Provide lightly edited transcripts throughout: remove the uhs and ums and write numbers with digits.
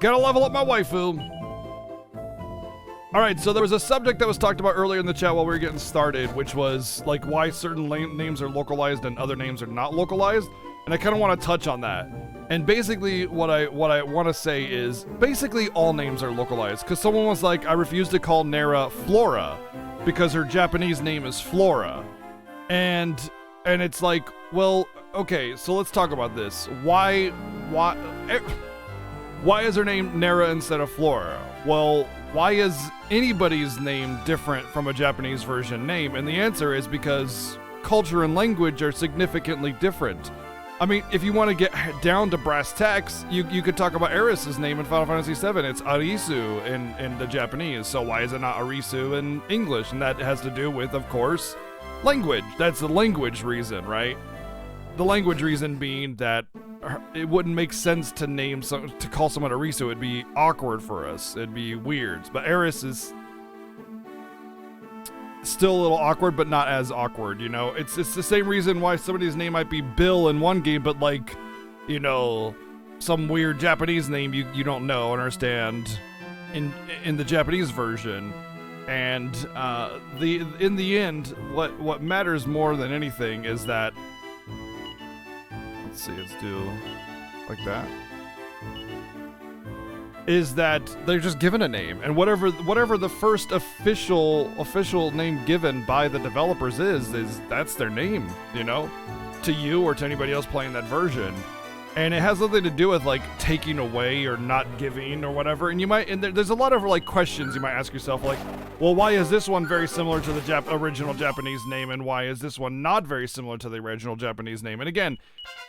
Gotta level up my waifu. All right, so there was a subject that was talked about earlier in the chat while we were getting started, which was like why certain names are localized and other names are not localized, and I kind of want to touch on that. And basically, what I want to say is basically all names are localized, because someone was like, I refuse to call Nera Flora because her Japanese name is Flora, and it's like, well, okay, so let's talk about this. Why is her name Nera instead of Flora? Well, why is anybody's name different from a Japanese version name? And the answer is because culture and language are significantly different. I mean, if you want to get down to brass tacks, you could talk about Eris's name in Final Fantasy VII. It's Arisu in the Japanese, so why is it not Arisu in English? And that has to do with, of course, language. That's the language reason, right? The language reason being that it wouldn't make sense to call someone Arisu. It'd be awkward for us. It'd be weird. But Eris is still a little awkward, but not as awkward, you know? It's the same reason why somebody's name might be Bill in one game, but like, you know, some weird Japanese name you don't know, understand in the Japanese version. And in the end, what matters more than anything is that, let's see, let's do like that, is that they're just given a name, and whatever the first official name given by the developers is that's their name, you know, to you or to anybody else playing that version. And it has nothing to do with like taking away or not giving or whatever. And there's a lot of like questions you might ask yourself, like, well, why is this one very similar to the original Japanese name, and why is this one not very similar to the original Japanese name? And again,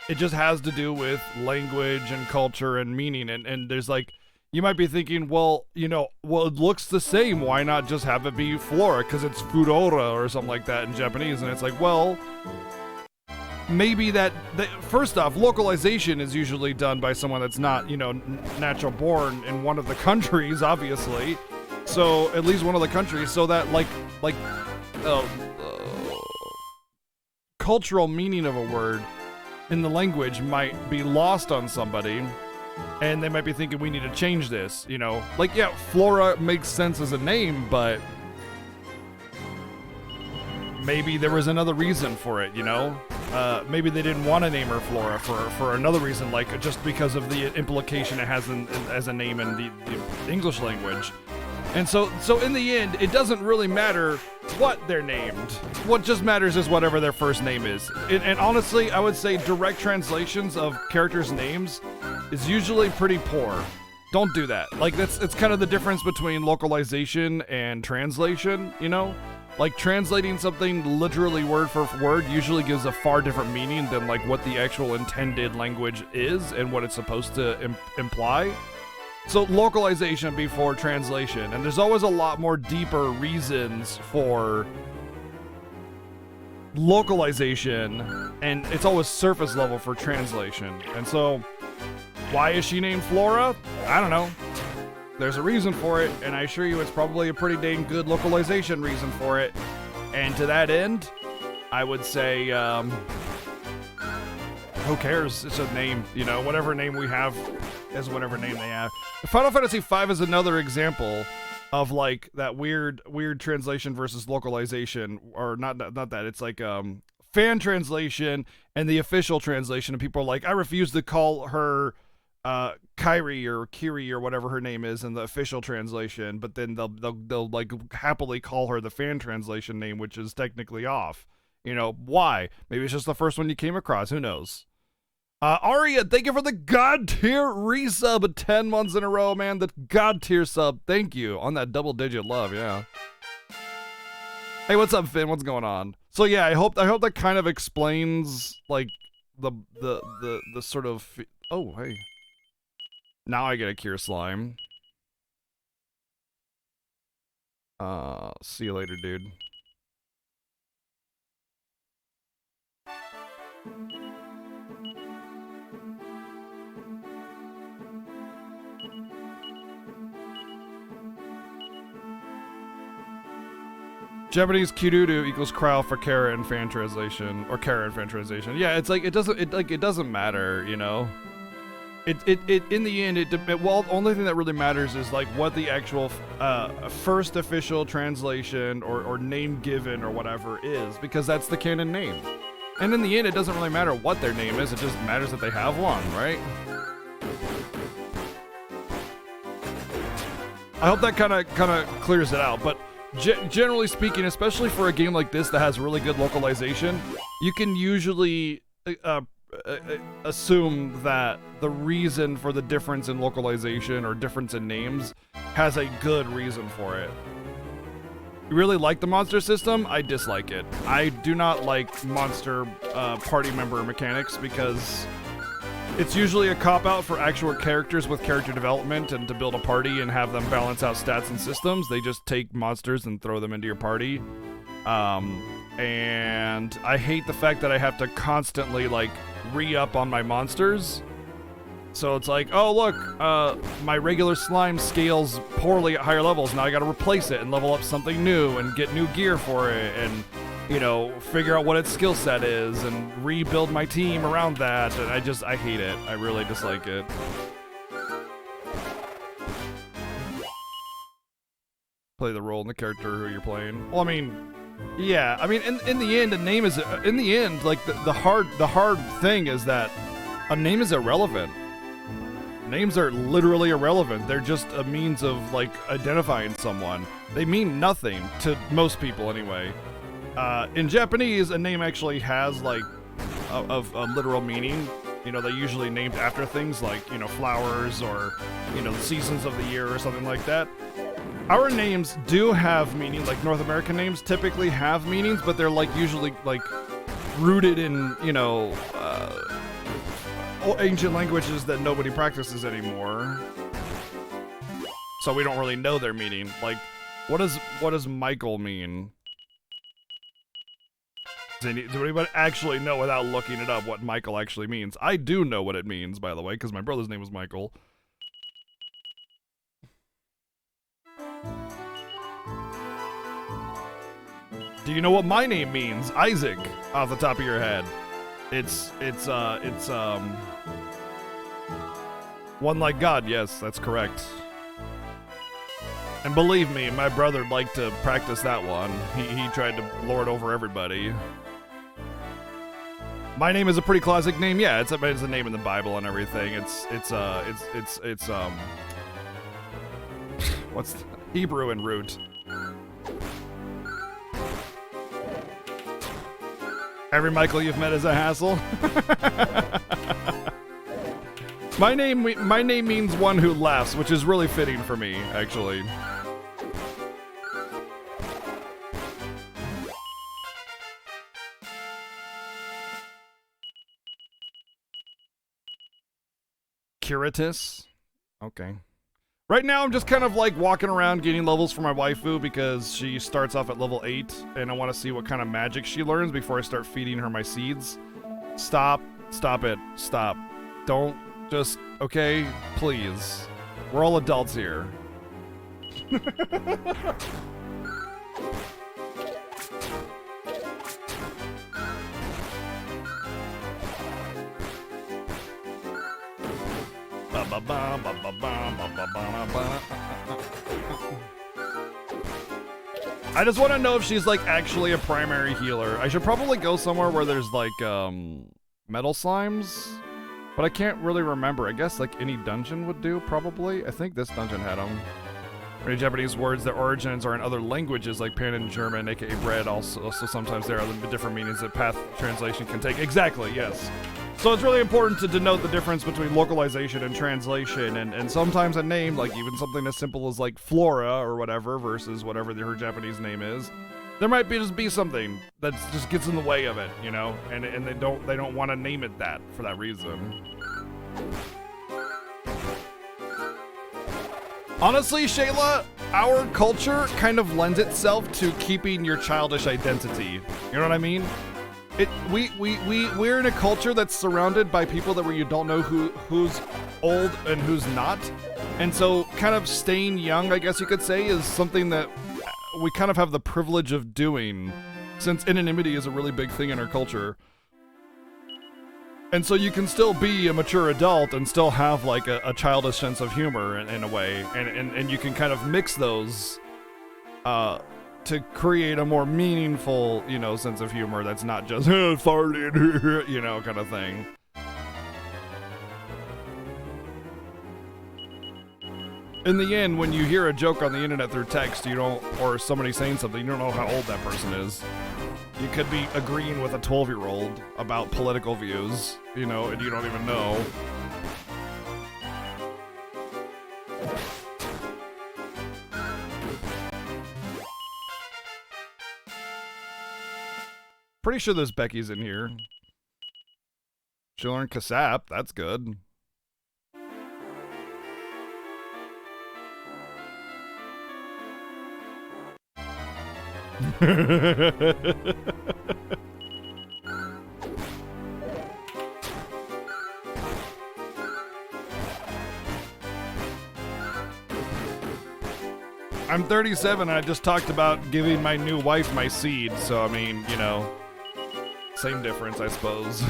it just has to do with language and culture and meaning. And there's like, you might be thinking, well, you know, it looks the same. Why not just have it be Flora? Because it's Fudora or something like that in Japanese. And it's like, well, maybe first off, localization is usually done by someone that's not, you know, natural born in one of the countries, obviously. So at least one of the countries, so that cultural meaning of a word in the language might be lost on somebody, and they might be thinking, we need to change this, you know? Like, yeah, Flora makes sense as a name, but maybe there was another reason for it, you know? Maybe they didn't want to name her Flora for another reason, like just because of the implication it has as a name in the English language. And so in the end, it doesn't really matter what they're named. What just matters is whatever their first name is. And honestly, I would say direct translations of characters' names is usually pretty poor. Don't do that. Like, it's kind of the difference between localization and translation, you know? Like, translating something literally word for word usually gives a far different meaning than, like, what the actual intended language is and what it's supposed to imply. So, localization before translation. And there's always a lot more deeper reasons for localization, and it's always surface level for translation. And so, why is she named Flora? I don't know. There's a reason for it, and I assure you it's probably a pretty dang good localization reason for it. And to that end, I would say, who cares? It's a name, you know, whatever name we have is whatever name they have. Final Fantasy V is another example of like that weird translation versus localization, or not that, it's like fan translation and the official translation, and people are like, I refuse to call her Kairi or Kiri or whatever her name is in the official translation, but then they'll like happily call her the fan translation name, which is technically off. You know, why? Maybe it's just the first one you came across, who knows? Aria, thank you for the God tier resub 10 months in a row, man. The God tier sub, thank you on that double digit love, yeah. Hey, what's up, Finn? What's going on? So yeah, I hope that kind of explains like the sort of. Oh, hey. Now I get a cure slime. See you later, dude. Japanese Kirudu equals Krau for Kara in fan translation, or Kara in fan translation. Yeah, it's like it doesn't matter, you know. it in the end, well, the only thing that really matters is like what the actual first official translation or name given or whatever is, because that's the canon name. And in the end, it doesn't really matter what their name is, it just matters that they have one, right? I hope that kind of clears it out, but generally speaking, especially for a game like this that has really good localization, you can usually assume that the reason for the difference in localization or difference in names has a good reason for it. You really like the monster system? I dislike it. I do not like monster party member mechanics because it's usually a cop-out for actual characters with character development and to build a party and have them balance out stats and systems. They just take monsters and throw them into your party. And I hate the fact that I have to constantly, like, re-up on my monsters. So it's like, oh, look, my regular slime scales poorly at higher levels. Now I gotta replace it and level up something new and get new gear for it and, you know, figure out what its skill set is and rebuild my team around that. And I hate it. I really dislike it. Play the role in the character who you're playing. Well, I mean, yeah. I mean, in the end, a name is, in the end, like, the hard thing is that a name is irrelevant. Names are literally irrelevant. They're just a means of, like, identifying someone. They mean nothing to most people anyway. In Japanese, a name actually has, like, a literal meaning. You know, they're usually named after things like, you know, flowers or, you know, the seasons of the year or something like that. Our names do have meaning, like North American names typically have meanings, but they're, like, usually, like, rooted in, you know, ancient languages that nobody practices anymore. So we don't really know their meaning. Like, what does Michael mean? Does anybody actually know without looking it up what Michael actually means? I do know what it means, by the way, because my brother's name was Michael. Do you know what my name means? Isaac, off the top of your head. It's one like God. Yes, that's correct. And believe me, my brother liked to practice that one. He tried to lord over everybody. My name is a pretty classic name. Yeah, it's a name in the Bible and everything. It's what's the Hebrew and root? Every Michael you've met is a hassle. My name means one who laughs, which is really fitting for me, actually. Curatus? Okay. Right now, I'm just kind of like walking around getting levels for my waifu because she starts off at level 8, and I want to see what kind of magic she learns before I start feeding her my seeds. Stop. Stop it. Stop. Don't just... Okay? Please. We're all adults here. I just want to know if she's like actually a primary healer. I should probably go somewhere where there's like metal slimes, but I can't really remember. I guess like any dungeon would do, probably. I think this dungeon had them. Many Japanese words, their origins are in other languages like Pan and German, aka bread. Also sometimes there are different meanings that path translation can take. Exactly, yes. So it's really important to denote the difference between localization and translation, and sometimes a name, like even something as simple as like Flora or whatever versus whatever her Japanese name is, there might just be something that just gets in the way of it, you know, and they don't want to name it that for that reason. Honestly, Shayla, our culture kind of lends itself to keeping your childish identity. You know what I mean? We're in a culture that's surrounded by people where you don't know who's old and who's not. And so kind of staying young, I guess you could say, is something that we kind of have the privilege of doing, since anonymity is a really big thing in our culture. And so you can still be a mature adult and still have like a childish sense of humor in a way, and you can kind of mix those to create a more meaningful, you know, sense of humor that's not just farted, you know, kind of thing. In the end, when you hear a joke on the internet through text, you don't, or somebody saying something, you don't know how old that person is. You could be agreeing with a 12-year-old about political views, you know, and you don't even know. Pretty sure there's Becky's in here. She learned Kasap, that's good. I'm 37 and I just talked about giving my new wife my seed, so I mean, you know, same difference, I suppose.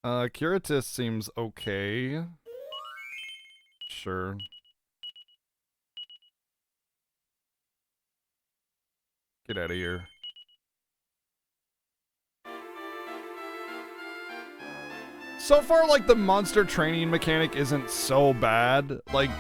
Curatus seems okay. Sure. Get out of here. So far, like, the monster training mechanic isn't so bad. Like,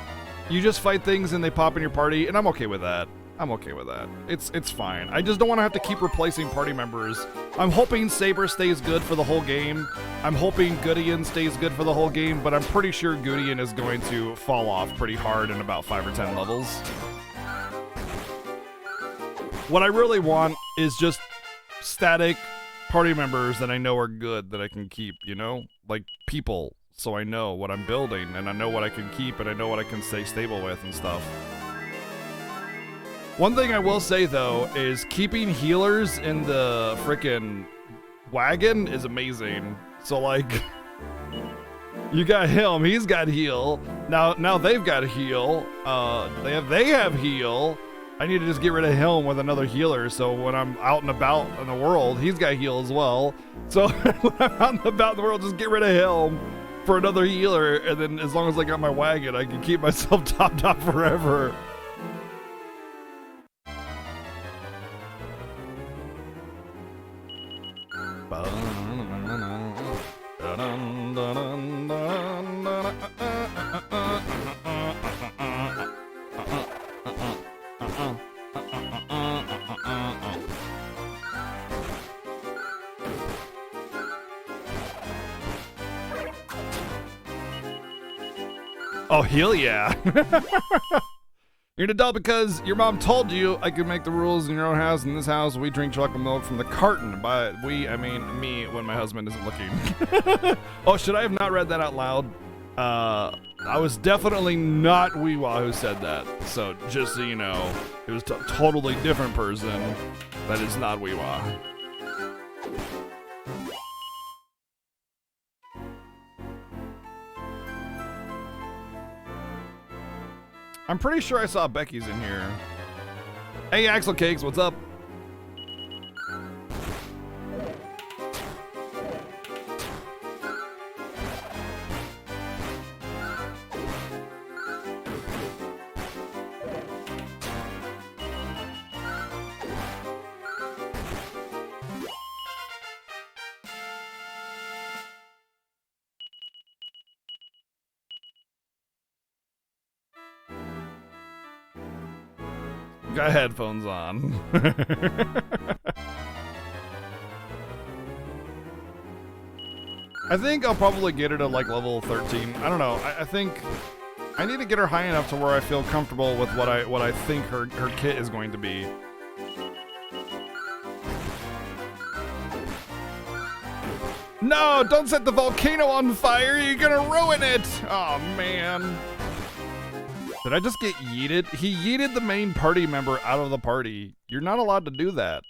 you just fight things and they pop in your party, and I'm okay with that. I'm okay with that. It's fine. I just don't want to have to keep replacing party members. I'm hoping Saber stays good for the whole game. I'm hoping Goodian stays good for the whole game, but I'm pretty sure Goodian is going to fall off pretty hard in about 5 or 10 levels. What I really want is just static party members that I know are good that I can keep, you know? Like people, so I know what I'm building and I know what I can keep and I know what I can stay stable with and stuff. One thing I will say though is keeping healers in the frickin' wagon is amazing. So like, you got him, he's got heal. Now they've got heal. They have heal. I need to just get rid of him with another healer, so when I'm out and about in the world, he's got heal as well. So when I'm out and about in the world, just get rid of him for another healer, and then as long as I got my wagon, I can keep myself topped up forever. Oh, hell yeah. You're an adult because your mom told you I could make the rules in your own house. In this house, we drink chocolate milk from the carton. By we, I mean me when my husband isn't looking. Oh, should I have not read that out loud? I was definitely not Weewa who said that. So just so you know, it was a totally different person that is not Weewa. I'm pretty sure I saw Becky's in here. Hey, Axel Cakes, what's up? Got headphones on. I think I'll probably get her to like level 13. I don't know. I think I need to get her high enough to where I feel comfortable with what I think her kit is going to be. No, don't set the volcano on fire. You're gonna ruin it. Oh man. Did I just get yeeted? He yeeted the main party member out of the party. You're not allowed to do that.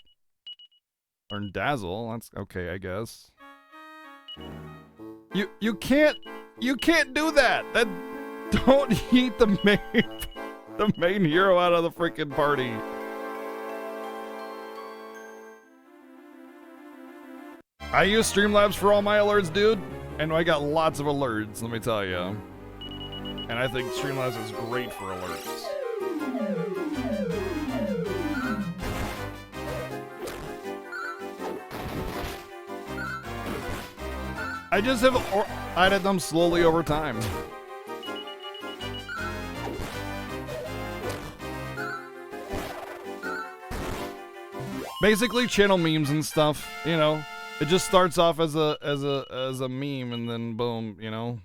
Learn Dazzle. That's okay, I guess. You can't do that. Don't yeet the main hero out of the freaking party. I use Streamlabs for all my alerts, dude, and I got lots of alerts, let me tell you. And I think Streamlabs is great for alerts. I just have added them slowly over time. Basically channel memes and stuff, you know. It just starts off as a meme and then boom, you know.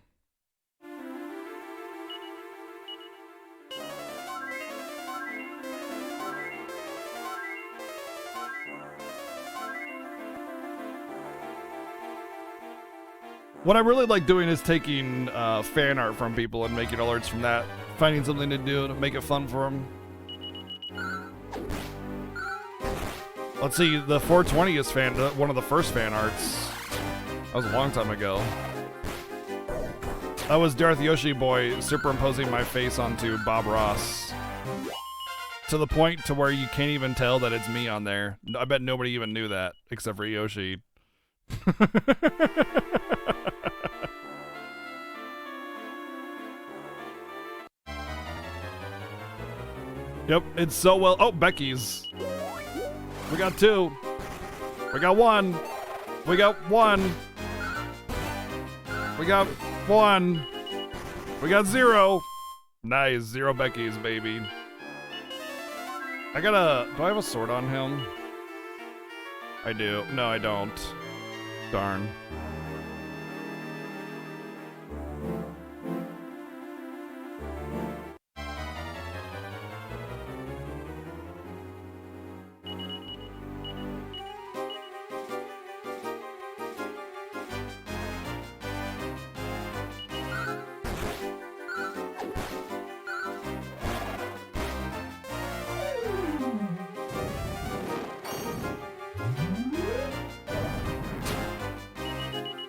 What I really like doing is taking fan art from people and making alerts from that. Finding something to do to make it fun for them. Let's see, the 420 is one of the first fan arts. That was a long time ago. That was Darth Yoshi Boy superimposing my face onto Bob Ross. To the point to where you can't even tell that it's me on there. I bet nobody even knew that, except for Yoshi. Yep, it's so well. Oh, Becky's. We got 2. We got 1. We got 1. We got 1. We got 0. Nice, 0 Becky's, baby. Do I have a sword on him? I do. No, I don't. Darn.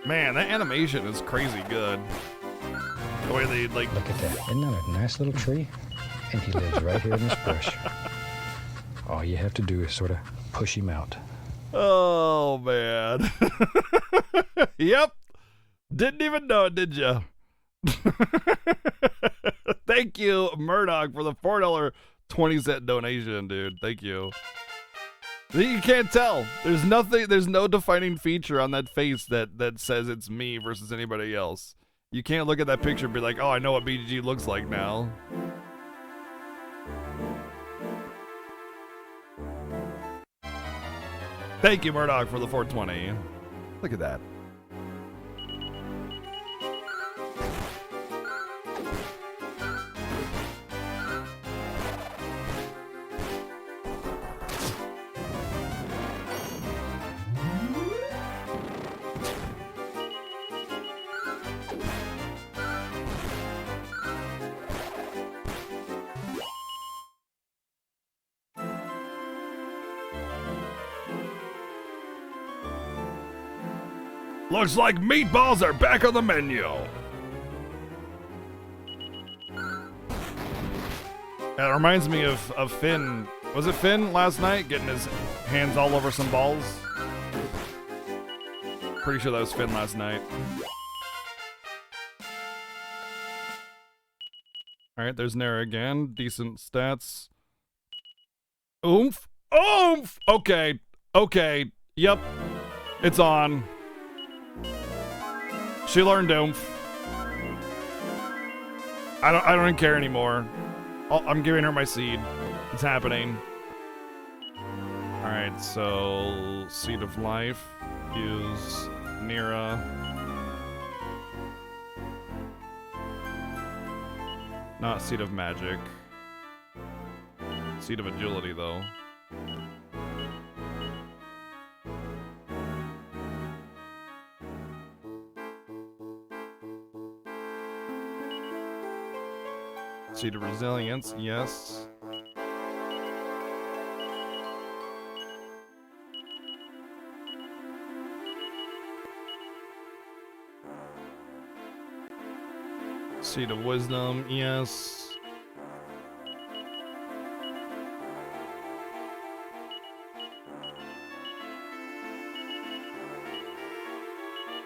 Man, that animation is crazy good. The way they like. Look at that. Isn't that a nice little tree? And he lives right here in this brush. All you have to do is sort of push him out. Oh, man. Yep. Didn't even know it, did you? Thank you, Murdoch, for the $4.20 donation, dude. Thank you. You can't tell. There's no defining feature on that face that says it's me versus anybody else. You can't look at that picture and be like, oh, I know what BGG looks like now. Thank you, Murdoch, for the 420. Look at that. Looks like meatballs are back on the menu. That reminds me of Finn. Was it Finn last night getting his hands all over some balls? Pretty sure that was Finn last night. Alright, there's Nara again. Decent stats. Oomph. Oomph! Okay. Okay. Yep. It's on. She learned oomph. I don't care anymore. I'm giving her my seed. It's happening. Alright, so Seed of Life. Use Nira. Not Seed of Magic. Seed of Agility, though. Seed of Resilience, yes. Seed of Wisdom, yes.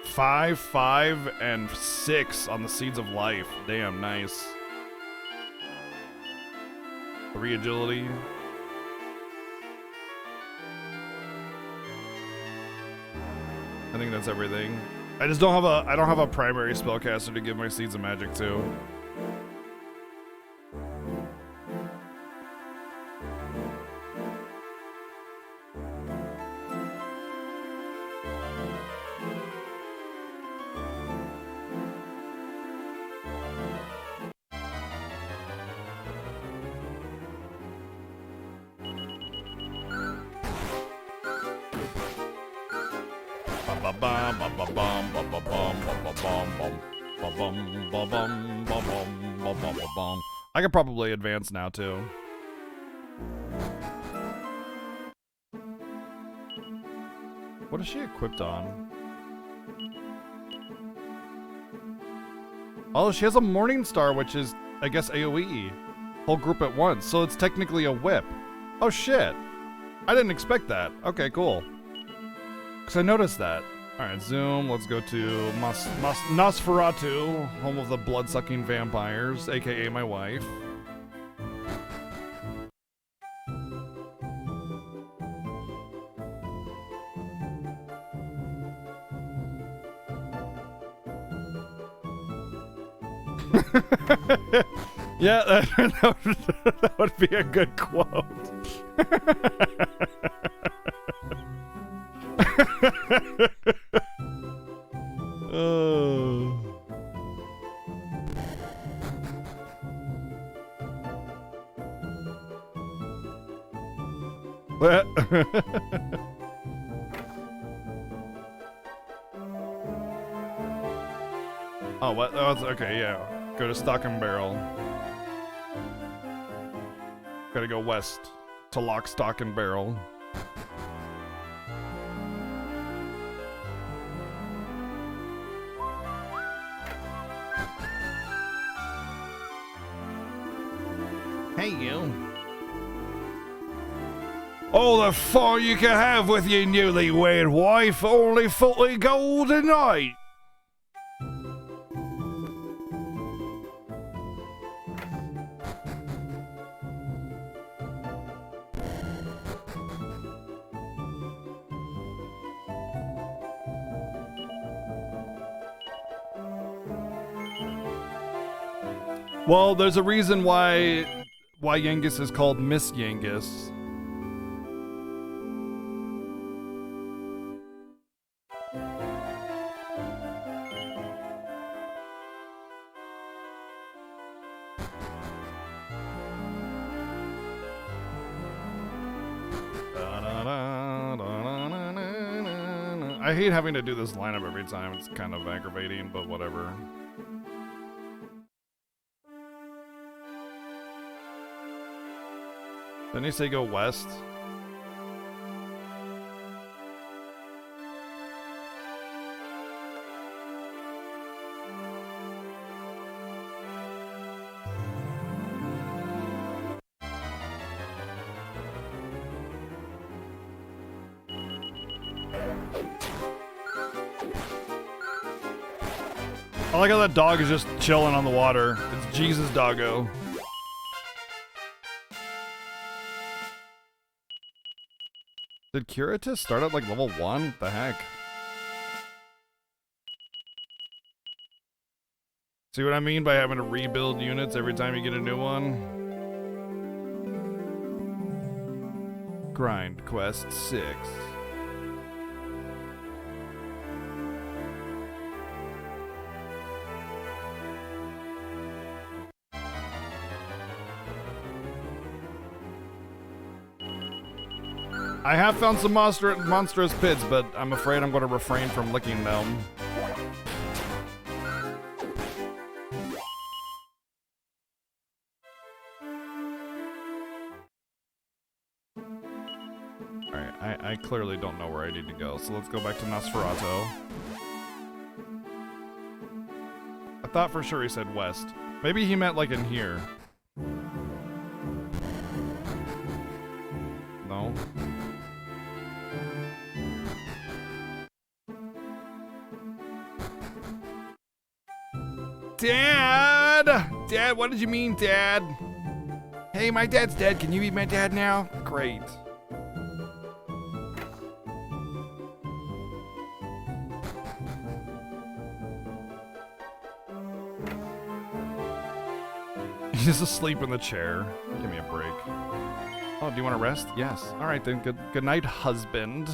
5, 5, and 6 on the Seeds of Life. Damn, nice. 3 agility. I think that's everything. I just don't have a primary spellcaster to give my Seeds of Magic to. I could probably advance now too. What is she equipped on? Oh, she has a Morning Star, which is, I guess, AoE. Whole group at once, so it's technically a whip. Oh shit. I didn't expect that. Okay, cool. Because I noticed that. Alright, zoom. Let's go to Nosferatu, home of the blood-sucking vampires, aka my wife. Yeah, that would be a good quote. Oh. Oh, what? Oh, okay, yeah. Go to Stock and Barrel. Gotta go west to Lock, Stock, and Barrel. Hey, you. All the fun you can have with your newlywed wife, only 40 gold a night. Well, there's a reason why Yengus is called Miss Yengus. I hate having to do this lineup every time. It's kind of aggravating, but whatever. Didn't he say go west? I like how that dog is just chilling on the water. It's Jesus Doggo. Did Curatus start at like level 1? What the heck? See what I mean by having to rebuild units every time you get a new one? Grind quest 6. I have found some monstrous pits, but I'm afraid I'm going to refrain from licking them. Alright, I clearly don't know where I need to go, so let's go back to Nosferatu. I thought for sure he said west. Maybe he meant like in here. No? Dad! Dad, what did you mean, Dad? Hey, my dad's dead. Can you be my dad now? Great. He's asleep in the chair. Give me a break. Oh, do you want to rest? Yes. All right, then. Good night, husband.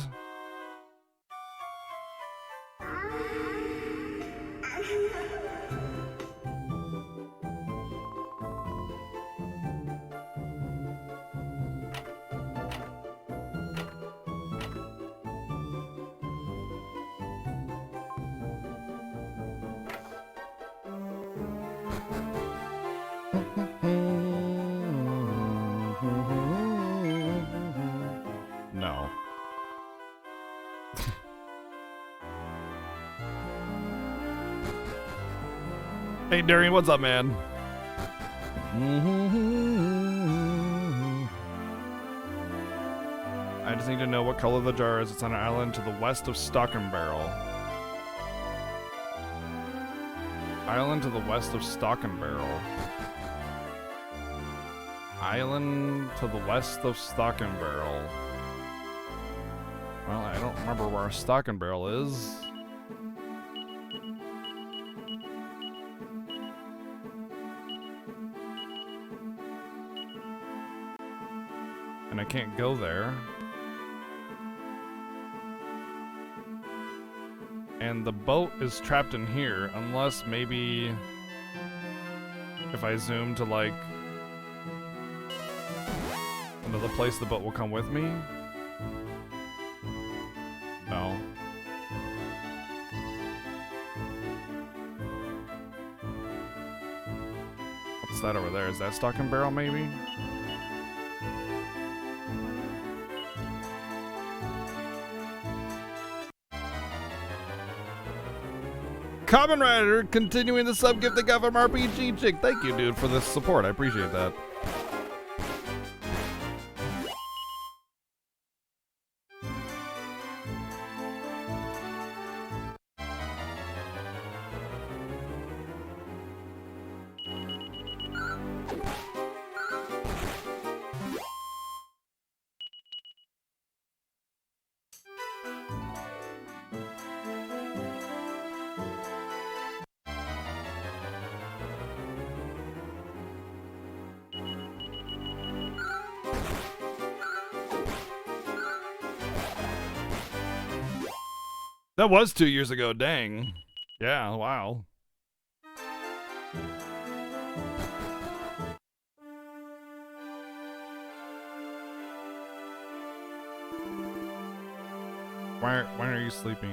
No. Hey, Darian, what's up, man? I just need to know what color the jar is. It's on an island to the west of Stock and Barrel. Island to the west of Stock and Barrel. Island to the west of Stock and Barrel. Well, I don't remember where Stock and Barrel is. And I can't go there. And the boat is trapped in here, unless maybe if I zoom to like another place, the boat will come with me. No. What's that over there? Is that Stock and Barrel maybe? Common Rider continuing the sub gift that got from RPG Chick. Thank you, dude, for the support. I appreciate that. That was 2 years ago, dang. Yeah, wow. Why are you sleeping?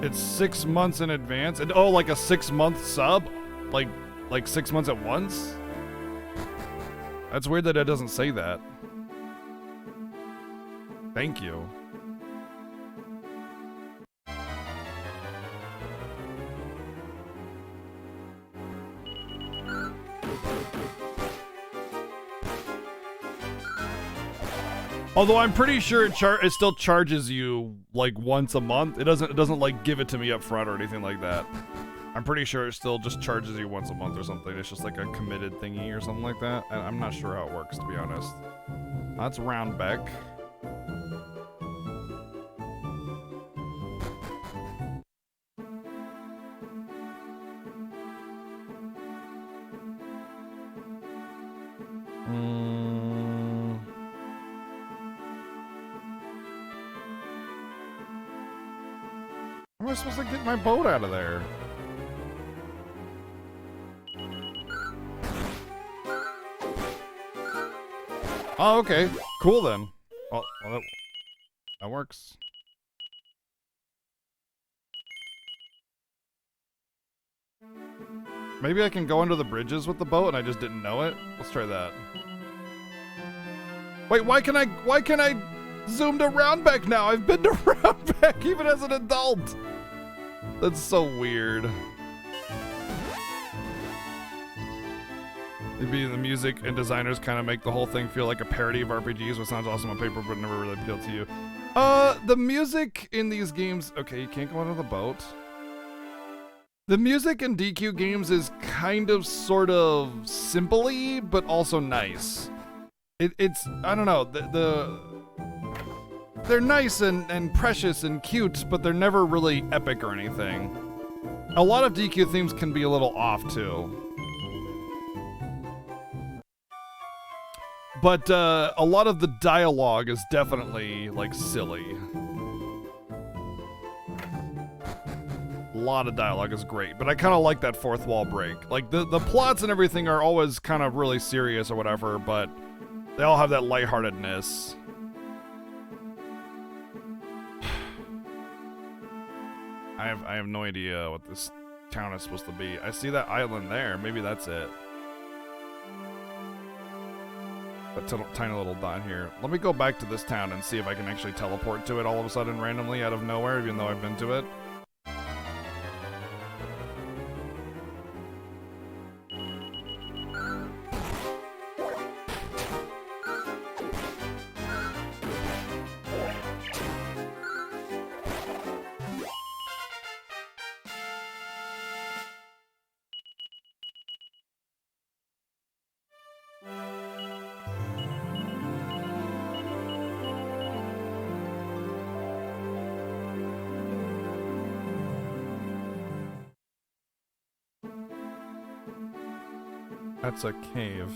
It's 6 months in advance, and oh, like a 6-month sub, like 6 months at once. That's weird that it doesn't say that. Thank you. Although I'm pretty sure it still charges you like once a month. It doesn't like give it to me up front or anything like that. I'm pretty sure it still just charges you once a month or something. It's just like a committed thingy or something like that. I'm not sure how it works, to be honest. That's Roundbeck. How am I supposed to get my boat out of there? Oh, okay. Cool then. Well that works. Maybe I can go under the bridges with the boat and I just didn't know it. Let's try that. Wait, why can I zoom to Roundbeck now? I've been to Roundbeck even as an adult. That's so weird. Maybe the music and designers kind of make the whole thing feel like a parody of RPGs, which sounds awesome on paper, but never really appealed to you. The music in these games... Okay, you can't go out of the boat. The music in DQ games is kind of, sort of, simple-y, but also nice. It's... I don't know, they're nice and precious and cute, but they're never really epic or anything. A lot of DQ themes can be a little off, too. But a lot of the dialogue is definitely, like, silly. A lot of dialogue is great, but I kind of like that fourth wall break. Like, the plots and everything are always kind of really serious or whatever, but they all have that lightheartedness. I have no idea what this town is supposed to be. I see that island there. Maybe that's it. That tiny little dot here. Let me go back to this town and see if I can actually teleport to it all of a sudden randomly out of nowhere, even though I've been to it. That's a cave.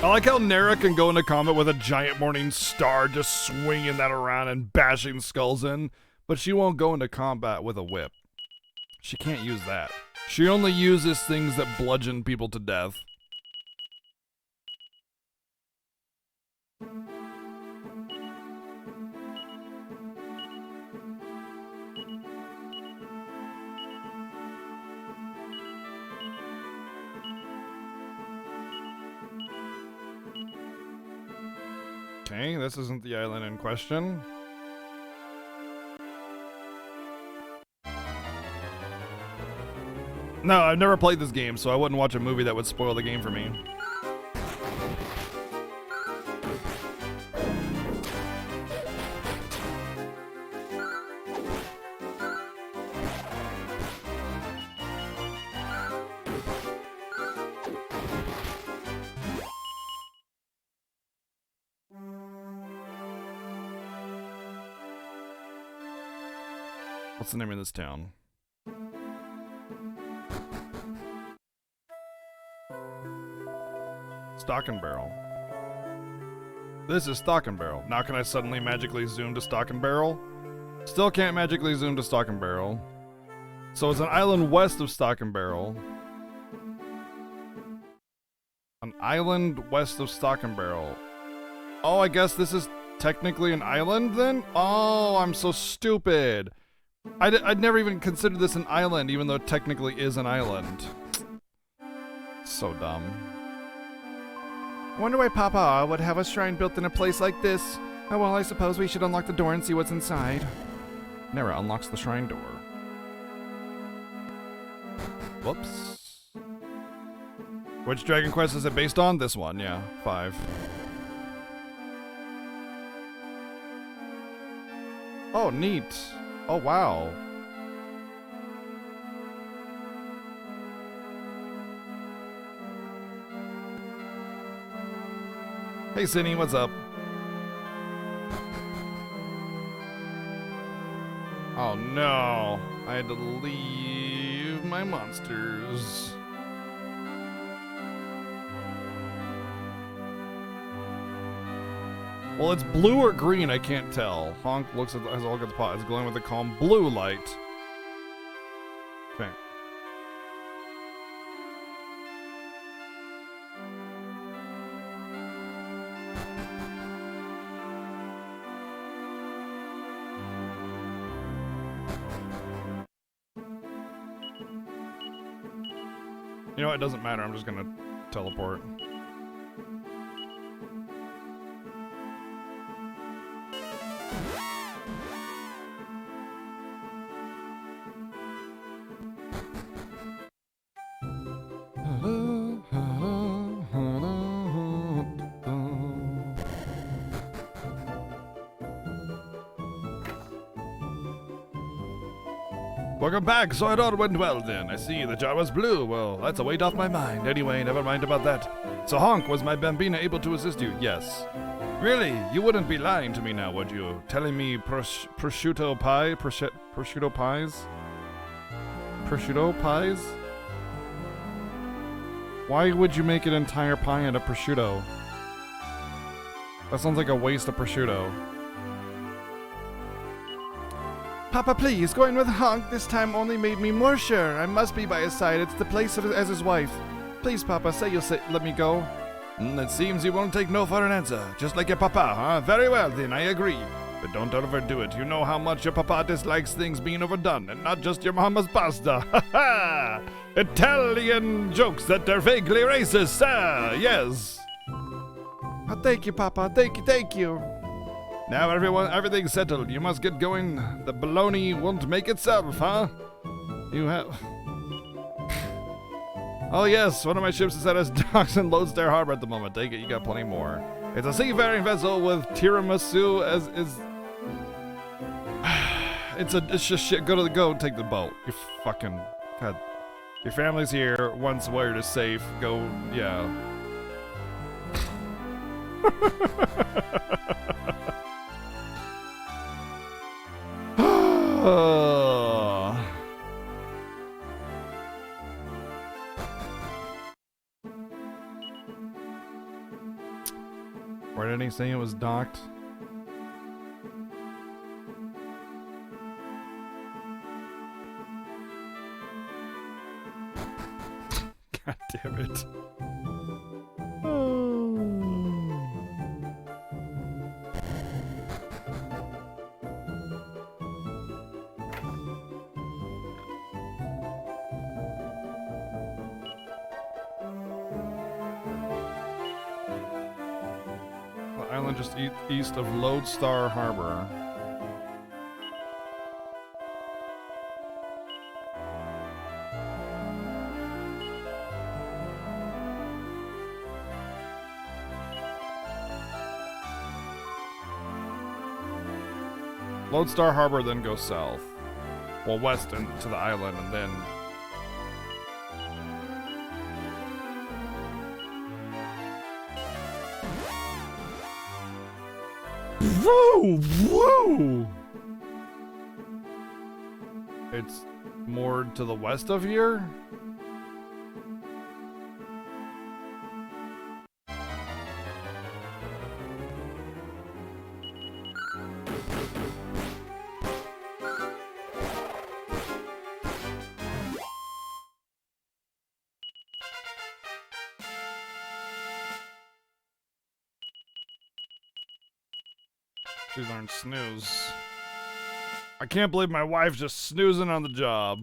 I like how Nera can go into combat with a giant morning star, just swinging that around and bashing skulls in, but she won't go into combat with a whip. She can't use that. She only uses things that bludgeon people to death. Okay, this isn't the island in question. No, I've never played this game, so I wouldn't watch a movie that would spoil the game for me. What's the name of this town? Stock and Barrel. This is Stock and Barrel. Now can I suddenly magically zoom to Stock and Barrel? Still can't magically zoom to Stock and Barrel. So it's an island west of Stock and Barrel. An island west of Stock and Barrel. Oh, I guess this is technically an island then? Oh, I'm so stupid. I'd never even considered this an island, even though it technically is an island. So dumb. I wonder why Papa would have a shrine built in a place like this. Oh well, I suppose we should unlock the door and see what's inside. Nera unlocks the shrine door. Whoops. Which Dragon Quest is it based on? This one, yeah. 5. Oh, neat. Oh, wow. Hey, Cindy, what's up? Oh, no. I had to leave my monsters. Well, it's blue or green, I can't tell. Honk looks at has a look at the pot. It's glowing with a calm blue light. Okay. You know what? It doesn't matter. I'm just gonna teleport. Welcome back, so it all went well then. I see the jar was blue. Well, that's a weight off my mind. Anyway, never mind about that. So Honk, was my Bambina able to assist you? Yes. Really? You wouldn't be lying to me now, would you? Telling me prosciutto pie? Prosciutto pies? Prosciutto pies? Why would you make an entire pie out of prosciutto? That sounds like a waste of prosciutto. Papa, please, going with Honk this time only made me more sure. I must be by his side. It's the place as his wife. Please, Papa, say you'll let me go. It seems you won't take no for an answer. Just like your papa, huh? Very well, then, I agree. But don't overdo it. You know how much your papa dislikes things being overdone, and not just your mama's pasta. Ha ha! Italian jokes that are vaguely racist, yes. Oh, thank you, Papa. Thank you. Now everything's settled. You must get going. The baloney won't make itself, huh? You have... Oh yes, one of my ships is at its docks in Lodestar Harbor at the moment. Take it, you got plenty more. It's a seafaring vessel with tiramisu as is... It's just shit. Go take the boat. You fucking... God. Your family's here. Once Wired is safe. Go, yeah. Where did he say it was docked? God damn it. Island just east of Lodestar Harbor. Lodestar Harbor then goes south. Well, west and to the island, and then... Woo! Woo! It's moored to the west of here? She learned snooze. I can't believe my wife's just snoozing on the job.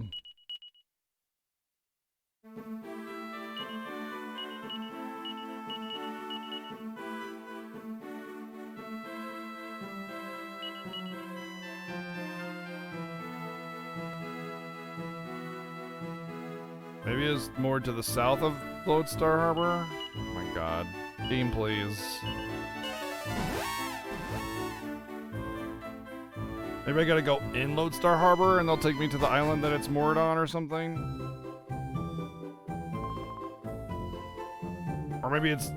Maybe it's more to the south of Lodestar Harbor? Oh my god. Game, please. Maybe I gotta go in Lodestar Harbor and they'll take me to the island that it's moored on or something? Or maybe it's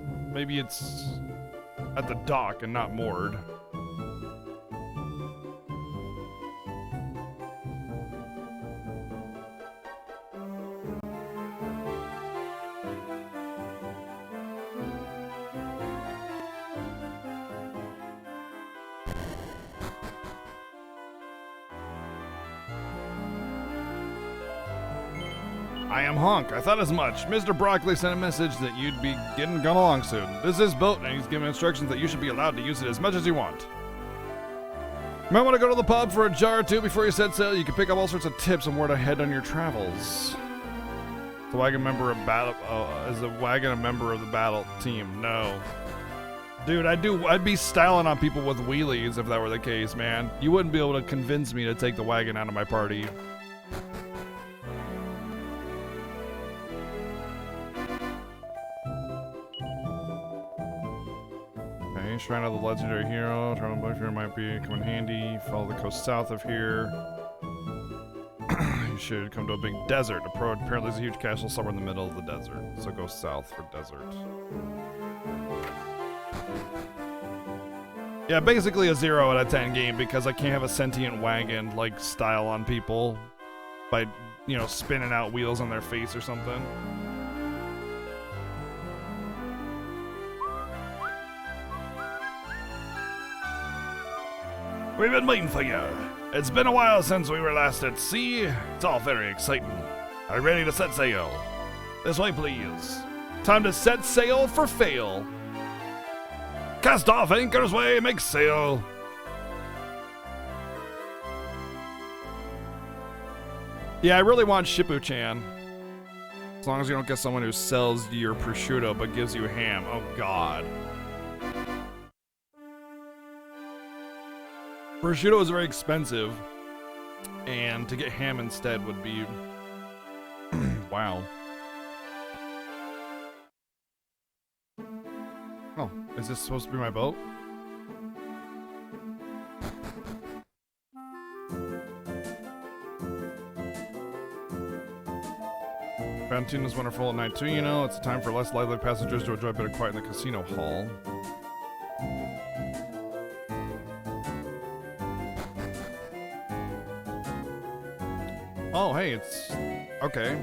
at the dock and not moored. I am Honk. I thought as much. Mr. Broccoli sent a message that you'd be getting gone along soon. This is his boat, and he's giving instructions that you should be allowed to use it as much as you want. You might want to go to the pub for a jar or two before you set sail. You can pick up all sorts of tips on where to head on your travels. Is the wagon member of battle? Is the wagon a member of the battle team? No. Dude, I'd be styling on people with wheelies if that were the case, man. You wouldn't be able to convince me to take the wagon out of my party. Okay, Shrine of the Legendary Hero. Travel boat here might be come in handy. Follow the coast south of here. You should come to a big desert. Apparently there's a huge castle somewhere in the middle of the desert. So go south for desert. Yeah, basically a 0 out of 10 game because I can't have a sentient wagon like style on people by, you know, spinning out wheels on their face or something. We've been waiting for you. It's been a while since we were last at sea. It's all very exciting. Are you ready to set sail? This way, please. Time to set sail for fail. Cast off, anchors weigh, make sail. Yeah, I really want Shippu-chan. As long as you don't get someone who sells your prosciutto but gives you ham. Oh, God. Prosciutto is very expensive, and to get ham instead would be... wow. Oh, is this supposed to be my boat? Canteen is wonderful at night too, you know. It's a time for less lively passengers to enjoy a bit of quiet in the casino hall. Oh, hey, it's... okay.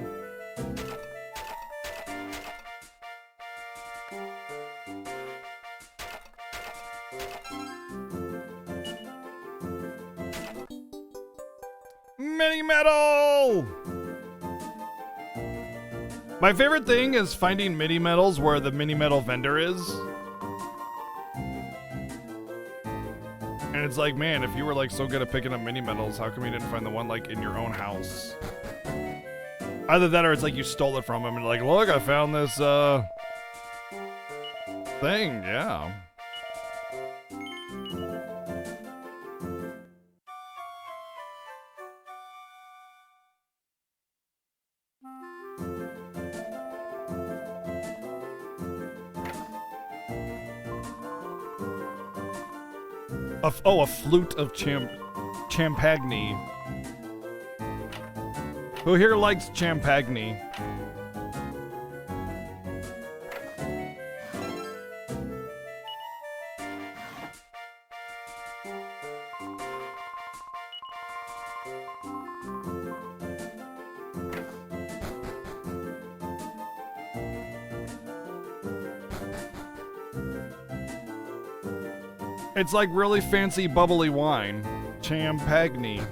Mini metal! My favorite thing is finding mini metals where the mini metal vendor is. And it's like, man, if you were like so good at picking up mini metals, how come you didn't find the one like in your own house? Either that or it's like you stole it from him and like, look, I found this thing, yeah. A flute of Champagne. Who here likes Champagne? It's like really fancy bubbly wine. Champagne.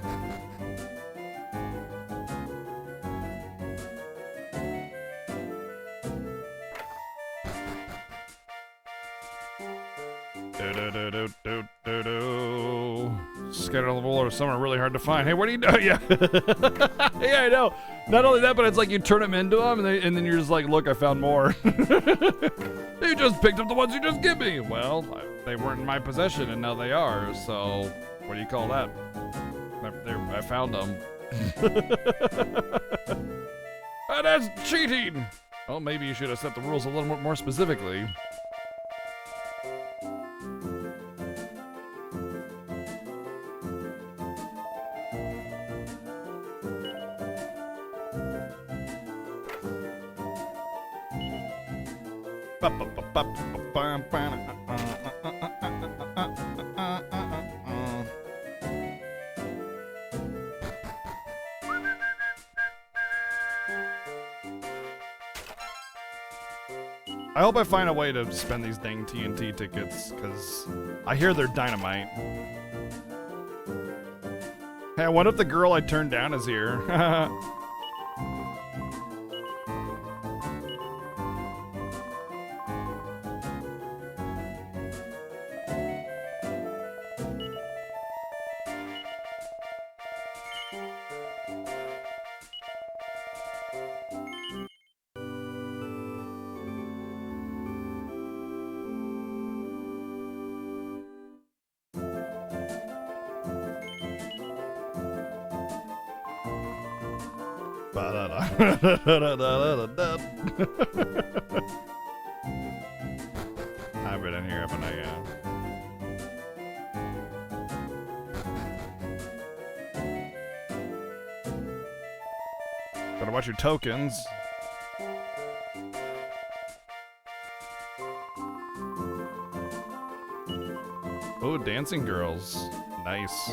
Scattered on the floor of summer, really hard to find. Hey, what are you doing? Yeah. Yeah, I know. Not only that, but it's like you turn them into them, and then you're just like, look, I found more. You just picked up the ones you just give me. Well, they weren't in my possession, and now they are, so what do you call that? I found them. That's cheating! Well, maybe you should have set the rules a little more specifically. I hope I find a way to spend these dang TNT tickets, because I hear they're dynamite. Hey, I wonder if the girl I turned down is here. I've been in here, haven't I? Yeah. Better watch your tokens. Oh, dancing girls. Nice.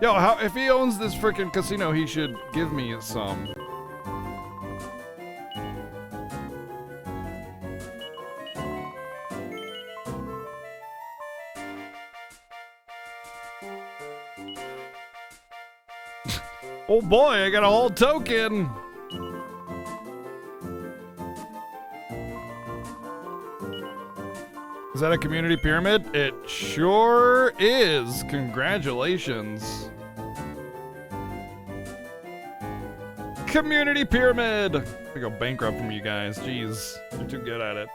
Yo, how if he owns this freaking casino, he should give me some. Oh boy, I got a whole token. Is that a community pyramid? It sure is. Congratulations. Community pyramid. I go bankrupt from you guys. Jeez, you're too good at it.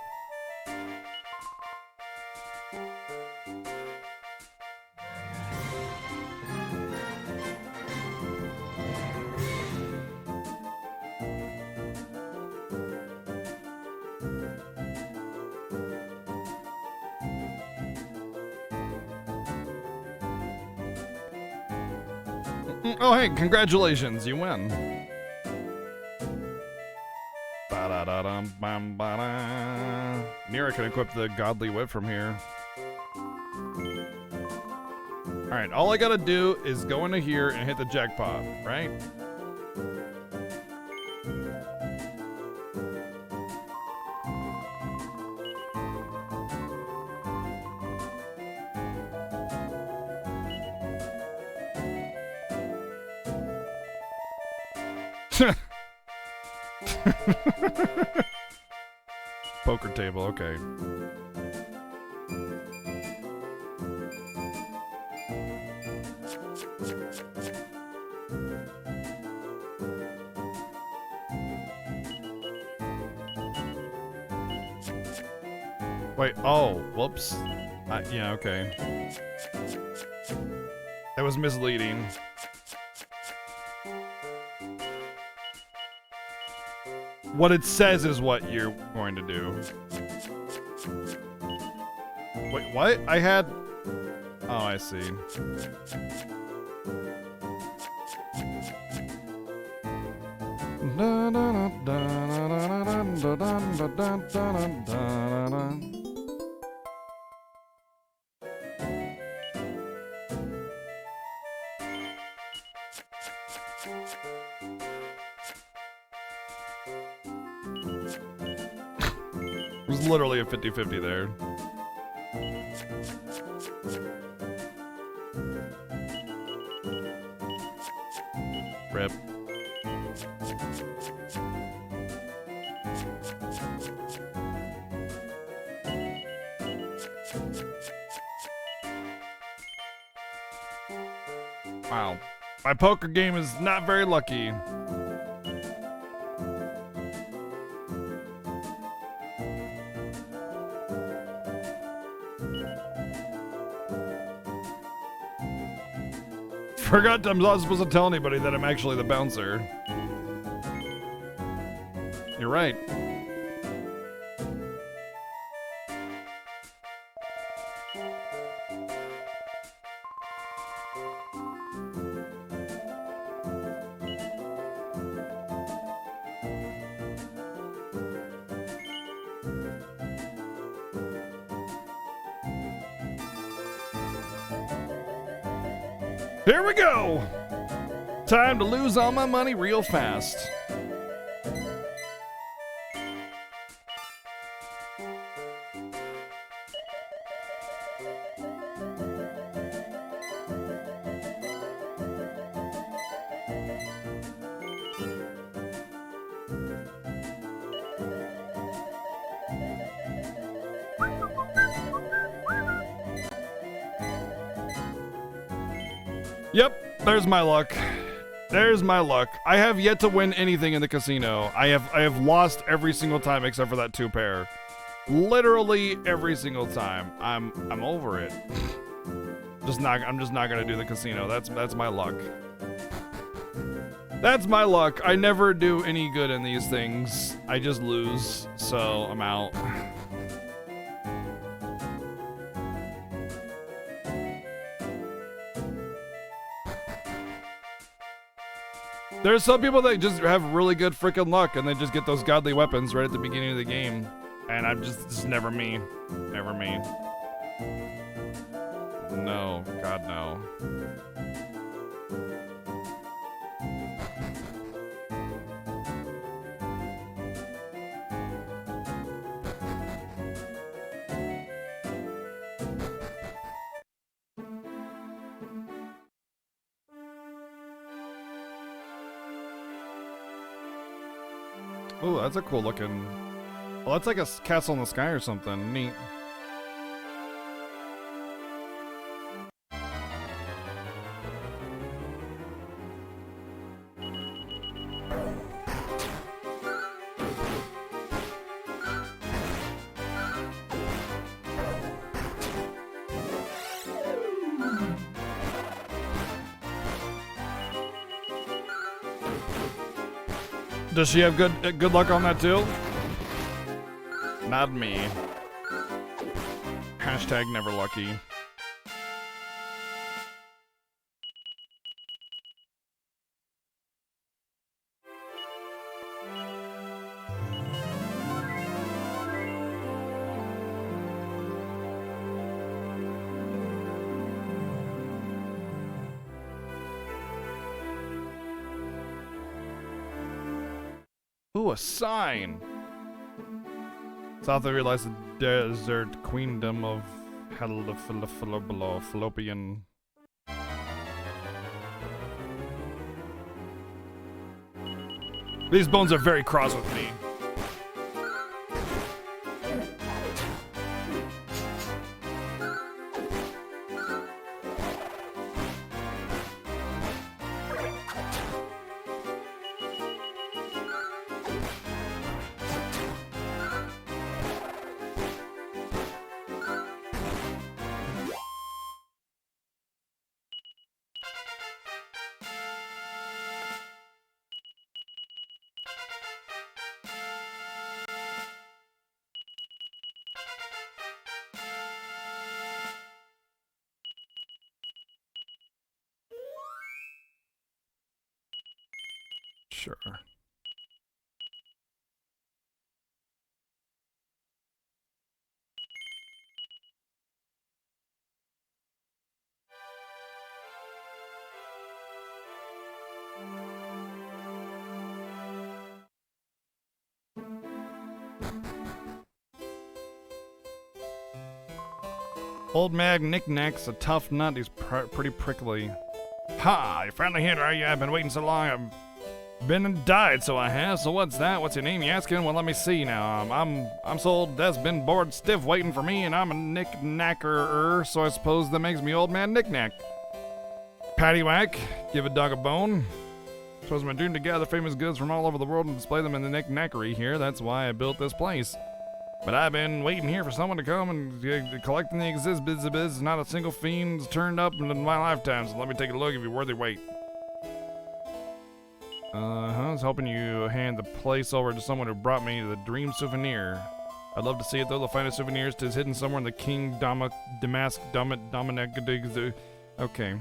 Oh, hey, congratulations, you win. Ba-da-da-dum-bam-ba-da. Nira can equip the Godly Whip from here. Alright, all I gotta do is go into here and hit the jackpot, right? Poker table, okay. Wait, oh, whoops. Yeah, okay. That was misleading. What it says is what you're going to do. Wait, what? I had... Oh, I see. It was literally a 50-50 there. Rip. Wow. My poker game is not very lucky. Forgot I'm not supposed to tell anybody that I'm actually the bouncer. You're right. Here we go! Time to lose all my money real fast. Yep, there's my luck. There's my luck. I have yet to win anything in the casino. I have lost every single time except for that 2 pair. Literally every single time. I'm over it. I'm just not gonna do the casino. That's my luck. That's my luck. I never do any good in these things. I just lose, so I'm out. There's some people that just have really good freaking luck and they just get those godly weapons right at the beginning of the game. And I'm just never me. Never me. No, God no. Oh, that's a cool looking. Well, that's like a castle in the sky or something. Neat. Does she have good luck on that too? Not me. Hashtag never lucky. Ooh, a sign. South I realized the desert queendom of Fallopian. These bones are very cross with me. Sure. Old Mag Knickknack's a tough nut. He's pretty prickly. Ha! You're finally here, are you? I've been waiting so long. I've been and died, so I have. So what's that? What's your name, you asking? Well, let me see now. I'm so old that's been bored stiff waiting for me, and I'm a knick-knacker, so I suppose that makes me Old Man Knick-Knack. Paddywhack, give a dog a bone. Suppose my dream to gather famous goods from all over the world and display them in the knick-knackery here. That's why I built this place. But I've been waiting here for someone to come and collecting the exhibits. Not a single fiend's turned up in my lifetime, so let me take a look if you're worthy wait. I was hoping you hand the place over to someone who brought me the dream souvenir. I'd love to see it though. The finest souvenirs is hidden somewhere in the King Damask Dominic. Okay.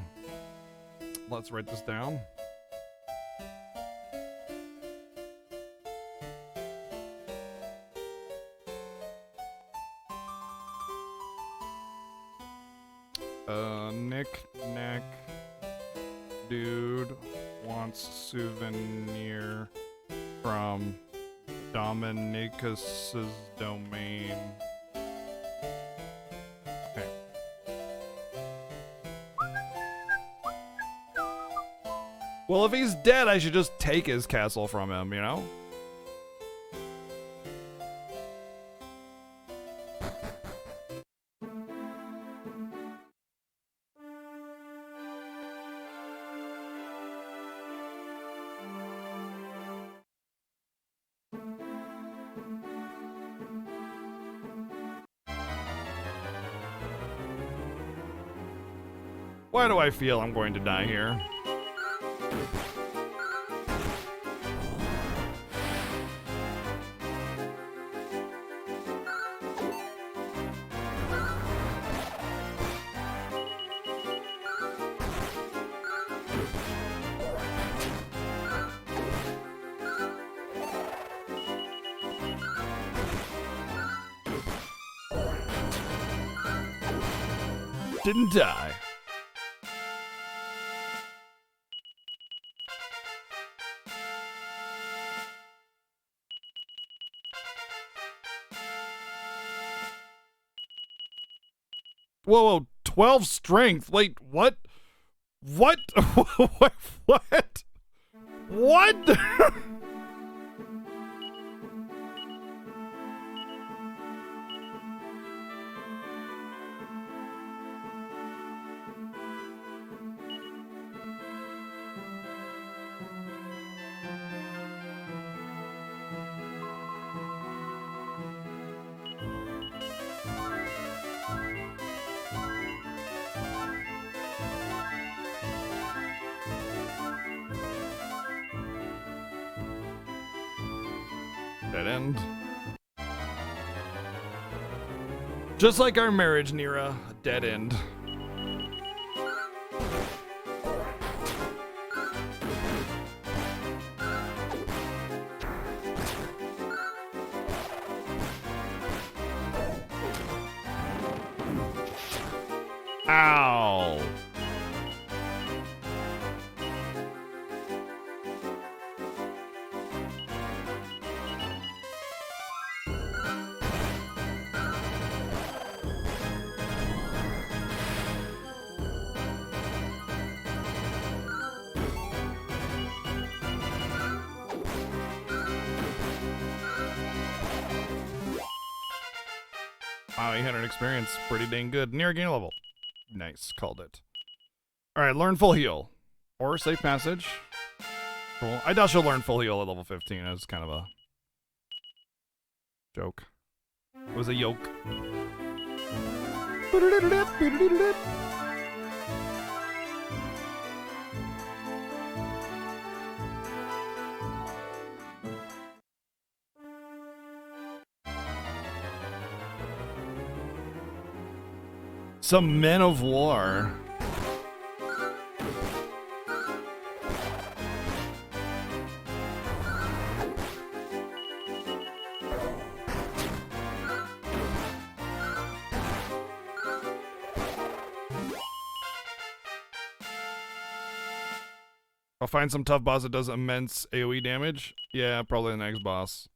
Let's write this down. Knick-knack dude wants souvenir from Dominicus's domain. Okay. Well, if he's dead, I should just take his castle from him, you know? Why do I feel I'm going to die here? Didn't die. Whoa, whoa, 12 strength. Wait, what? What? What? What? What? Dead end. Just like our marriage, Nira, a dead end. Ow. Wow, 800 experience. Pretty dang good. Near gain level. Nice. Called it. Alright, learn full heal. Or safe passage. Cool. I doubt she'll learn full heal at level 15. It was kind of a joke. It was a yoke. Some men of war. I'll find some tough boss that does immense AoE damage. Yeah, probably the next boss.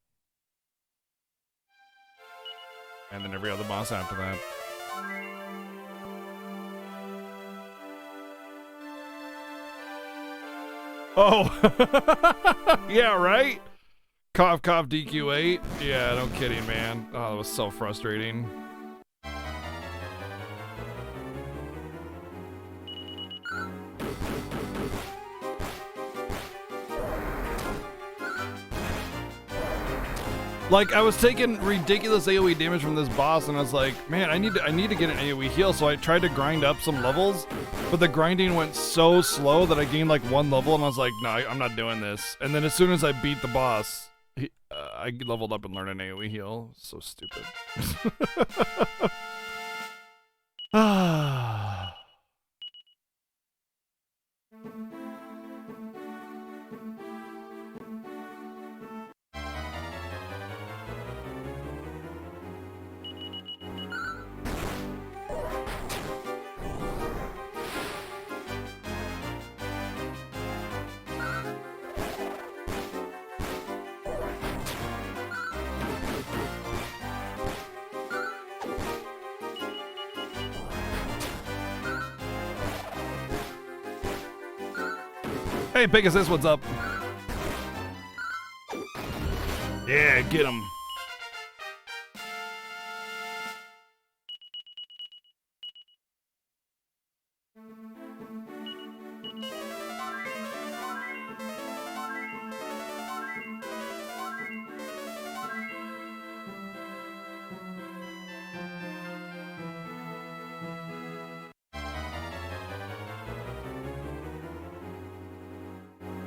And then every other boss after that. Oh, yeah, right? Cough, cough, DQ8. Yeah, no kidding, man. Oh, that was so frustrating. Like, I was taking ridiculous AoE damage from this boss, and I was like, man, I need to get an AoE heal, so I tried to grind up some levels, but the grinding went so slow that I gained like 1 level, and I was like, no, I'm not doing this. And then as soon as I beat the boss, I leveled up and learned an AoE heal. So stupid. Ah. Hey, Pegasus, what's up? Yeah, get him.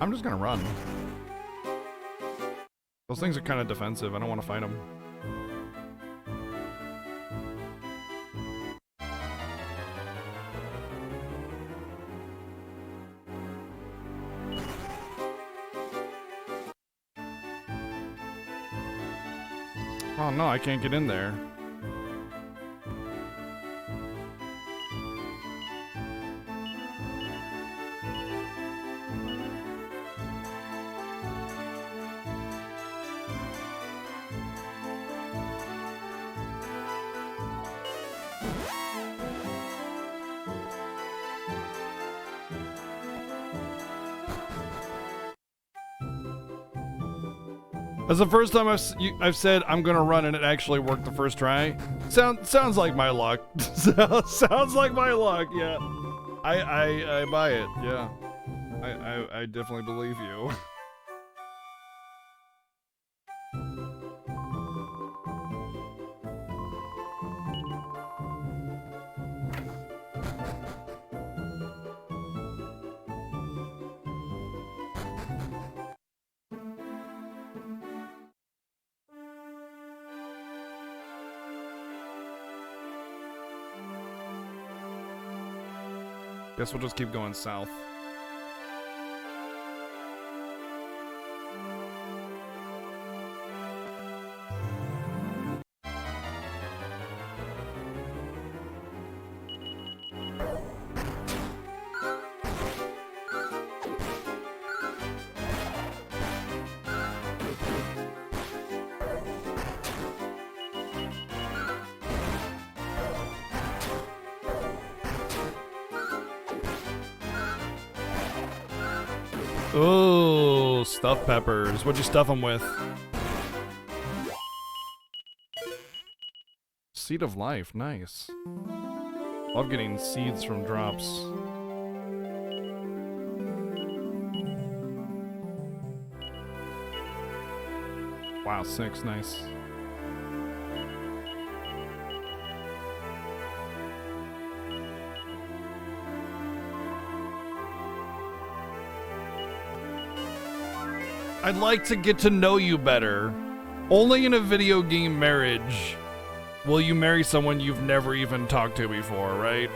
I'm just gonna run. Those things are kind of defensive. I don't want to fight them. Oh no, I can't get in there. That's the first time I've said I'm gonna run and it actually worked the first try. Sounds like my luck. Sounds like my luck. Yeah, I buy it. Yeah, I definitely believe you. Guess we'll just keep going south. Oh, stuffed peppers. What'd you stuff them with? Seed of life. Nice. Love getting seeds from drops. Wow, 6. Nice. I'd like to get to know you better. Only in a video game marriage will you marry someone you've never even talked to before, right?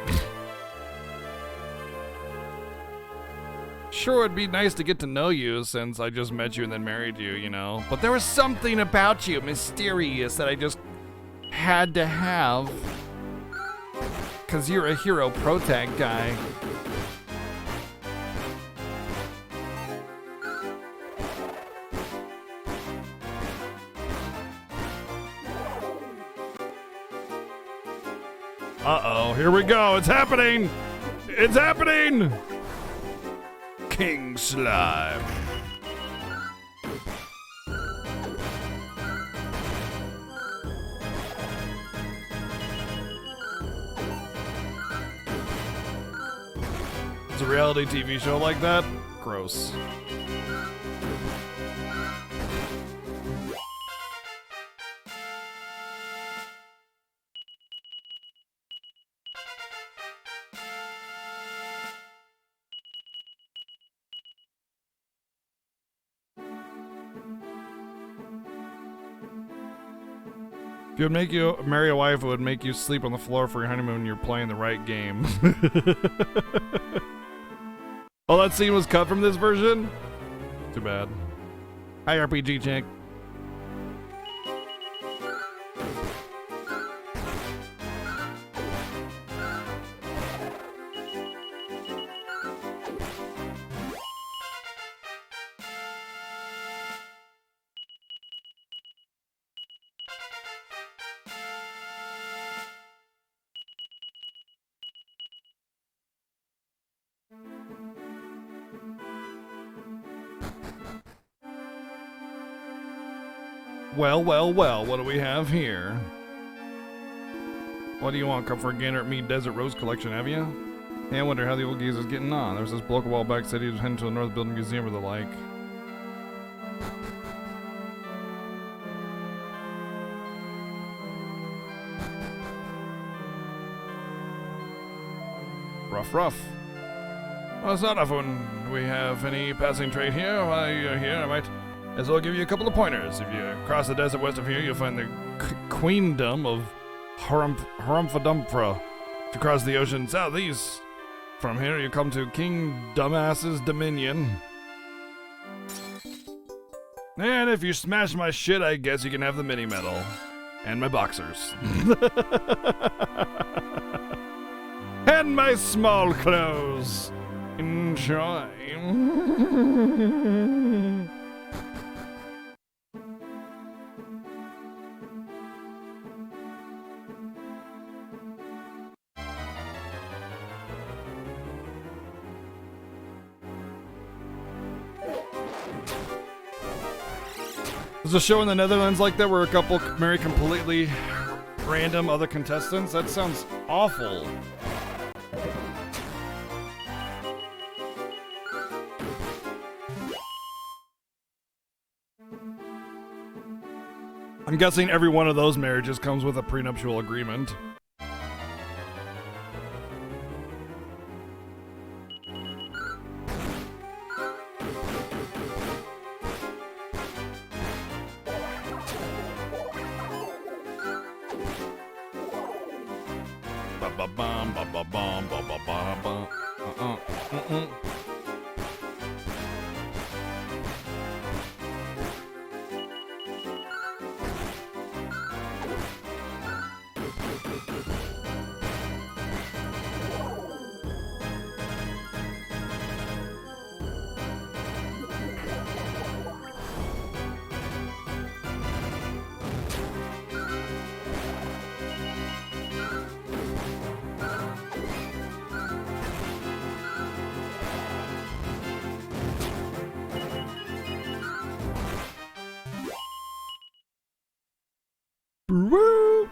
Sure, it'd be nice to get to know you since I just met you and then married you, you know? But there was something about you, mysterious, that I just had to have. 'Cause you're a hero protag guy. Uh-oh, here we go. It's happening. It's happening. King Slime. It's a reality TV show like that? Gross. If it would make you marry a wife, it would make you sleep on the floor for your honeymoon when you're playing the right game. Oh, that scene was cut from this version? Too bad. Hi, RPG chick. Well, well, well, what do we have here? What do you want? Come for a gander at me Desert Rose Collection, have you? Hey, I wonder how the old geezer's getting on. There was this bloke a while back said he was heading to the North Building Museum or the like. Rough, rough. Well, it's not enough when Do we have any passing trade here? While you're here, I might as well give you a couple of pointers. If you cross the desert west of here, you'll find the queendom of Harumphadumpra. If you cross the ocean southeast from here, you come to King Dumbass's Dominion. And if you smash my shit, I guess you can have the mini medal. And my boxers. And my small clothes. Enjoy. There's a show in the Netherlands like that where a couple marry completely random other contestants. That sounds awful. I'm guessing every one of those marriages comes with a prenuptial agreement. Ba-ba-bum, ba-ba-bum, ba-ba-ba-bum. Woo!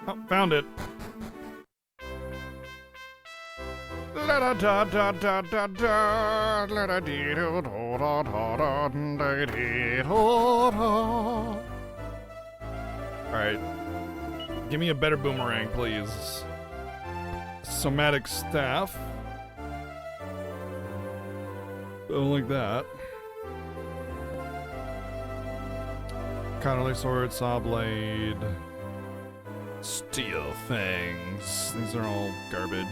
Oh, found it. La da da da da da da la da dee do do da da da da dee do da. Alright. Give me a better boomerang, please. Somatic staff. Oh, like that. Counterly sword, saw blade, steel fangs. These are all garbage.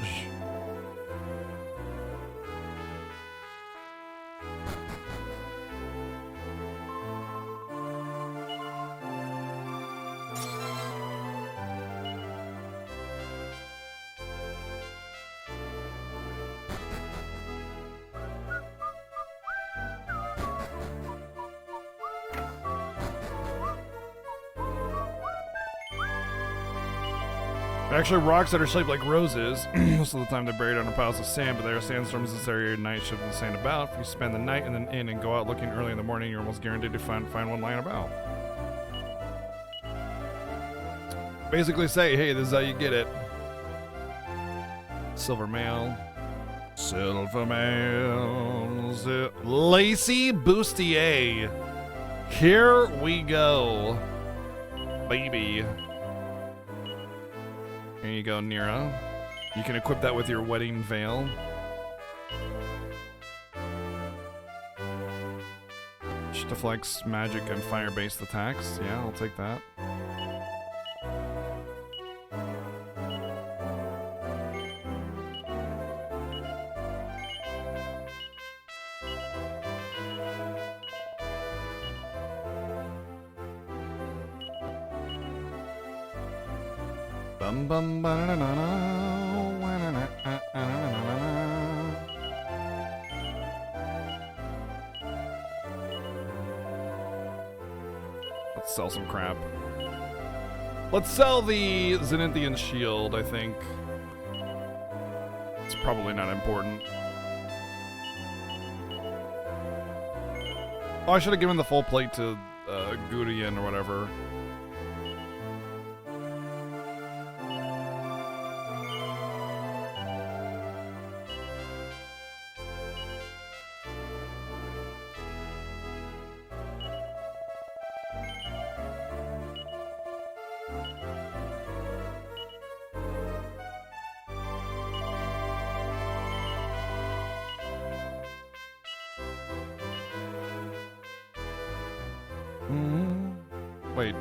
Actually, rocks that are shaped like roses. Most of the time they're buried under piles of sand, but there are sandstorms in this area at night, shifting the sand about. If you spend the night in an inn and go out looking early in the morning, you're almost guaranteed to find one lying about. Basically say, hey, this is how you get it. Silver mail. Silver mail. Lacey Bustier. Here we go. Baby. Here you go, Nira. You can equip that with your wedding veil. Just deflects magic and fire-based attacks. Yeah, I'll take that. Bum bum ba na na na. Let's sell some crap. Let's sell the Zenithian shield, I think. It's probably not important. Oh, I should have given the full plate to Gudrun or whatever. Wait.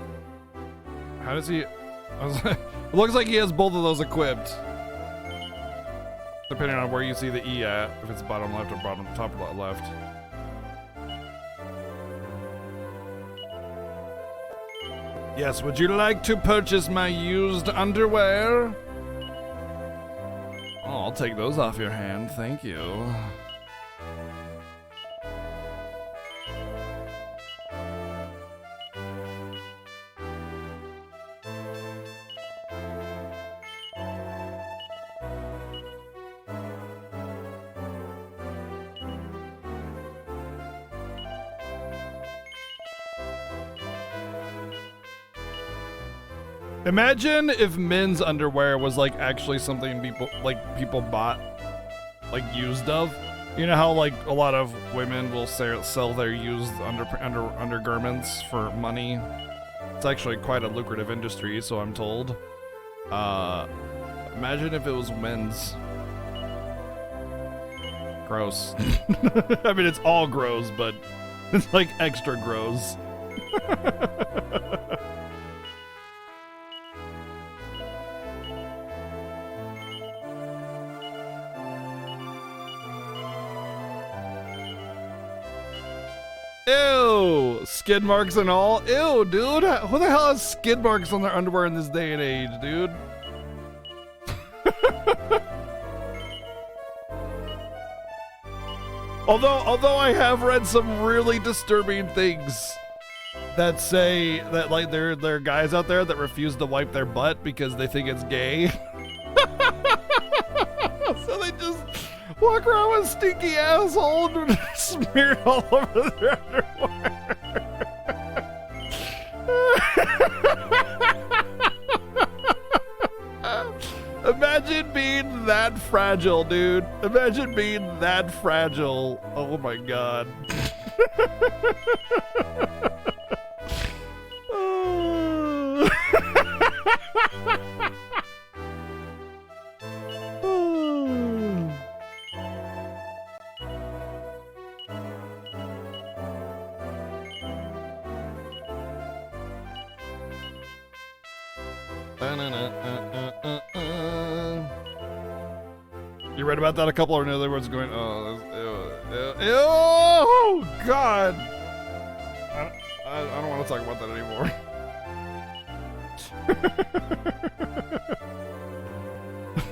How does he... It looks like he has both of those equipped. Depending on where you see the E at. If it's bottom left or bottom top left. Yes, would you like to purchase my used underwear? Oh, I'll take those off your hand, thank you. Imagine if men's underwear was like actually something people bought, like used of. You know how like a lot of women will sell their used undergarments for money. It's actually quite a lucrative industry, so I'm told. Imagine if it was men's. Gross. I mean, it's all gross, but it's like extra gross. Ew! Skid marks and all? Ew, dude! Who the hell has skid marks on their underwear in this day and age, dude? Although I have read some really disturbing things that say that like there are guys out there that refuse to wipe their butt because they think it's gay. So they just walk around with stinky asshole and smeared all over their underwear. Imagine being that fragile, dude. Imagine being that fragile. Oh my god. You read about that? A couple of other words going, oh, ew, God. I don't want to talk about that anymore.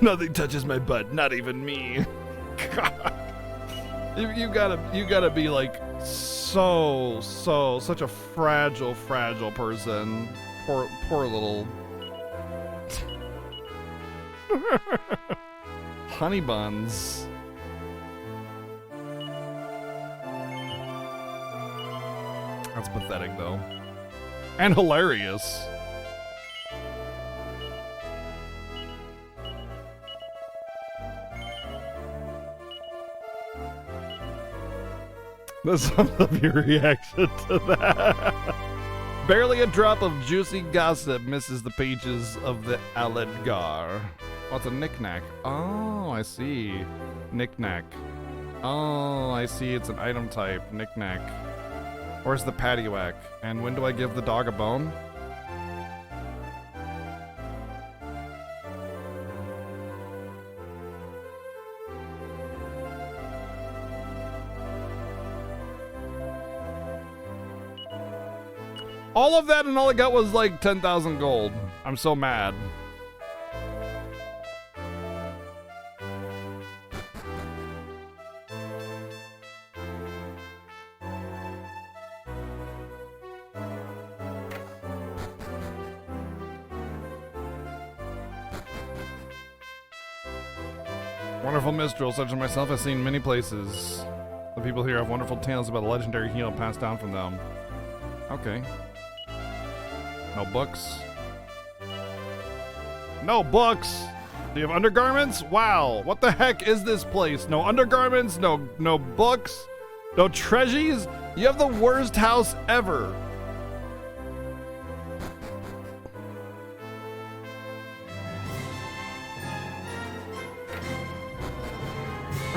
Nothing touches my butt, not even me. God. You gotta be like such a fragile person. Poor little honey buns. That's pathetic though. And hilarious. Let's sum up your reaction to that. Barely a drop of juicy gossip misses the pages of the Aledgar. Oh, it's a knick-knack. Oh, I see. Knick-knack. Oh, I see. It's an item type. Knick-knack. Where's the paddywhack? And when do I give the dog a bone? All of that and all I got was like 10,000 gold. I'm so mad. Wonderful minstrels such as myself have seen many places. The people here have wonderful tales about the legendary heal passed down from them. Okay. No books. No books! Do you have undergarments? Wow, what the heck is this place? No undergarments, no books, no treasures? You have the worst house ever.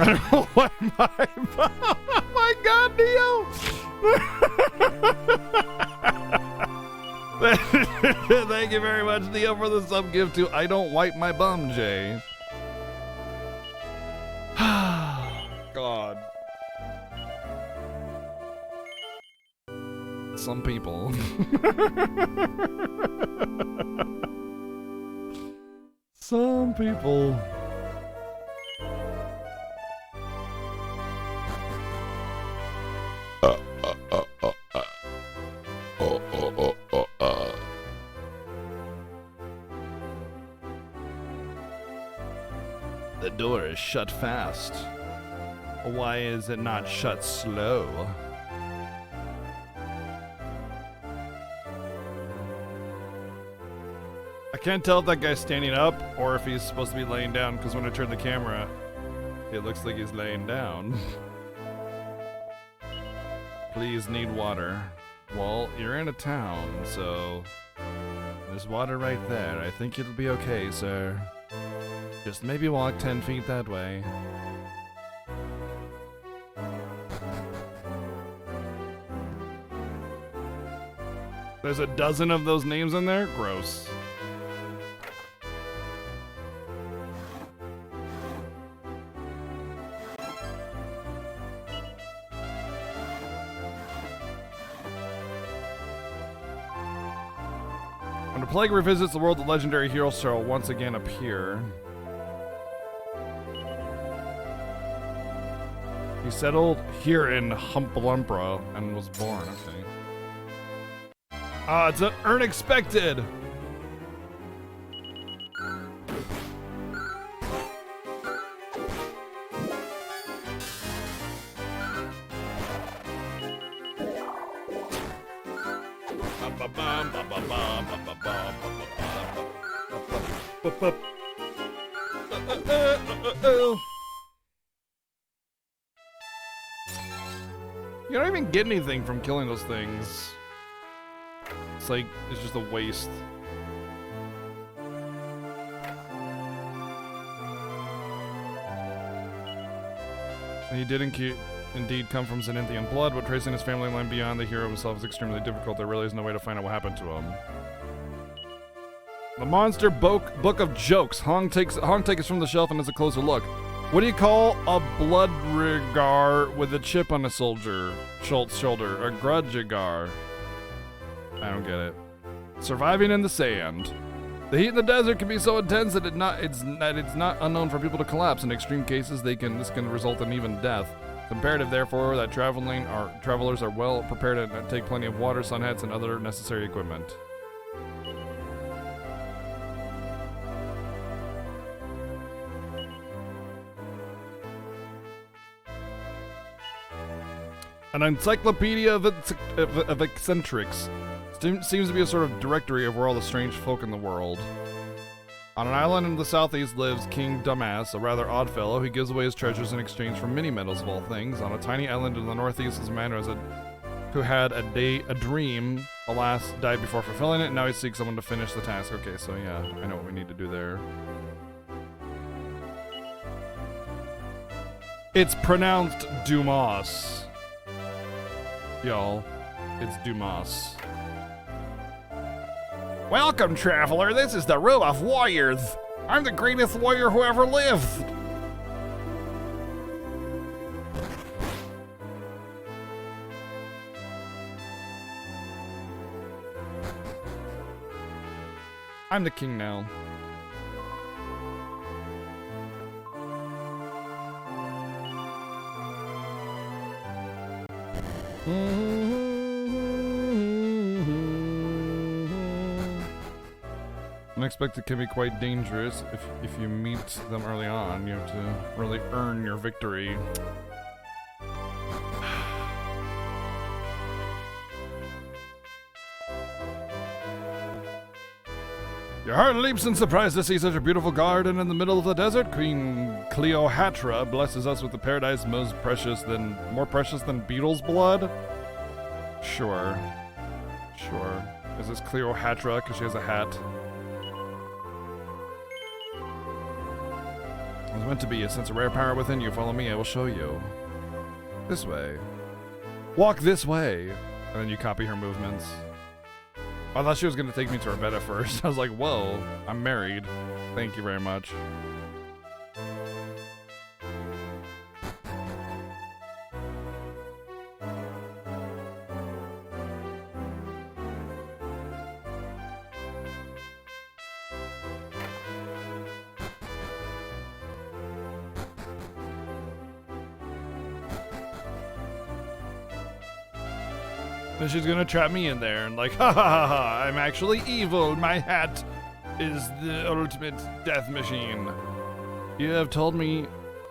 I don't know what oh my god, Neo! Thank you very much, Neo, for the sub gift to I Don't Wipe My Bum, Jay. God. Some people. Some people. The door is shut fast. Why is it not shut slow? I can't tell if that guy's standing up or if he's supposed to be laying down, because when I turn the camera, it looks like he's laying down. Please need water. Well, you're in a town, so there's water right there. I think it'll be okay, sir. Just maybe walk 10 feet that way. There's a dozen of those names in there? Gross. When the plague revisits the world, the legendary heroes shall once again appear. He settled here in Humpalumpra and was born. Okay. It's an unexpected. You don't even get anything from killing those things. It's like, it's just a waste. He did indeed come from Zenithian blood, but tracing his family line beyond the hero himself is extremely difficult. There really is no way to find out what happened to him. The Monster Book of Jokes. Hong takes us from the shelf and has a closer look. What do you call a blood rigar with a chip on a shoulder? A grudgigar. I don't get it. Surviving in the sand. The heat in the desert can be so intense that it's not unknown for people to collapse. In extreme cases, this can result in even death. It's imperative, therefore, that travelers are well prepared and take plenty of water, sun hats, and other necessary equipment. An encyclopedia of eccentrics. Seems to be a sort of directory of where all the strange folk in the world. On an island in the southeast lives King Dumbass, a rather odd fellow. He gives away his treasures in exchange for mini medals of all things. On a tiny island in the northeast is a man who had a dream, alas, died before fulfilling it, and now he seeks someone to finish the task. Okay, so yeah, I know what we need to do there. It's pronounced Dumas. Y'all, it's Dumas. Welcome, traveler. This is the Room of Warriors. I'm the greatest warrior who ever lived. I'm the king now. Unexpected can be quite dangerous. If you meet them early on, you have to really earn your victory. Your heart leaps in surprise to see such a beautiful garden in the middle of the desert. Queen Cleopatra blesses us with the paradise more precious than beetle's blood. Sure. Is this Cleopatra because she has a hat? It was meant to be. A sense of rare power within you. Follow me, I will show you. This way. Walk this way. And then you copy her movements. I thought she was gonna take me to her bed at first. I was like, whoa, I'm married. Thank you very much. Then she's gonna trap me in there and like, ha ha ha ha, I'm actually evil. My hat is the ultimate death machine. You have told me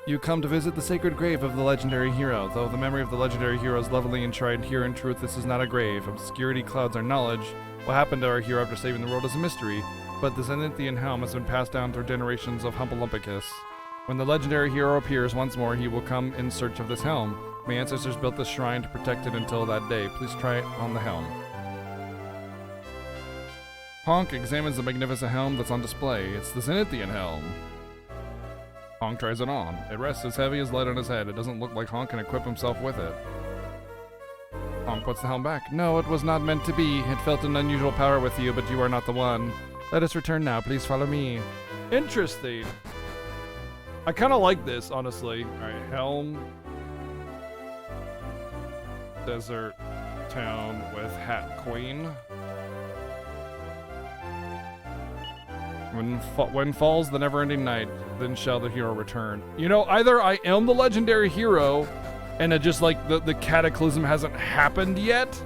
you come to visit the sacred grave of the legendary hero. Though the memory of the legendary hero is lovely enshrined here, in truth, this is not a grave. Obscurity clouds our knowledge. What happened to our hero after saving the world is a mystery, but the Zenithian helm has been passed down through generations of Humpolumpicus. When the legendary hero appears once more, he will come in search of this helm. My ancestors built this shrine to protect it until that day. Please try it on the helm. Honk examines the magnificent helm that's on display. It's the Zenithian helm. Honk tries it on. It rests as heavy as lead on his head. It doesn't look like Honk can equip himself with it. Honk puts the helm back. No, it was not meant to be. It felt an unusual power with you, but you are not the one. Let us return now. Please follow me. Interesting. I kind of like this, honestly. All right, helm. Desert town with Hat Queen. When falls the never-ending night, then shall the hero return. You know, either I am the legendary hero, and it just like the cataclysm hasn't happened yet,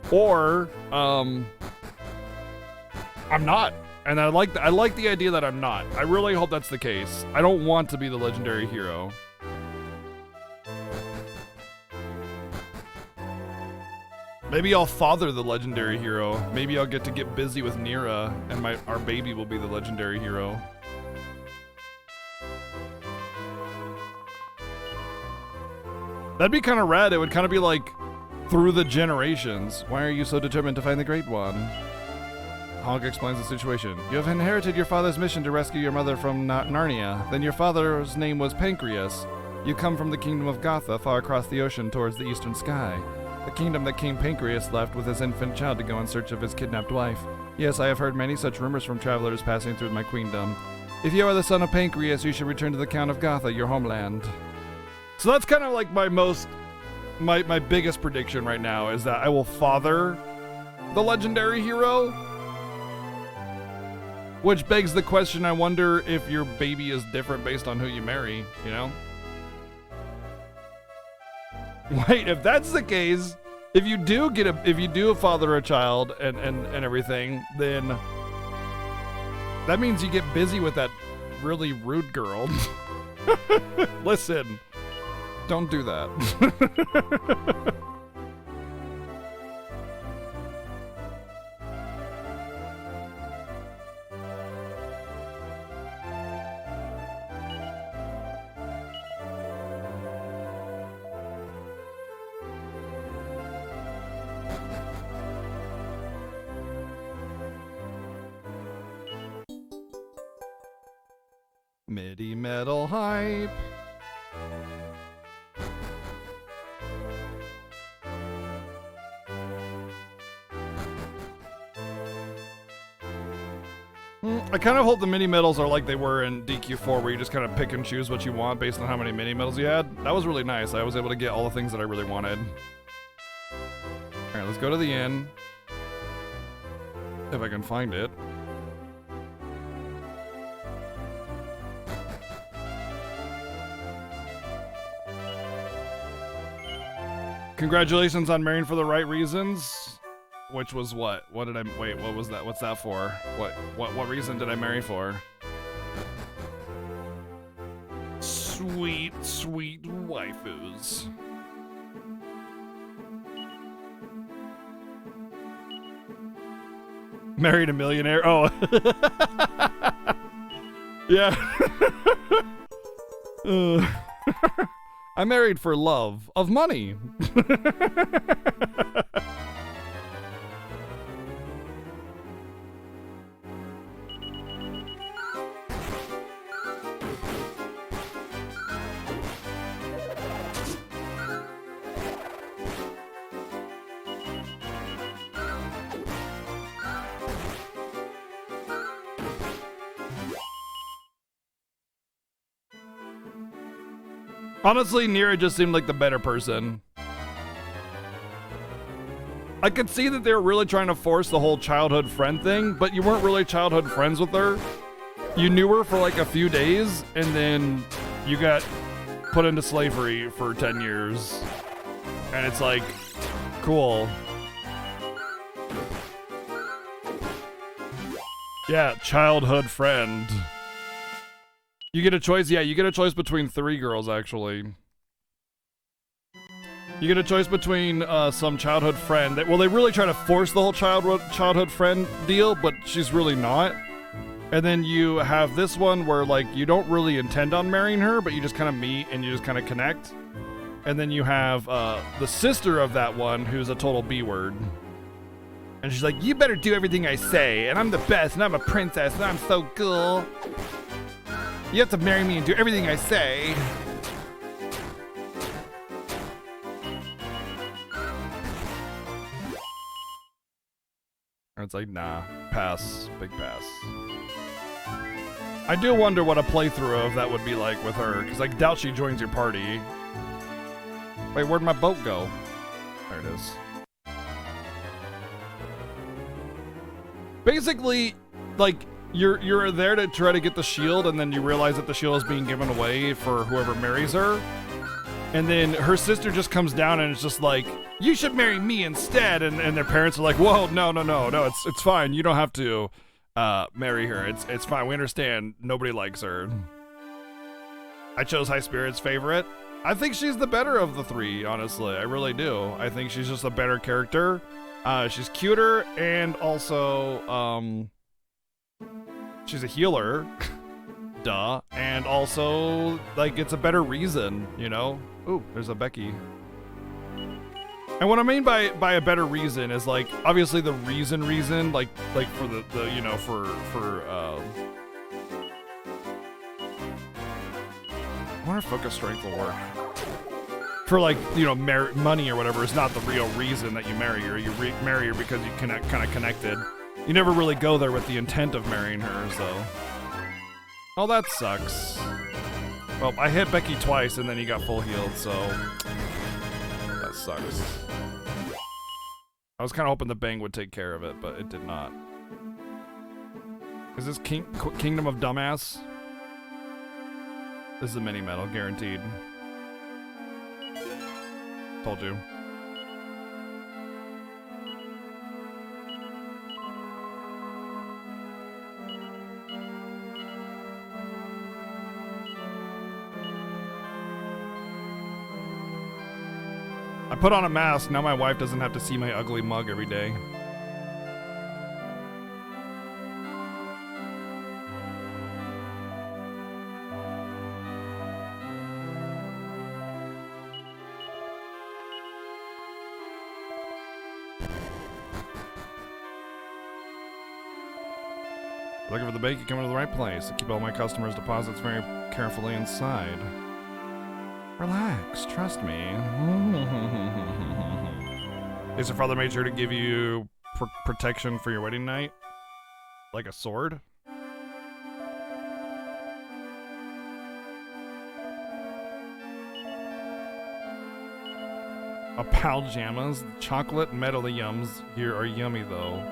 or I'm not. And I like the idea that I'm not. I really hope that's the case. I don't want to be the legendary hero. Maybe I'll father the legendary hero. Maybe I'll get to get busy with Nira, and our baby will be the legendary hero. That'd be kind of rad. It would kind of be like through the generations. Why are you so determined to find the Great One? Honk explains the situation. You have inherited your father's mission to rescue your mother from Narnia. Then your father's name was Pancreas. You come from the kingdom of Gotha, far across the ocean towards the eastern sky. The kingdom that King Pancreas left with his infant child to go in search of his kidnapped wife. Yes, I have heard many such rumors from travelers passing through my queendom. If you are the son of Pancreas, you should return to the Count of Gotha, your homeland. So that's kind of like my biggest prediction right now, is that I will father the legendary hero. Which begs the question, I wonder if your baby is different based on who you marry, you know? Wait, if that's the case, if you do father a child and everything, then that means you get busy with that really rude girl. Listen, don't do that. MIDI metal hype. I kind of hope the mini medals are like they were in DQ4, where you just kind of pick and choose what you want based on how many mini medals you had. That was really nice. I was able to get all the things that I really wanted. Alright, let's go to the inn. If I can find it. Congratulations on marrying for the right reasons. Which was what? What did I wait? What was that? What's that for? What reason did I marry for? Sweet, sweet waifus. Married a millionaire. Oh. Yeah. I married for love of money. Honestly, Nira just seemed like the better person. I could see that they were really trying to force the whole childhood friend thing, but you weren't really childhood friends with her. You knew her for like a few days, and then you got put into slavery for 10 years. And it's like, cool. Yeah, childhood friend. You get a choice, yeah, you get a choice between 3 girls, actually. You get a choice between some childhood friend that, well, they really try to force the whole childhood friend deal, but she's really not. And then you have this one where, like, you don't really intend on marrying her, but you just kind of meet and you just kind of connect. And then you have the sister of that one who's a total B-word. And she's like, you better do everything I say, and I'm the best, and I'm a princess, and I'm so cool. You have to marry me and do everything I say. And it's like, nah, pass, big pass. I do wonder what a playthrough of that would be like with her, because I doubt she joins your party. Wait, where'd my boat go? There it is. Basically, like, you're there to try to get the shield, and then you realize that the shield is being given away for whoever marries her. And then her sister just comes down and it's just like, you should marry me instead. And their parents are like, whoa, no, it's fine. You don't have to marry her. It's fine. We understand. Nobody likes her. I chose High Spirit's favorite. I think she's the better of the 3, honestly. I really do. I think she's just a better character. She's cuter, and also, she's a healer. Duh. And also, like, it's a better reason, you know? Ooh, there's a Becky. And what I mean by a better reason is, like, obviously the reason, like for the you know, for I wonder if focus strength will work. For, like, you know, money or whatever is not the real reason that you marry her. You marry her because you kind of connected. You never really go there with the intent of marrying her, so. Oh, that sucks. Well, I hit Becky twice and then he got full healed, so that sucks. I was kind of hoping the bang would take care of it, but it did not. Is this Kingdom of Dumbass? This is a mini medal, guaranteed. Told you. I put on a mask, now my wife doesn't have to see my ugly mug every day. Looking for the bank, you come to the right place. I keep all my customers' deposits very carefully inside. Relax, trust me. Is your father made sure to give you protection for your wedding night? Like a sword? A pajamas? Chocolate medallions here are yummy though.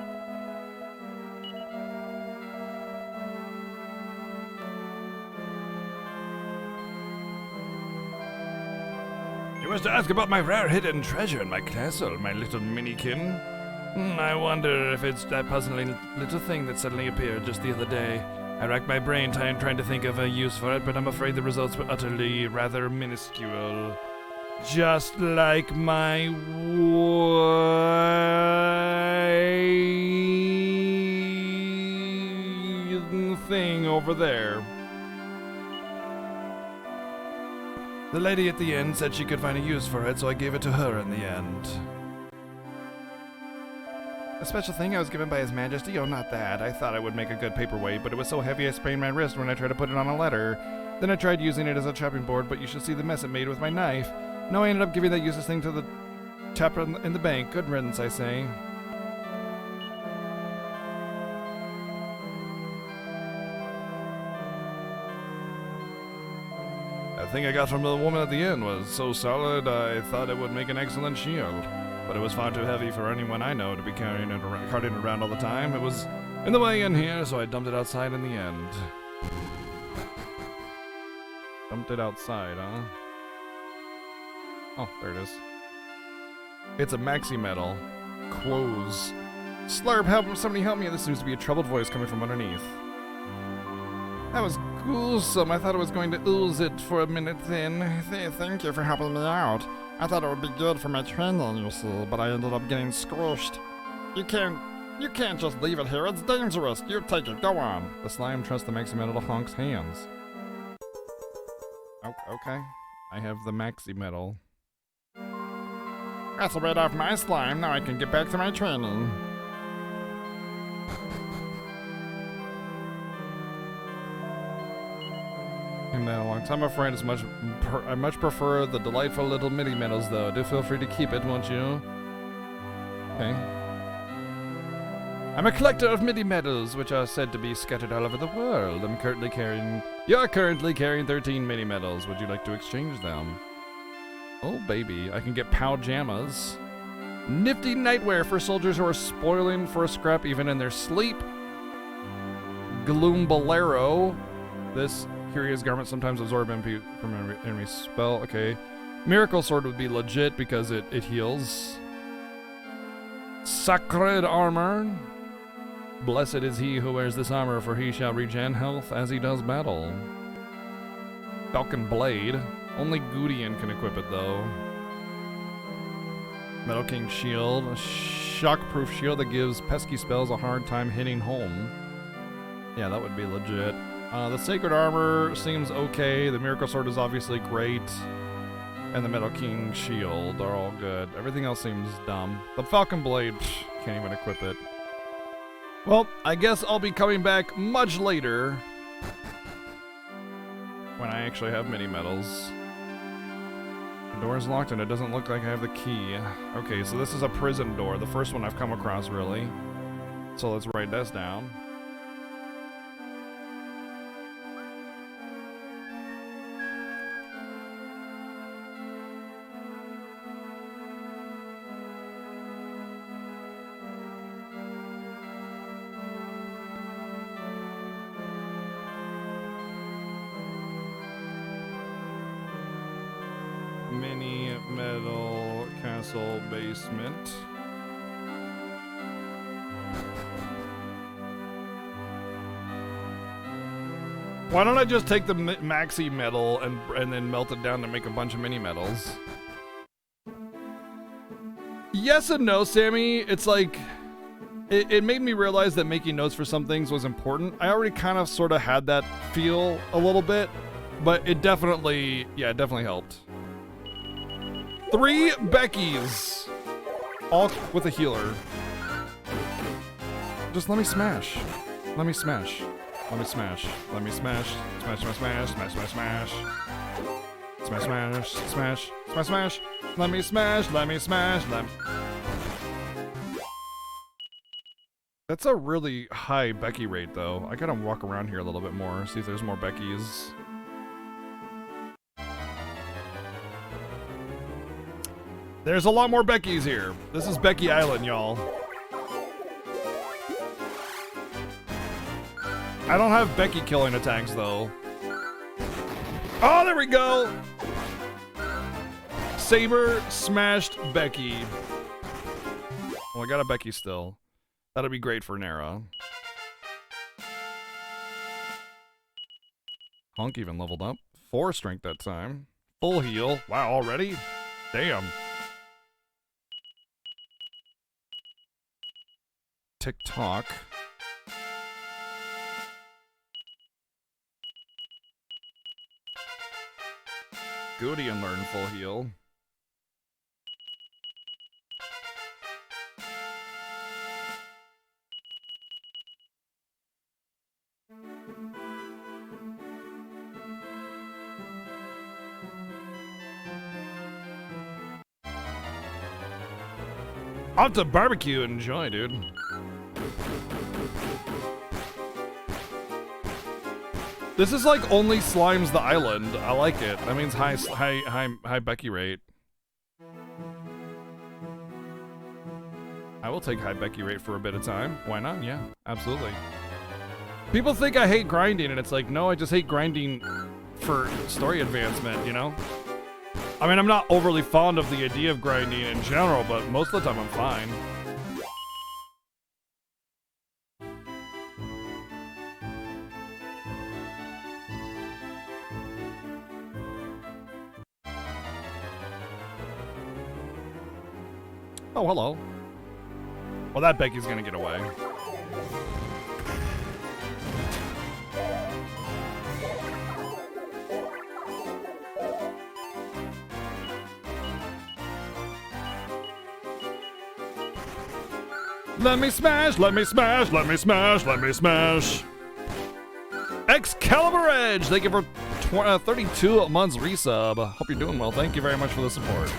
You was to ask about my rare hidden treasure in my castle, my little minikin. I wonder if it's that puzzling little thing that suddenly appeared just the other day. I racked my brain trying to think of a use for it, but I'm afraid the results were utterly rather minuscule. Just like my thing over there. The lady at the inn said she could find a use for it, so I gave it to her in the end. A special thing I was given by His Majesty? Oh, not that. I thought I would make a good paperweight, but it was so heavy I sprained my wrist when I tried to put it on a letter. Then I tried using it as a chopping board, but you should see the mess it made with my knife. No, I ended up giving that useless thing to the chap in the bank. Good riddance, I say. thing I got from the woman at the inn was so solid, I thought it would make an excellent shield. But it was far too heavy for anyone I know to be carrying it around all the time. It was in the way in here, so I dumped it outside in the end. Dumped it outside, huh? Oh, there it is. It's a maxi metal. Quoz. Slurp, somebody help me. This seems to be a troubled voice coming from underneath. That was gruesome. I thought it was going to ooze it for a minute then. Thank you for helping me out. I thought it would be good for my training, you see, but I ended up getting squished. You can't just leave it here. It's dangerous. You take it. Go on. The slime trusts the maxi metal to Honk's hands. Oh, okay. I have the maxi metal. That's a bit off my slime. Now I can get back to my training. Came down a long time, my friend. I much prefer the delightful little mini medals, though. Do feel free to keep it, won't you? Okay. I'm a collector of MIDI medals, which are said to be scattered all over the world. You're currently carrying 13 MIDI medals. Would you like to exchange them? Oh, baby. I can get pajamas. Nifty nightwear for soldiers who are spoiling for a scrap even in their sleep. Gloombolero. This curious garment sometimes absorbs MP from an enemy spell. Okay. Miracle Sword would be legit because it heals. Sacred armor. Blessed is he who wears this armor, for he shall regen health as he does battle. Falcon Blade. Only Goudian can equip it, though. Metal King Shield. A shockproof shield that gives pesky spells a hard time hitting home. Yeah, that would be legit. The Sacred Armor seems okay. The Miracle Sword is obviously great. And the Metal King Shield are all good. Everything else seems dumb. The Falcon Blade, can't even equip it. Well, I guess I'll be coming back much later when I actually have mini medals. The door is locked and it doesn't look like I have the key. Okay, so this is a prison door. The first one I've come across, really. So let's write this down. Mini metal castle basement. Why don't I just take the maxi metal and then melt it down to make a bunch of mini metals? Yes and no, Sammy. It's like it made me realize that making notes for some things was important. I already kind of sort of had that feel a little bit, but it definitely helped. 3 Beckys, all with a healer. Just let me smash. Let me smash. Let me smash. Let me smash. Smash, smash, smash, smash, smash, smash. Smash, smash, smash, smash, smash. Let me smash. Let me smash. That's a really high Becky rate, though. I gotta walk around here a little bit more, see if there's more Beckys. There's a lot more Beckys here. This is Becky Island, y'all. I don't have Becky killing attacks, though. Oh, there we go! Saber smashed Becky. Well, I got a Becky still. That'll be great for Nara. Honk even leveled up. 4 strength that time. Full heal. Wow, already? Damn. Tick-tock. Goudian learned full heal. Off to barbecue and enjoy, dude. This is like only slimes the island. I like it. That means high Becky rate. I will take high Becky rate for a bit of time. Why not? Yeah, absolutely. People think I hate grinding, and it's like, no, I just hate grinding for story advancement, you know? I mean, I'm not overly fond of the idea of grinding in general, but most of the time I'm fine. Oh, hello. Well, that Becky's gonna get away. Let me smash, let me smash, let me smash, let me smash. Excalibur Edge, thank you for 32 months resub. Hope you're doing well. Thank you very much for the support.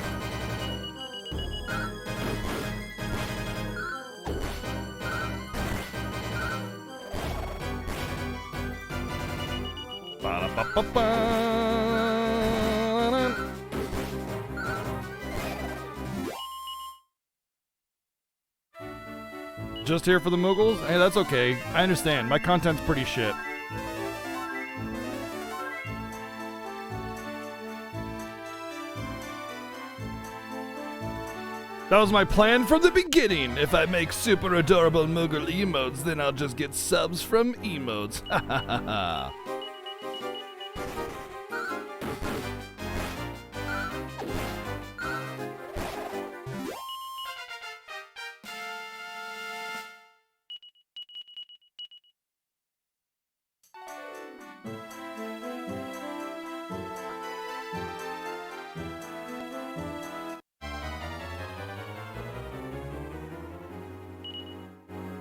Just here for the Moogles? Hey, that's okay. I understand. My content's pretty shit. That was my plan from the beginning. If I make super adorable Moogle emotes, then I'll just get subs from emotes. Ha ha ha ha.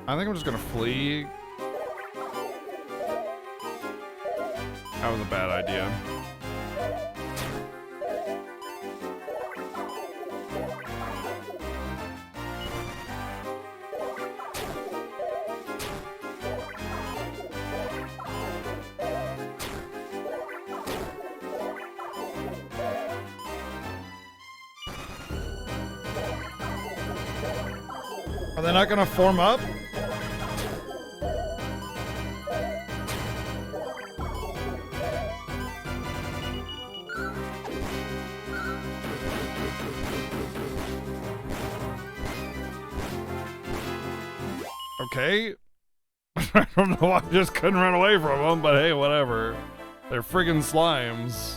I think I'm just gonna flee. That was a bad idea. Are they not gonna form up? Okay. I don't know why I just couldn't run away from them, but hey, whatever. They're friggin' slimes.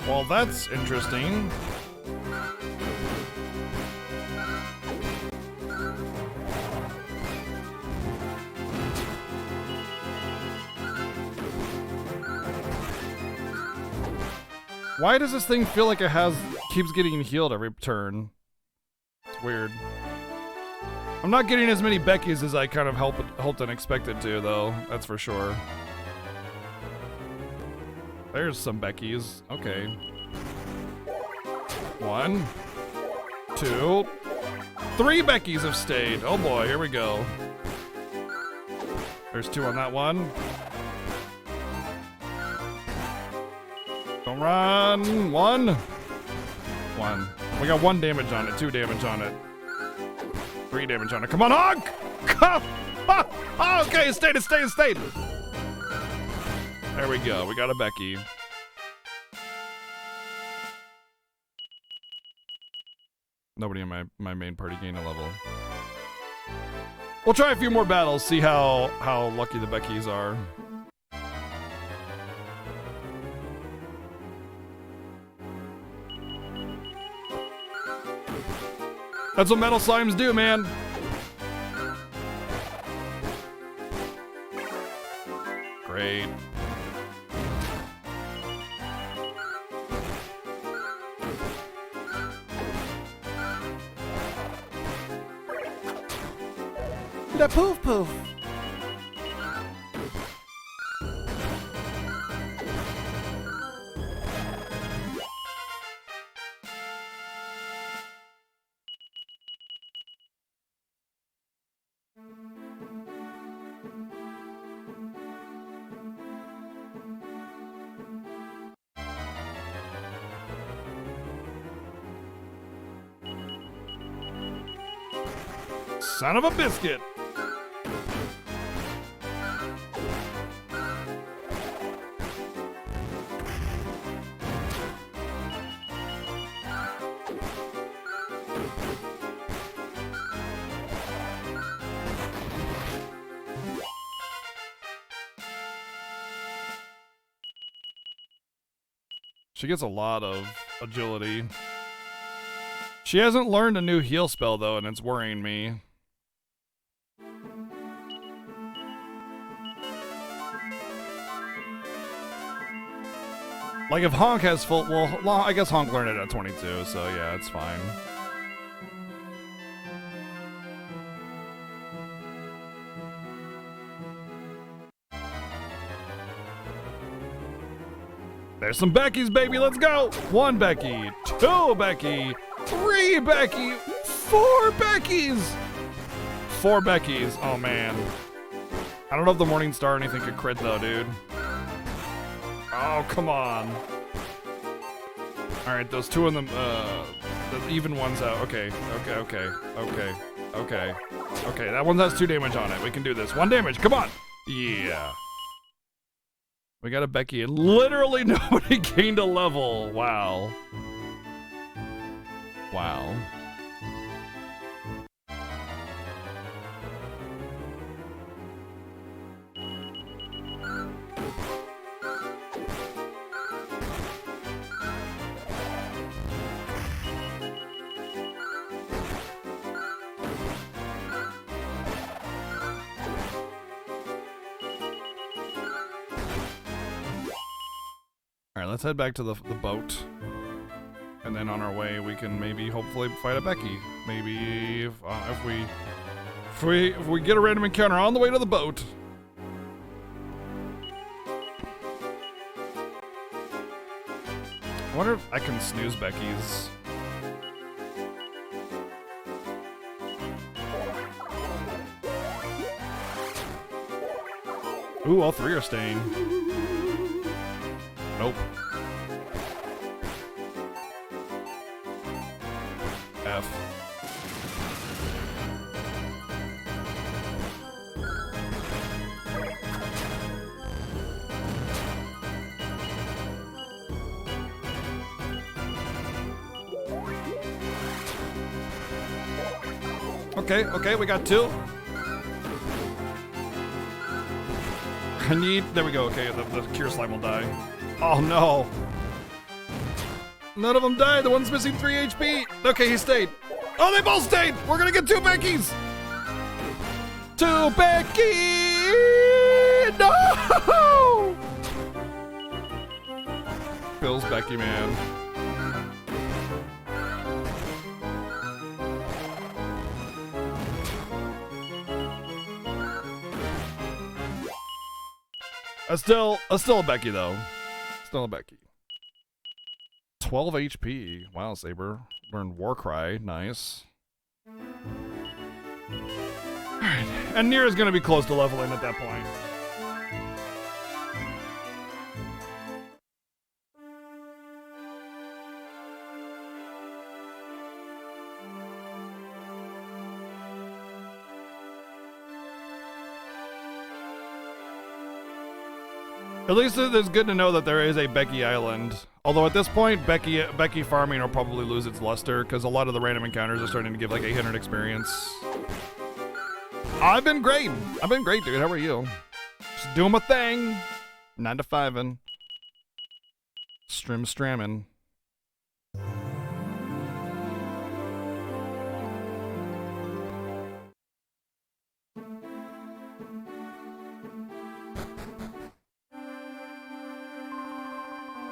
Well, that's interesting. Why does this thing feel like it keeps getting healed every turn? It's weird. I'm not getting as many Beckys as I kind of hoped and expected to, though. That's for sure. There's some Beckys. Okay. 1, 2, 3 Beckys have stayed. Oh boy, here we go. There's 2 on that one. Don't run. 1. 1. We got 1 damage on it, 2 damage on it. 3 damage on it. Come on, Honk! Come! Ah! Okay, it stayed. There we go. We got a Becky. Nobody in my main party gained a level. We'll try a few more battles, see how lucky the Beckys are. That's what metal slimes do, man. Great. Da poof poof. Son of a biscuit. She gets a lot of agility. She hasn't learned a new heal spell though, and it's worrying me. Like if Honk has full, well, I guess Honk learned it at 22, so yeah, it's fine. There's some Becky's, baby, let's go! 1 Becky, 2 Becky, 3 Becky, 4 Becky's! 4 Becky's, oh man. I don't know if the Morning Star or anything could crit though, dude. Oh, come on. Alright, those 2 of them, the even ones out. Okay. Okay, that one has 2 damage on it. We can do this. 1 damage, come on! Yeah. We got a Becky and literally nobody gained a level. Wow. Wow. Alright, let's head back to the boat. And then on our way, we can maybe, hopefully, fight a Becky. Maybe if we get a random encounter on the way to the boat. I wonder if I can snooze Becky's. Ooh, all 3 are staying. Nope. F. Okay, we got 2. I need, there we go, okay, the Cure Slime will die. Oh no. None of them died, the one's missing 3 HP. Okay, he stayed. Oh, they both stayed! We're gonna get 2 Beckys! 2 Becky! No! Bill's Becky, man. Still a Becky though. Still a Becky. 12 HP. Wow, Saber. Learned Warcry. Nice. Alright. And Nier is gonna be close to leveling at that point. At least it's good to know that there is a Becky Island. Although at this point, Becky farming will probably lose its luster because a lot of the random encounters are starting to give like 800 experience. I've been great, dude. How are you? Just doing my thing. 9 to 5-ing. Stramming.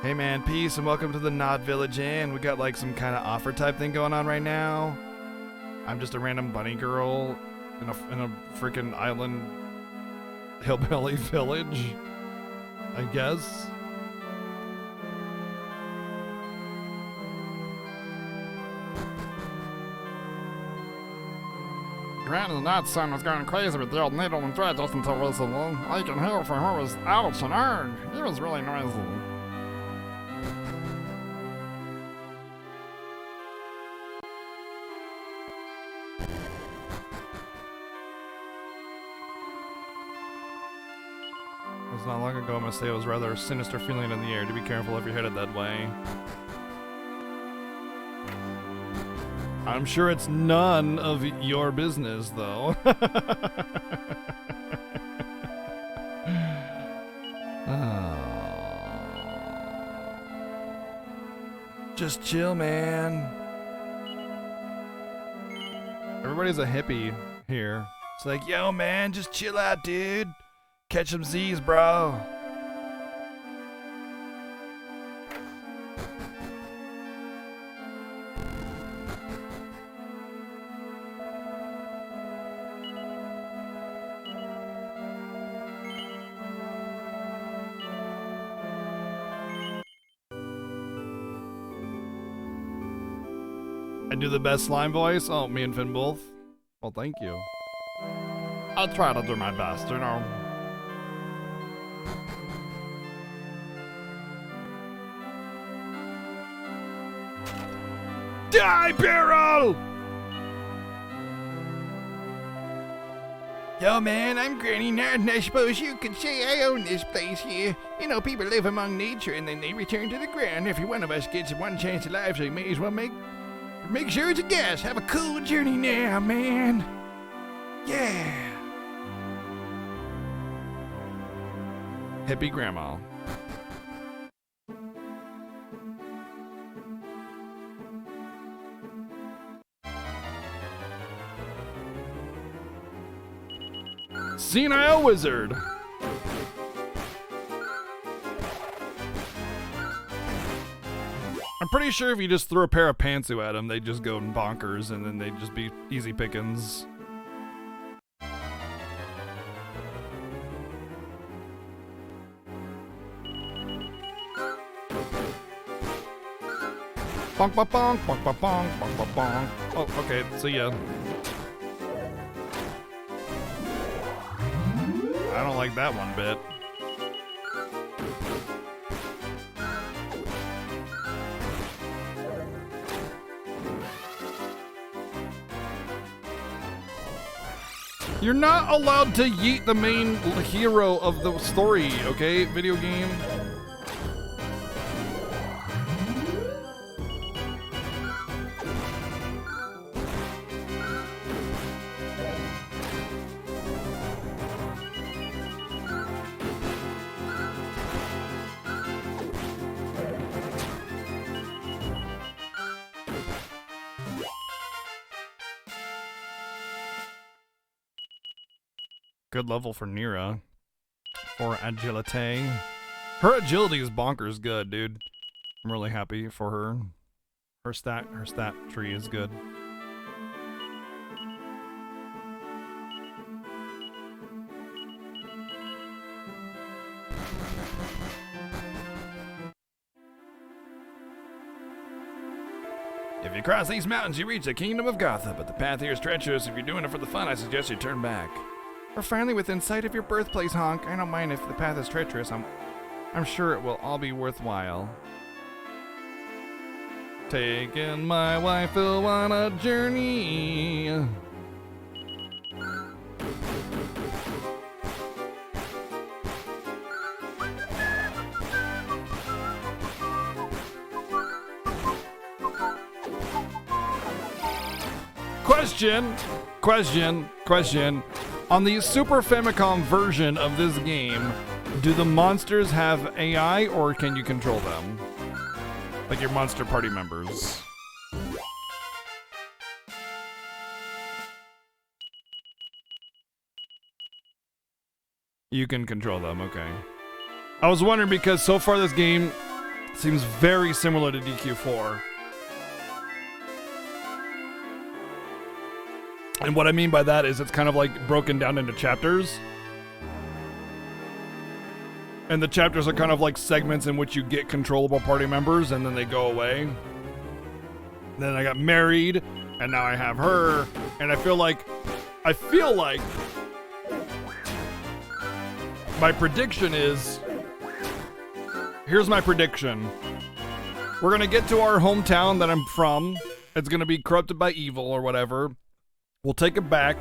Hey man, peace and welcome to the Nod Village Inn. We got like some kind of offer type thing going on right now. I'm just a random bunny girl in a freaking island hillbilly village, I guess. Granny Nat's son was going crazy with the old needle and thread just until recently. All you can hear from her was ouch and arg. He was really noisy. It was not long ago, I must say it was rather a sinister feeling in the air. To be careful if you're headed that way. I'm sure it's none of your business, though. Just chill, man. Everybody's a hippie here. It's like, yo, man, just chill out, dude. Catch some Z's, bro. I do the best slime voice? Oh, me and Finn both? Well, thank you. I try to do my best, you know. Die, Barrel! Yo, man, I'm Granny Nod, and I suppose you could say I own this place here. You know, people live among nature, and then they return to the ground. Every one of us gets one chance at life, so you may as well make sure it's a guess. Have a cool journey now, man. Yeah. Hippie grandma. Senile wizard. I'm pretty sure if you just threw a pair of pantsu at them, they'd just go bonkers and then they'd just be easy pickings. Bonk, bonk, bonk, bonk, bonk, bonk, bonk, bonk, bonk. Oh, okay, so yeah. I don't like that one bit. You're not allowed to yeet the main hero of the story, okay? Video game. Good level for Nira. For agility. Her agility is bonkers good, dude. I'm really happy for her. Her stat tree is good. If you cross these mountains, you reach the kingdom of Gotha, but the path here is treacherous. If you're doing it for the fun, I suggest you turn back. We're finally within sight of your birthplace, Honk. I don't mind if the path is treacherous. I'm sure it will all be worthwhile. Taking my wife on a journey. Question. On the Super Famicom version of this game, do the monsters have AI or can you control them? Like your Monster Party members. You can control them, okay. I was wondering because so far this game Seems very similar to DQ4. And what I mean by that is it's kind of like broken down into chapters. And the chapters are kind of like segments in which you get controllable party members and then they go away. Then I got married and now I have her. And I feel like my prediction is, here's my prediction. We're gonna get to our hometown that I'm from. It's gonna be corrupted by evil or whatever. We'll take it back.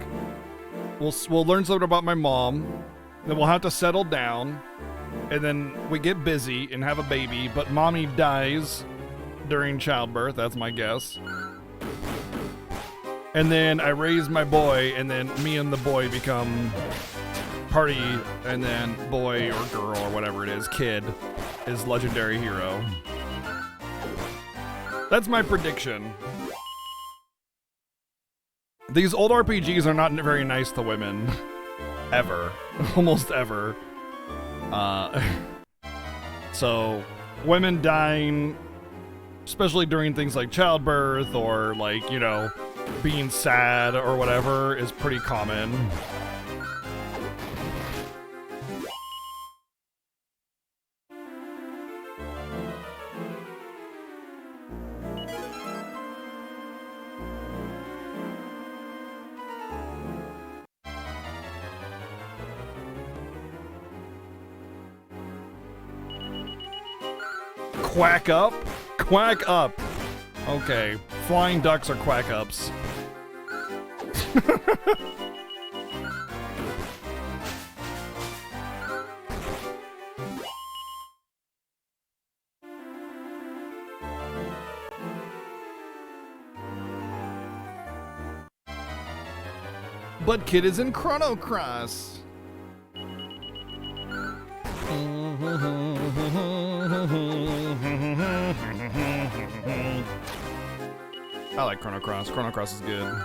We'll learn something about my mom. Then we'll have to settle down. And then we get busy and have a baby, but mommy dies during childbirth, that's my guess. And then I raise my boy, and then me and the boy become party, and then boy or girl or whatever it is, kid, is legendary hero. That's my prediction. These old RPGs are not very nice to women. Ever. Almost ever. So, women dying, especially during things like childbirth or like, you know, being sad or whatever, is pretty common. Quack up? Quack up. Okay. Flying ducks are quack ups. But Kid is in Chrono Cross. I like Chrono Cross. Chrono Cross is good.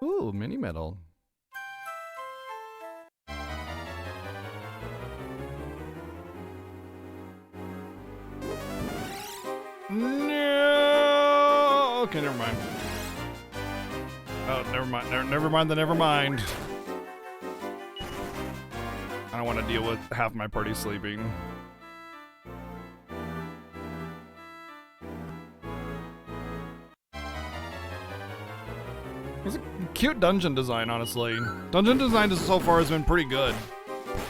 Ooh, mini medal. No. Okay, never mind. Oh, never mind. Never mind. Never mind. I don't want to deal with half my party sleeping. It's a cute dungeon design, honestly. Dungeon design so far has been pretty good.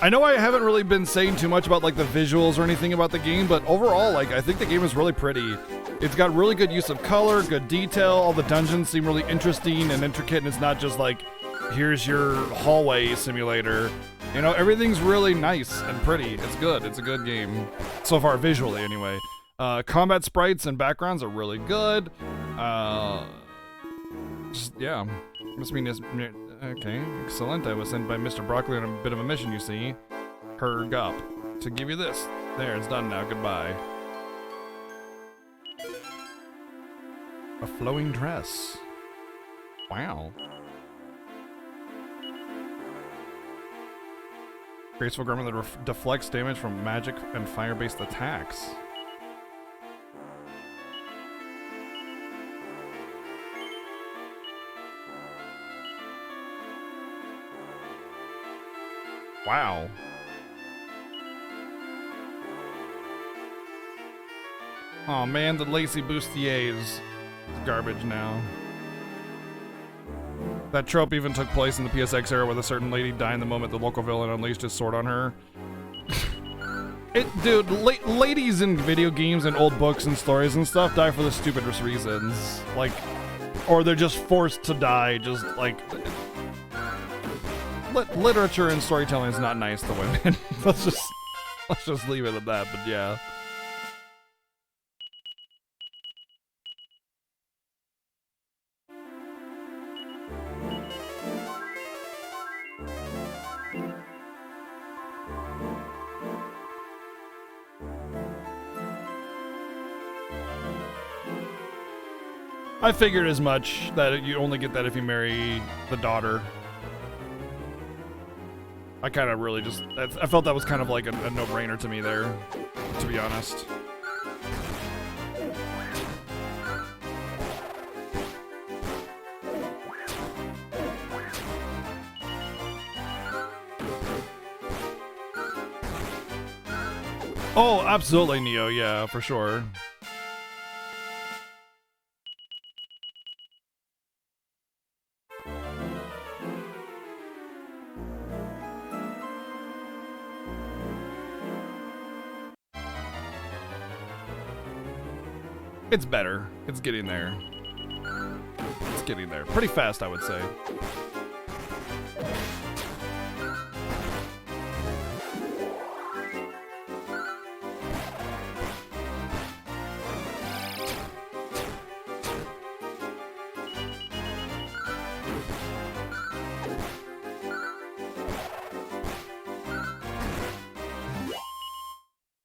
I know I haven't really been saying too much about like the visuals or anything about the game, but overall, like, I think the game is really pretty. It's got really good use of color, good detail. All the dungeons seem really interesting and intricate, and it's not just like, here's your hallway simulator. You know, everything's really nice and pretty. It's good. It's a good game. So far, visually, anyway. Combat sprites and backgrounds are really good. Yeah. Must mean this. Okay, excellent. I was sent by Mr. Broccoli on a bit of a mission, you see. Herg up. To give you this. There, it's done now. Goodbye. A flowing dress. Wow. Graceful garment that deflects damage from magic and fire-based attacks. Wow. Oh man, the lacy bustier is garbage now. That trope even took place in the PSX era with a certain lady dying the moment the local villain unleashed his sword on her. Dude, ladies in video games and old books and stories and stuff die for the stupidest reasons. Like, or they're just forced to die, just like... Literature and storytelling is not nice to women. let's just leave it at that, but yeah. I figured as much, that you only get that if you marry the daughter. I kind of really just, I felt that was kind of like a no-brainer to me there, to be honest. Oh, absolutely, Neo, yeah, for sure. It's better. It's getting there. It's getting there. Pretty fast, I would say.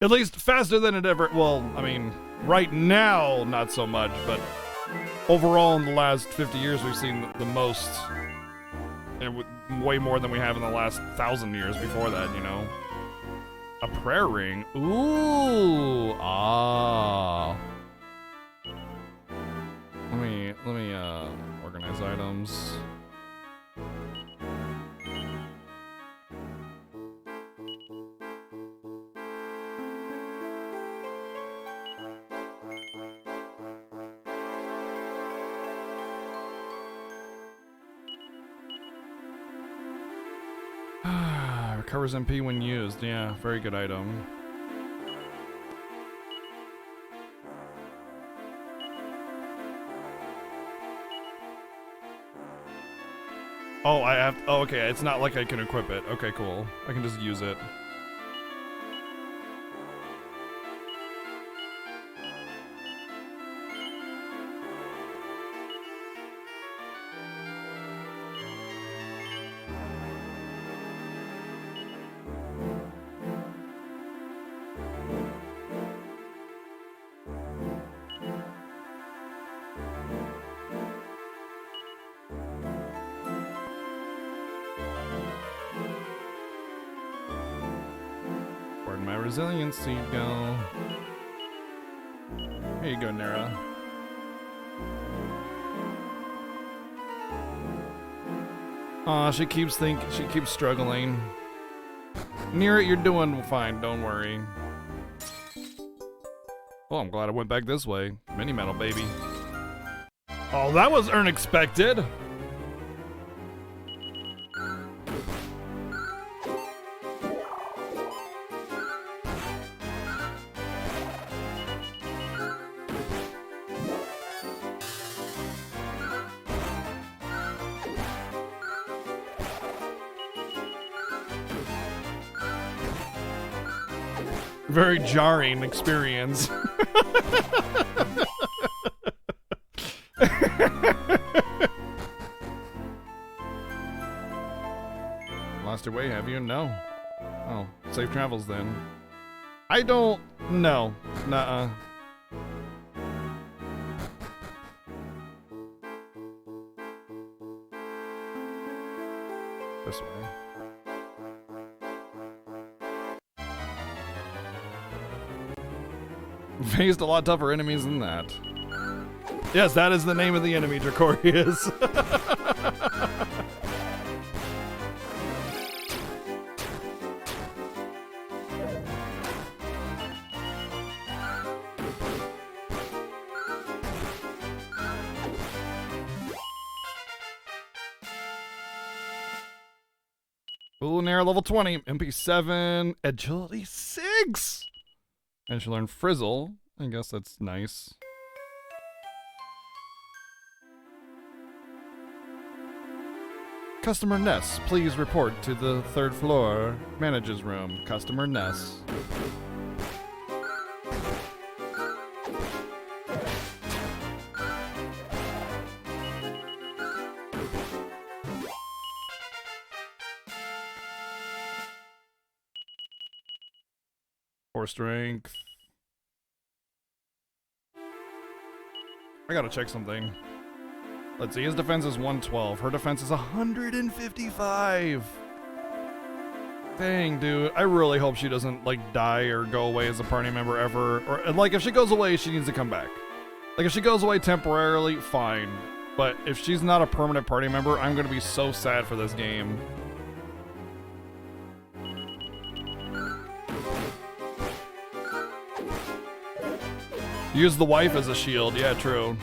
At least faster than it ever, well, I mean, right now, not so much, but overall in the last 50 years, we've seen the most, and way more than we have in the last 1,000 years before that, you know? A prayer ring? Ooh, ah. Let me, organize items. Recovers MP when used. Yeah, very good item. Oh, I have. Oh, okay. It's not like I can equip it. Okay, cool. I can just use it. Resilience, so you go. Here you go, Nera. Aw, she keeps struggling. Nera, you're doing fine, don't worry. Oh, I'm glad I went back this way. Mini metal, baby. Oh, that was unexpected. Very jarring experience. Lost your way, have you? No. Oh, safe travels then. I don't know. Nuh-uh. This way. Faced a lot tougher enemies than that. Yes, that is the name of the enemy, Dracorius. Ooh, Nera level 20, MP 7, agility 6! And she learned Frizzle. I guess that's nice. Customer Ness, please report to the 3rd floor manager's room. Customer Ness. Strength. I gotta check something. Let's see, his defense is 112. Her defense is 155. Dang, dude. I really hope she doesn't, like, die or go away as a party member ever. Or, like, if she goes away, she needs to come back. Like, if she goes away temporarily, fine. But if she's not a permanent party member, I'm gonna be so sad for this game. Use the wife as a shield. Yeah, true.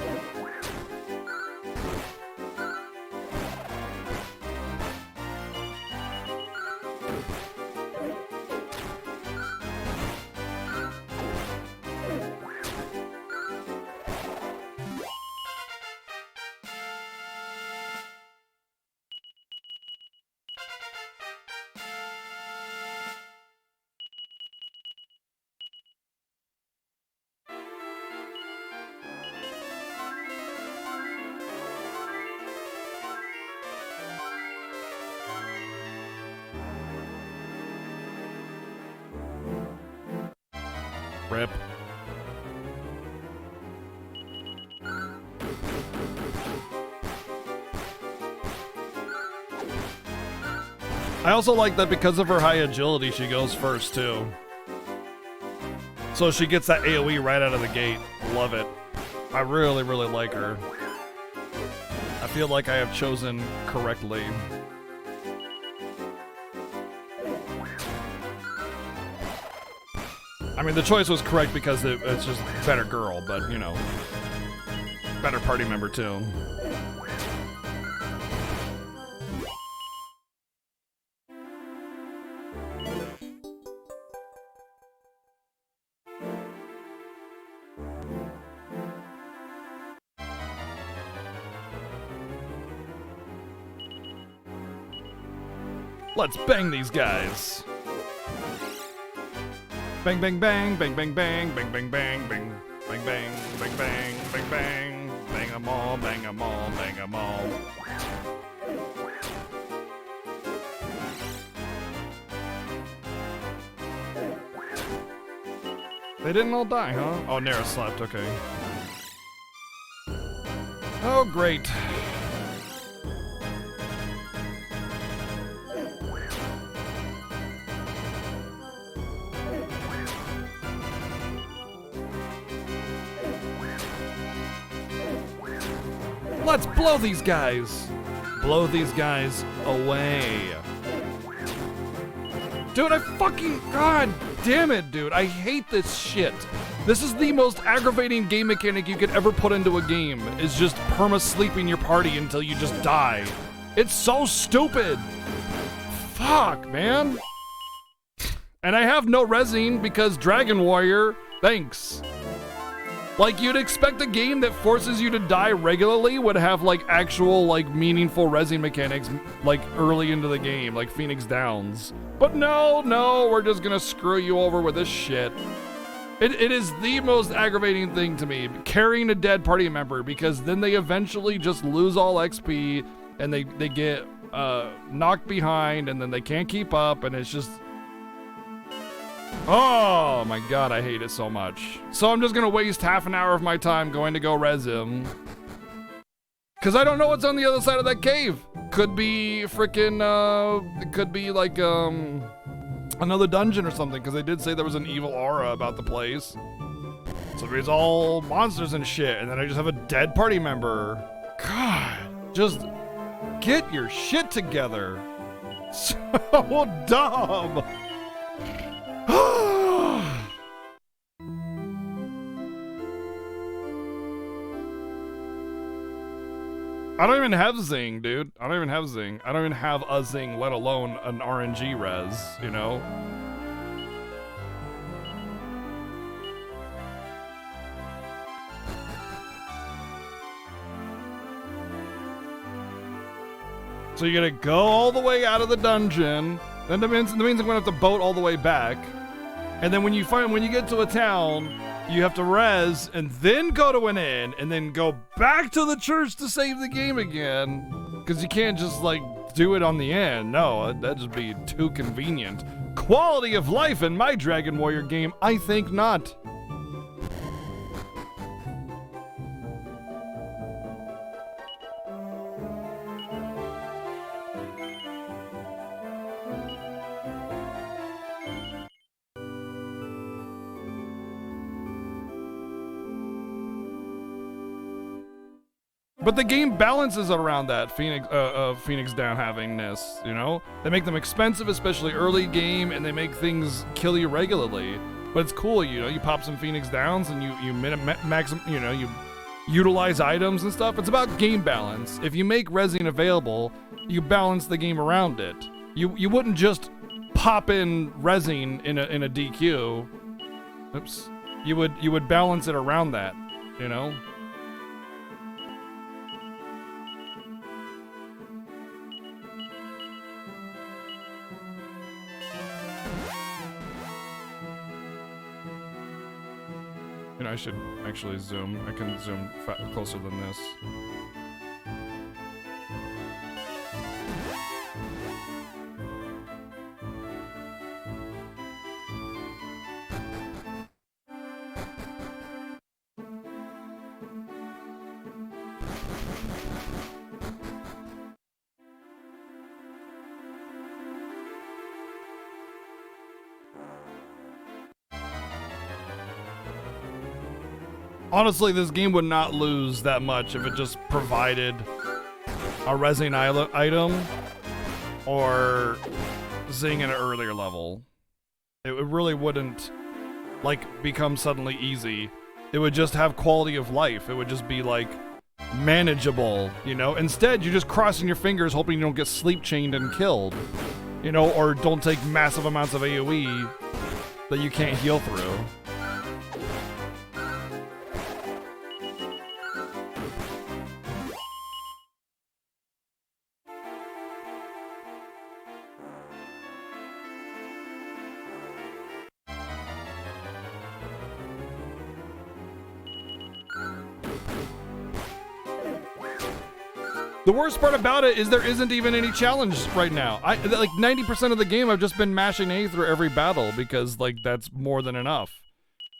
Rip. I also like that because of her high agility, she goes first too. So she gets that AoE right out of the gate. Love it. I really, really like her. I feel like I have chosen correctly. I mean, the choice was correct because it's just a better girl, but, you know, better party member, too. Let's bang these guys. Bang, bang, bang, bang, bang, bang, bang, bang, bang, bang, bang, bang, bang, bang, bang, bang, bang 'em all, bang 'em all, bang 'em all. They didn't all die, huh? Oh, Nara slept, okay. Oh, great. Let's blow these guys! Blow these guys away. Dude, I fucking... God damn it, dude. I hate this shit. This is the most aggravating game mechanic you could ever put into a game, is just perma-sleeping your party until you just die. It's so stupid. Fuck, man. And I have no resin because Dragon Warrior, thanks. Like, you'd expect a game that forces you to die regularly would have, like, actual, like, meaningful resin mechanics, like, early into the game, like Phoenix Downs. But no, we're just gonna screw you over with this shit. It is the most aggravating thing to me, carrying a dead party member, because then they eventually just lose all XP, and they get, knocked behind, and then they can't keep up, and it's just... Oh my god, I hate it so much. So I'm just gonna waste half an hour of my time going to go res him. Cause I don't know what's on the other side of that cave. Could be frickin', it could be like, another dungeon or something, cause they did say there was an evil aura about the place. So it's all monsters and shit, and then I just have a dead party member. God, just get your shit together. So dumb. I don't even have Zing, dude. I don't even have Zing. I don't even have a Zing, let alone an RNG res, you know? So you're gonna go all the way out of the dungeon, then that means I'm gonna have to boat all the way back. And then when you get to a town, you have to res and then go to an inn and then go back to the church to save the game again. Because you can't just like do it on the end. No, that'd just be too convenient. Quality of life in my Dragon Warrior game? I think not. But the game balances around that Phoenix Down havingness, you know? They make them expensive, especially early game, and they make things kill you regularly. But it's cool, you know, you pop some Phoenix Downs and you utilize items and stuff. It's about game balance. If you make resin available, you balance the game around it. You wouldn't just pop in resin in a DQ. Oops. You would balance it around that, you know? You know, I should actually zoom. I can zoom closer than this. Honestly, this game would not lose that much if it just provided a resin item or Zing at an earlier level. It really wouldn't, like, become suddenly easy. It would just have quality of life. It would just be, like, manageable, you know? Instead, you're just crossing your fingers hoping you don't get sleep chained and killed, you know, or don't take massive amounts of AoE that you can't heal through. The worst part about it is there isn't even any challenge right now. Like 90% of the game I've just been mashing A through every battle because like that's more than enough.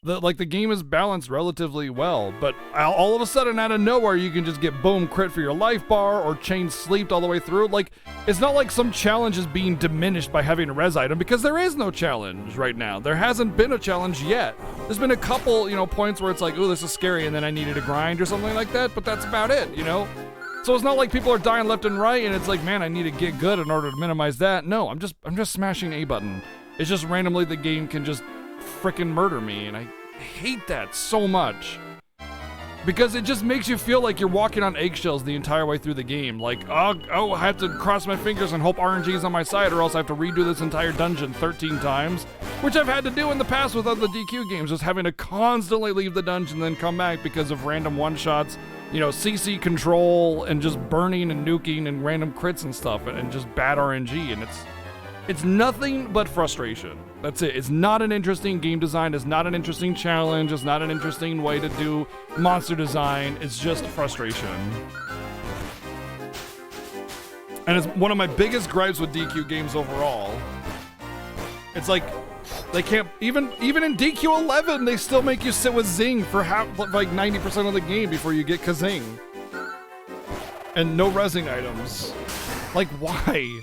The game is balanced relatively well, but all of a sudden out of nowhere you can just get boom crit for your life bar or chain sleeped all the way through. Like it's not like some challenge is being diminished by having a res item because there is no challenge right now. There hasn't been a challenge yet. There's been a couple, you know, points where it's like, oh, this is scary, and then I needed to grind or something like that, but that's about it, you know? So it's not like people are dying left and right and it's like, man, I need to get good in order to minimize that. No, I'm just smashing A button. It's just randomly the game can just frickin' murder me, and I hate that so much. Because it just makes you feel like you're walking on eggshells the entire way through the game. Like, oh, I have to cross my fingers and hope RNG is on my side or else I have to redo this entire dungeon 13 times. Which I've had to do in the past with other DQ games, just having to constantly leave the dungeon and then come back because of random one-shots. You know, CC control and just burning and nuking and random crits and stuff and just bad RNG, and it's nothing but frustration. That's it. It's not an interesting game design. It's not an interesting challenge. It's not an interesting way to do monster design. It's just frustration. And it's one of my biggest gripes with DQ games overall. It's like they can't even in DQ 11 they still make you sit with Zing for like 90% of the game before you get Kazing. And no resing items. Like why?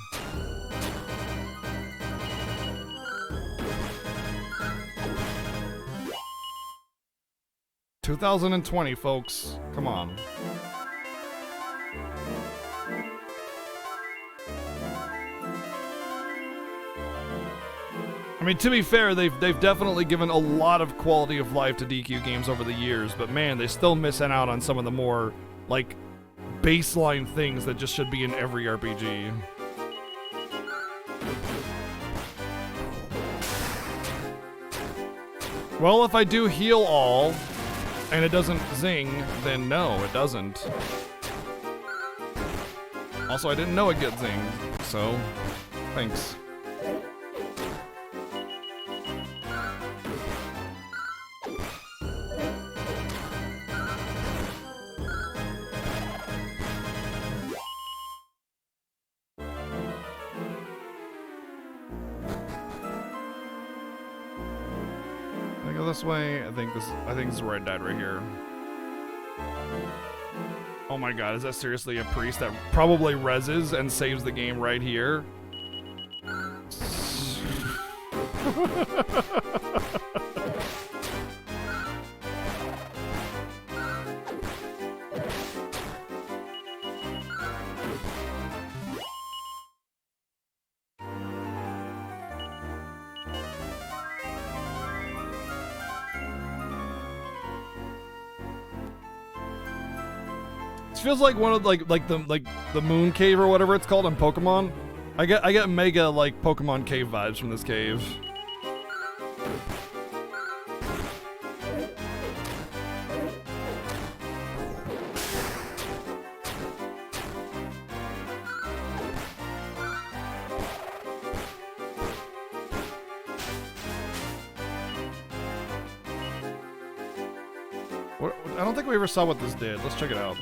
$2020, folks. Come on. I mean, to be fair, they've definitely given a lot of quality of life to DQ games over the years, but man, they're still missing out on some of the more, like, baseline things that just should be in every RPG. Well, if I do heal all, and it doesn't zing, then no, it doesn't. Also, I didn't know it gets zinged, so thanks. This way. I think this is where I died right here. Oh my god, is that seriously a priest that probably reses and saves the game right here? This feels like one of the moon cave or whatever it's called in Pokemon. I get mega like Pokemon cave vibes from this cave. I don't think we ever saw what this did. Let's check it out.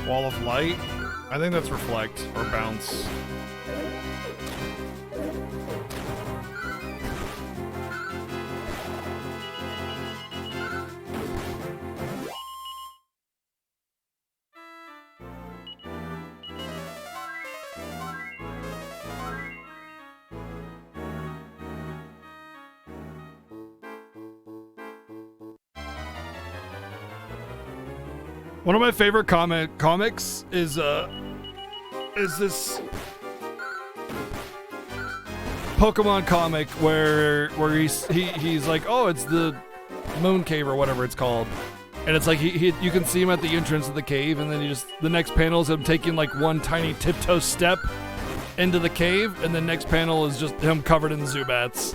Wall of light? I think that's reflect or bounce. One of my favorite comics is this Pokemon comic where he's like, oh, it's the Moon Cave or whatever it's called, and it's like you can see him at the entrance of the cave, and then the next panel is him taking like one tiny tiptoe step into the cave, and the next panel is just him covered in Zubats.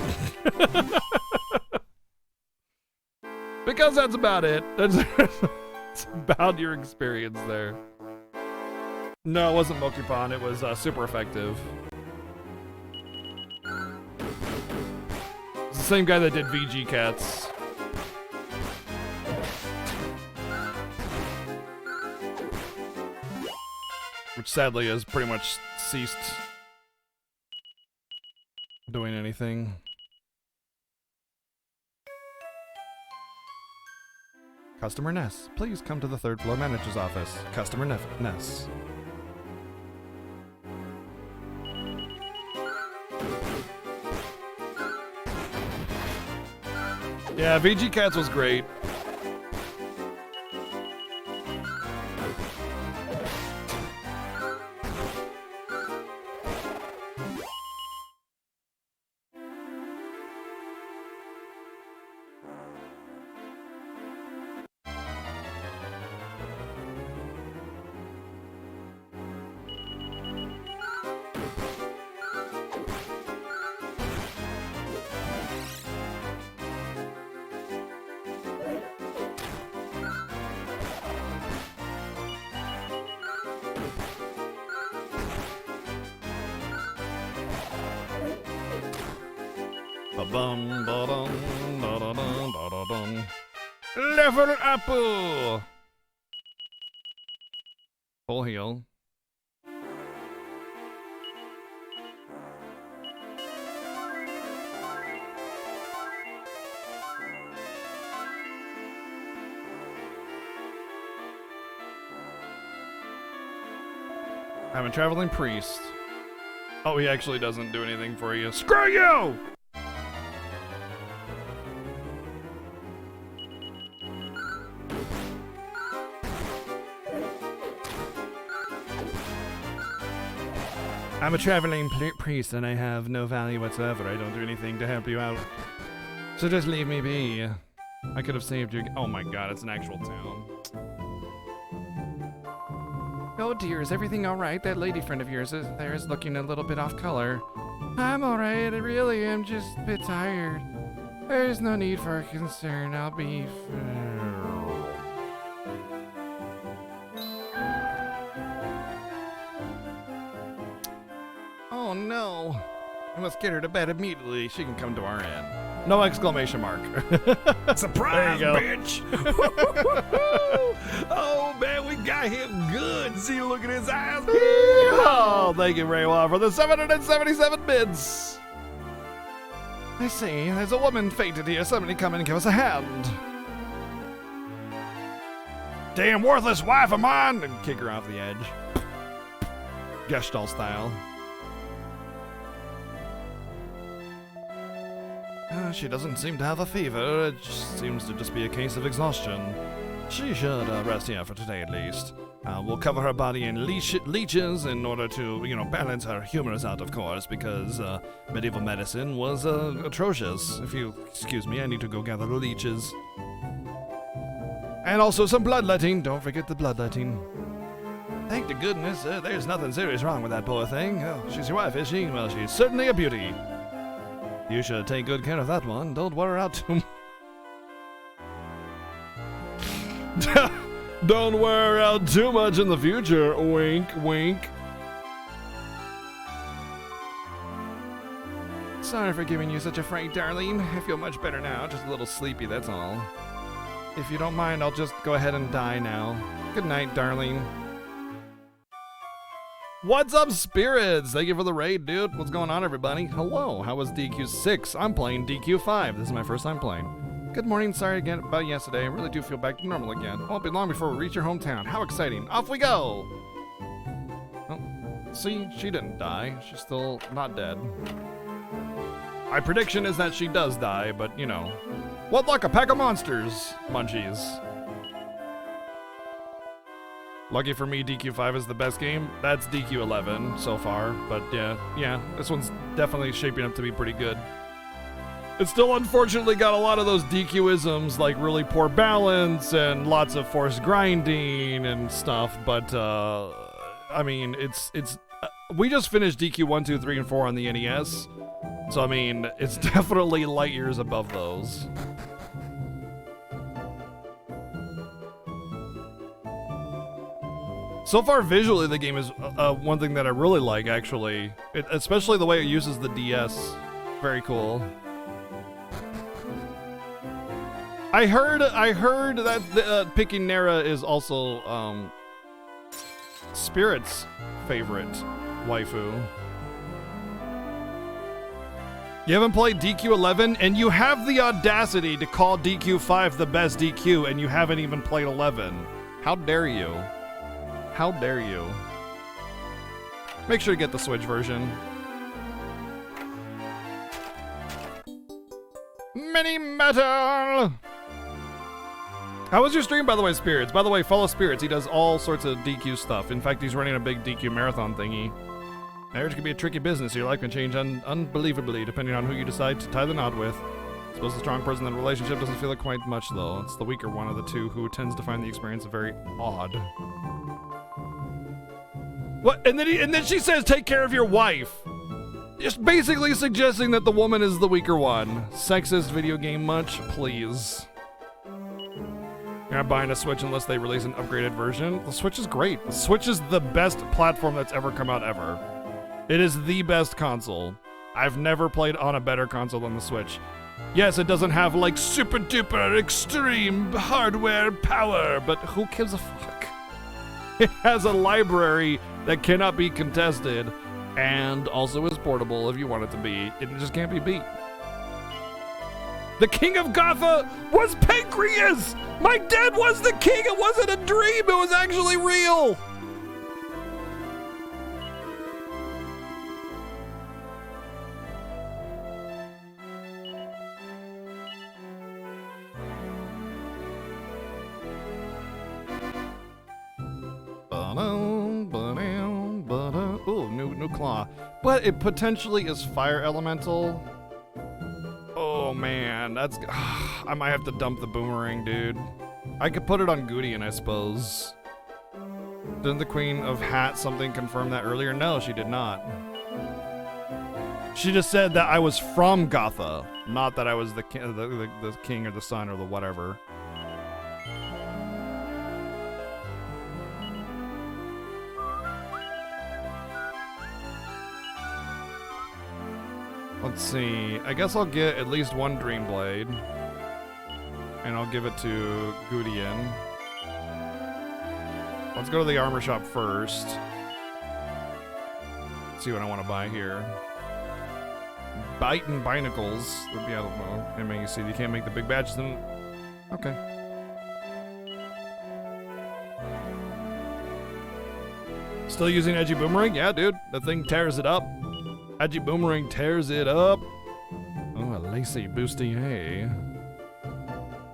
Because that's about it. It's about your experience there. No, it wasn't Mokipon. It was super effective. It's the same guy that did VG Cats. Which sadly has pretty much ceased doing anything. Customer Ness, please come to the third floor manager's office. Customer Ness. Yeah, VG Cats was great. Level up! Full heal. I'm a traveling priest. Oh, he actually doesn't do anything for you. Screw you! I'm a traveling priest and I have no value whatsoever. I don't do anything to help you out. So just leave me be. I could have saved you. Oh my god, it's an actual town. Oh dear, is everything alright? That lady friend of yours is looking a little bit off color. I'm alright, I really am just a bit tired. There's no need for concern, I'll be... Oh no. I must get her to bed immediately. She can come to our inn. No exclamation mark. Surprise, There you go. bitch! Oh man, we got him good. See, look at his eyes. Oh, thank you very well for the 777 bids. I see. There's a woman fainted here. Somebody come in and give us a hand. Damn worthless wife of mine! And kick her off the edge. Gestalt style. She doesn't seem to have a fever. It seems to just be a case of exhaustion. She should rest here for today at least. We'll cover her body in leeches in order to, balance her humors out, of course, because medieval medicine was atrocious. If you excuse me, I need to go gather the leeches. And also some bloodletting. Don't forget the bloodletting. Thank to goodness, there's nothing serious wrong with that poor thing. Oh, she's your wife, is she? Well, she's certainly a beauty. You should take good care of that one. Don't wear her out too Don't wear her out too much in the future. Wink, wink. Sorry for giving you such a fright, Darlene. I feel much better now. Just a little sleepy, that's all. If you don't mind, I'll just go ahead and die now. Good night, Darlene. What's up, spirits? Thank you for the raid, dude. What's going on, everybody? Hello, how was DQ6? I'm playing DQ5. This is my first time playing. Good morning, sorry again about yesterday. I really do feel back to normal again. Won't be long before we reach your hometown. How exciting. Off we go! Oh, see, she didn't die. She's still not dead. My prediction is that she does die, but, what luck, a pack of monsters, munchies. Lucky for me, DQ5 is the best game. That's DQ11 so far, but yeah, this one's definitely shaping up to be pretty good. It's still unfortunately got a lot of those DQ-isms, like really poor balance and lots of forced grinding and stuff, but, I mean, we just finished DQ 1, 2, 3, and 4 on the NES, so I mean, it's definitely light years above those. So far, visually, the game is one thing that I really like, actually. Especially the way it uses the DS. Very cool. I heard that picking Nera is also Spirit's favorite waifu. You haven't played DQ11, and you have the audacity to call DQ5 the best DQ, and you haven't even played 11. How dare you? How dare you? Make sure to get the Switch version. Mini Metal! How was your stream, by the way, Spirits? By the way, follow Spirits. He does all sorts of DQ stuff. In fact, he's running a big DQ marathon thingy. Marriage can be a tricky business. Your life can change unbelievably depending on who you decide to tie the knot with. I suppose the strong person in the relationship doesn't feel it quite much, though. It's the weaker one of the two who tends to find the experience very odd. What? And then she says, take care of your wife. Just basically suggesting that the woman is the weaker one. Sexist video game much? Please. You're not buying a Switch unless they release an upgraded version. The Switch is great. The Switch is the best platform that's ever come out ever. It is the best console. I've never played on a better console than the Switch. Yes, it doesn't have like super duper extreme hardware power, but who gives a fuck? It has a library that cannot be contested and also is portable if you want it to be. It just can't be beat. The king of Gotha was Pancreas! My dad was the king! It wasn't a dream! It was actually real! Ooh, new claw. But it potentially is fire elemental. Oh man, that's... I might have to dump the boomerang, dude. I could put it on Gudien, I suppose. Didn't the Queen of Hat something confirm that earlier? No, she did not. She just said that I was from Gotha, not that I was the king or the son or the whatever. Let's see. I guess I'll get at least one Dream Blade. And I'll give it to Gudien. Let's go to the armor shop first. See what I want to buy here. Biting Binacles would be, I don't know. I mean, you see, you can't make the big badges then. Okay. Still using Edgy Boomerang? Yeah, dude. That thing tears it up. Edgy Boomerang tears it up. Oh, a lacy bustier.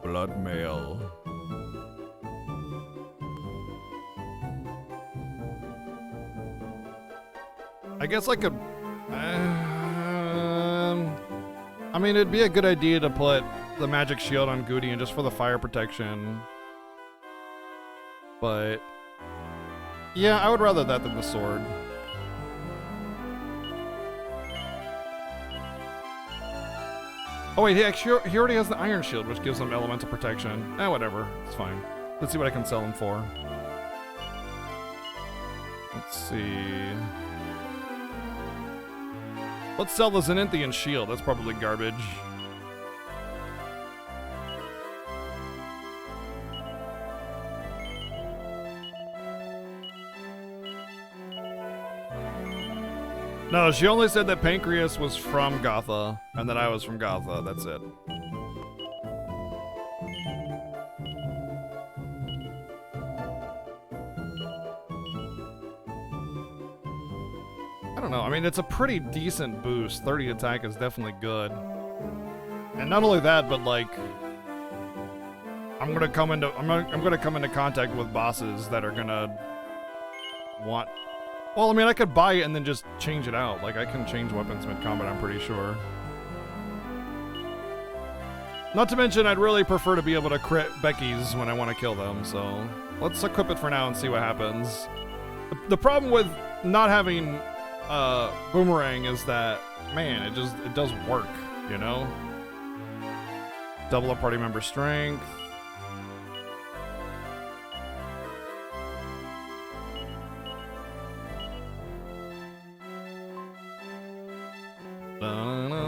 Blood mail. I guess I could. I mean, it'd be a good idea to put the magic shield on Gudien just for the fire protection. But yeah, I would rather that than the sword. Oh wait, he already has the iron shield, which gives him elemental protection. Eh, whatever, it's fine. Let's see what I can sell him for. Let's see. Let's sell the Zenithian shield. That's probably garbage. No, she only said that Pancreas was from Gotha, and that I was from Gotha. That's it. I don't know. I mean, it's a pretty decent boost. 30 attack is definitely good. And not only that, but like, I'm gonna come into contact with bosses that are gonna want. Well, I mean, I could buy it and then just change it out. Like, I can change weapons mid-combat, I'm pretty sure. Not to mention, I'd really prefer to be able to crit Becky's when I want to kill them, so let's equip it for now and see what happens. The problem with not having Boomerang is that, man, it does work, you know? Double up party member strength.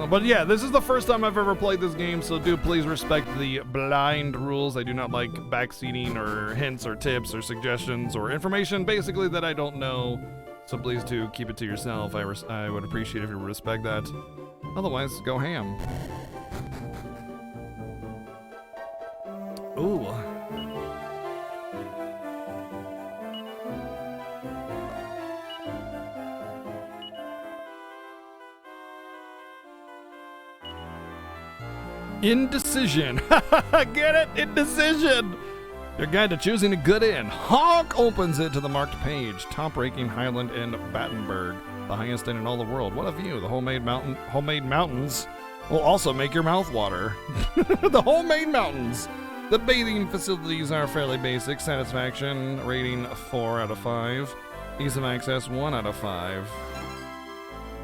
But yeah, this is the first time I've ever played this game, so do please respect the blind rules. I do not like backseating or hints or tips or suggestions or information basically that I don't know. So please do keep it to yourself. I would appreciate if you respect that. Otherwise, go ham. Ooh. Indecision. Get it? Indecision. Your guide to choosing a good inn. Honk opens it to the marked page. Top-ranking Highland Inn Battenberg, the highest inn in all the world. What a view! The homemade mountains will also make your mouth water. The homemade mountains. The bathing facilities are fairly basic. Satisfaction rating 4 out of 5. Ease of access 1 out of 5.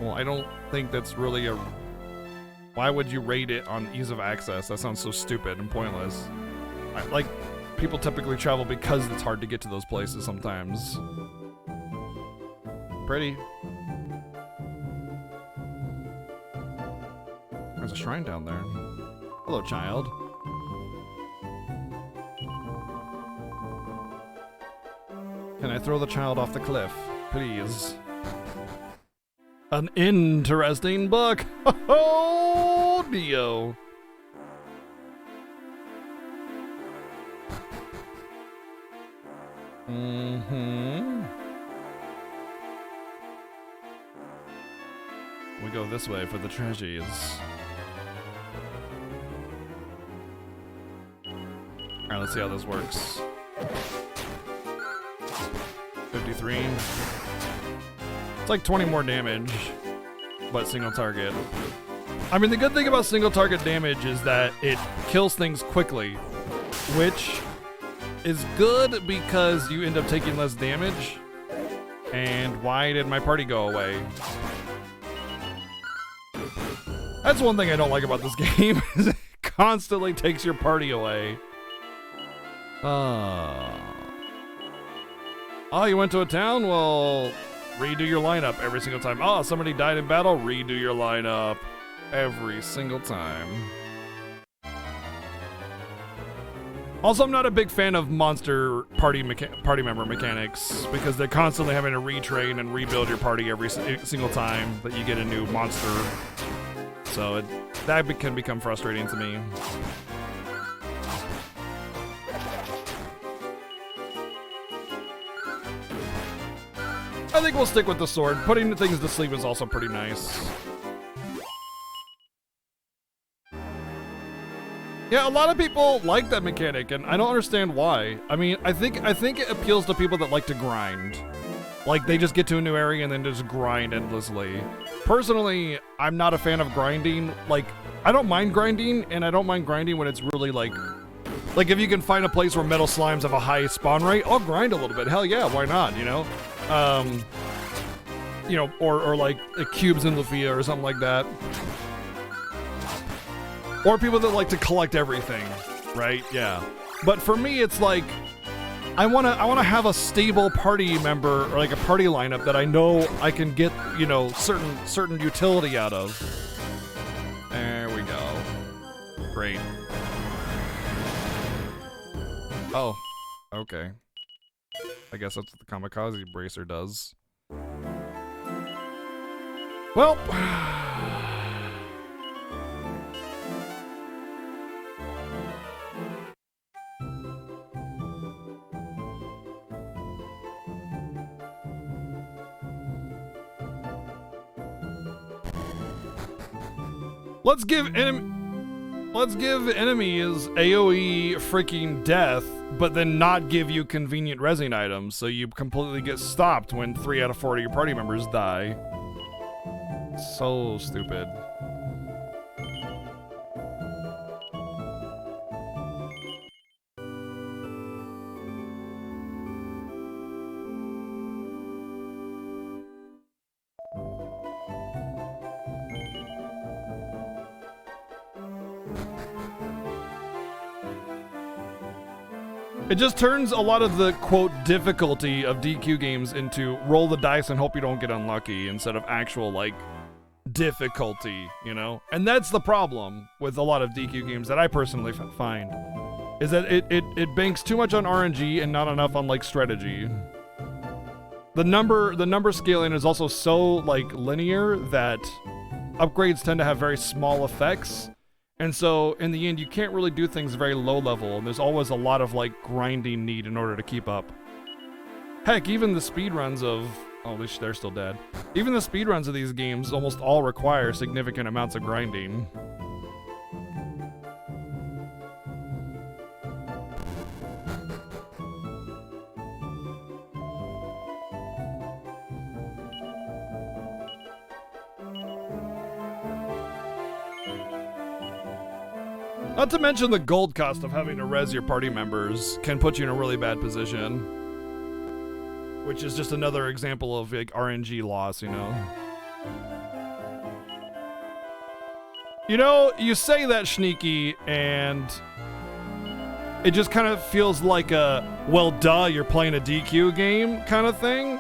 Well, I don't think that's really a. Why would you rate it on ease of access? That sounds so stupid and pointless. Like, people typically travel because it's hard to get to those places sometimes. Pretty. There's a shrine down there. Hello, child. Can I throw the child off the cliff? Please. An interesting book. Oh, Neo. We go this way for the treasures. Alright, let's see how this works. 53. It's like 20 more damage, but single target. I mean, the good thing about single target damage is that it kills things quickly, which is good because you end up taking less damage. And why did my party go away? That's one thing I don't like about this game, is it constantly takes your party away. Oh, you went to a town? Well, redo your lineup every single time. Oh, somebody died in battle? Redo your lineup every single time. Also, I'm not a big fan of monster party member mechanics because they're constantly having to retrain and rebuild your party every single time that you get a new monster. So that can become frustrating to me. I think we'll stick with the sword. Putting the things to sleep is also pretty nice. Yeah, a lot of people like that mechanic, and I don't understand why. I mean, I think it appeals to people that like to grind. Like, they just get to a new area and then just grind endlessly. Personally, I'm not a fan of grinding. Like, I don't mind grinding, and I don't mind grinding when it's really, like, if you can find a place where metal slimes have a high spawn rate, I'll grind a little bit. Hell yeah, why not, you know? You know, or like cubes in Lufia or something like that. Or people that like to collect everything, right? Yeah. But for me, it's like, I wanna have a stable party member, or like a party lineup that I know I can get, you know, certain utility out of. There we go. Great. Oh, okay. I guess that's what the Kamikaze Bracer does. Well, let's give enemies AoE freaking death, but then not give you convenient resin items, so you completely get stopped when 3 out of 4 of your party members die. So stupid. It just turns a lot of the, quote, difficulty of DQ games into roll the dice and hope you don't get unlucky instead of actual, like, difficulty, you know? And that's the problem with a lot of DQ games that I personally find, is that it banks too much on RNG and not enough on, like, strategy. The number scaling is also so, like, linear that upgrades tend to have very small effects. And so, in the end, you can't really do things very low level, and there's always a lot of, like, grinding need in order to keep up. Heck, even the speedruns of... Oh, they're still dead. Even the speedruns of these games almost all require significant amounts of grinding. Not to mention the gold cost of having to res your party members can put you in a really bad position. Which is just another example of, like, RNG loss, you know? You know, you say that, Sneaky, and it just kind of feels like a, well, duh, you're playing a DQ game kind of thing.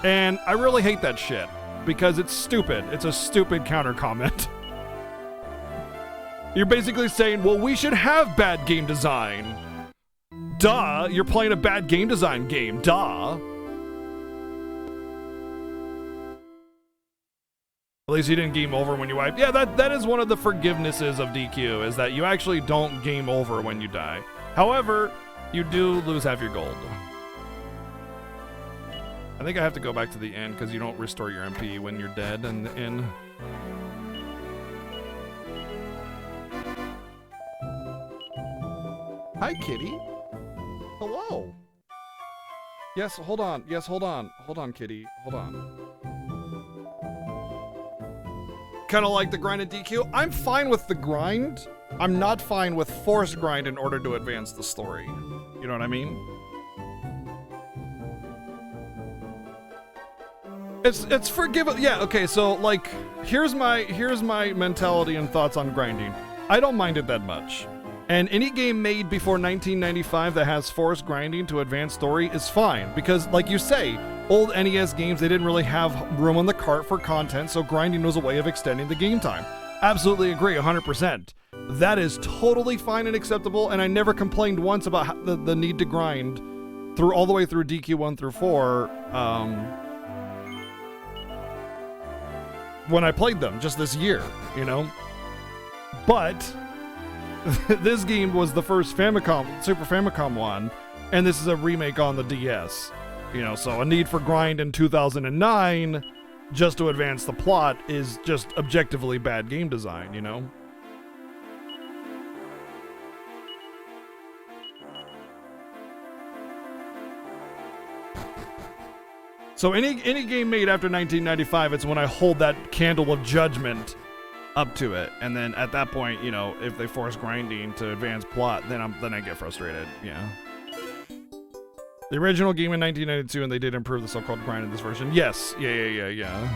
And I really hate that shit, because it's stupid. It's a stupid counter comment. You're basically saying, well, we should have bad game design. Duh, you're playing a bad game design game. Duh. At least you didn't game over when you wiped. Yeah, that is one of the forgivenesses of DQ, is that you actually don't game over when you die. However, you do lose half your gold. I think I have to go back to the end because you don't restore your MP when you're dead and Hi, kitty. Hello. Yes, hold on. Yes, hold on. Hold on, kitty. Hold on. Kind of like the grind at DQ. I'm fine with the grind. I'm not fine with forced grind in order to advance the story. You know what I mean? It's forgivable. Yeah, okay, so like here's my mentality and thoughts on grinding. I don't mind it that much. And any game made before 1995 that has forced grinding to advance story is fine, because like you say, old NES games, they didn't really have room on the cart for content, so grinding was a way of extending the game time. Absolutely agree, 100%. That is totally fine and acceptable, and I never complained once about the need to grind through all the way through DQ 1 through 4 when I played them just this year, you know? But this game was the first Super Famicom one, and this is a remake on the DS. You know, so a need for grind in 2009 just to advance the plot is just objectively bad game design, you know? So any game made after 1995, it's when I hold that candle of judgment up to it, and then at that point, you know, if they force grinding to advance plot, then I get frustrated. Yeah. The original game in 1992, and they did improve the so-called grind in this version. Yes. Yeah.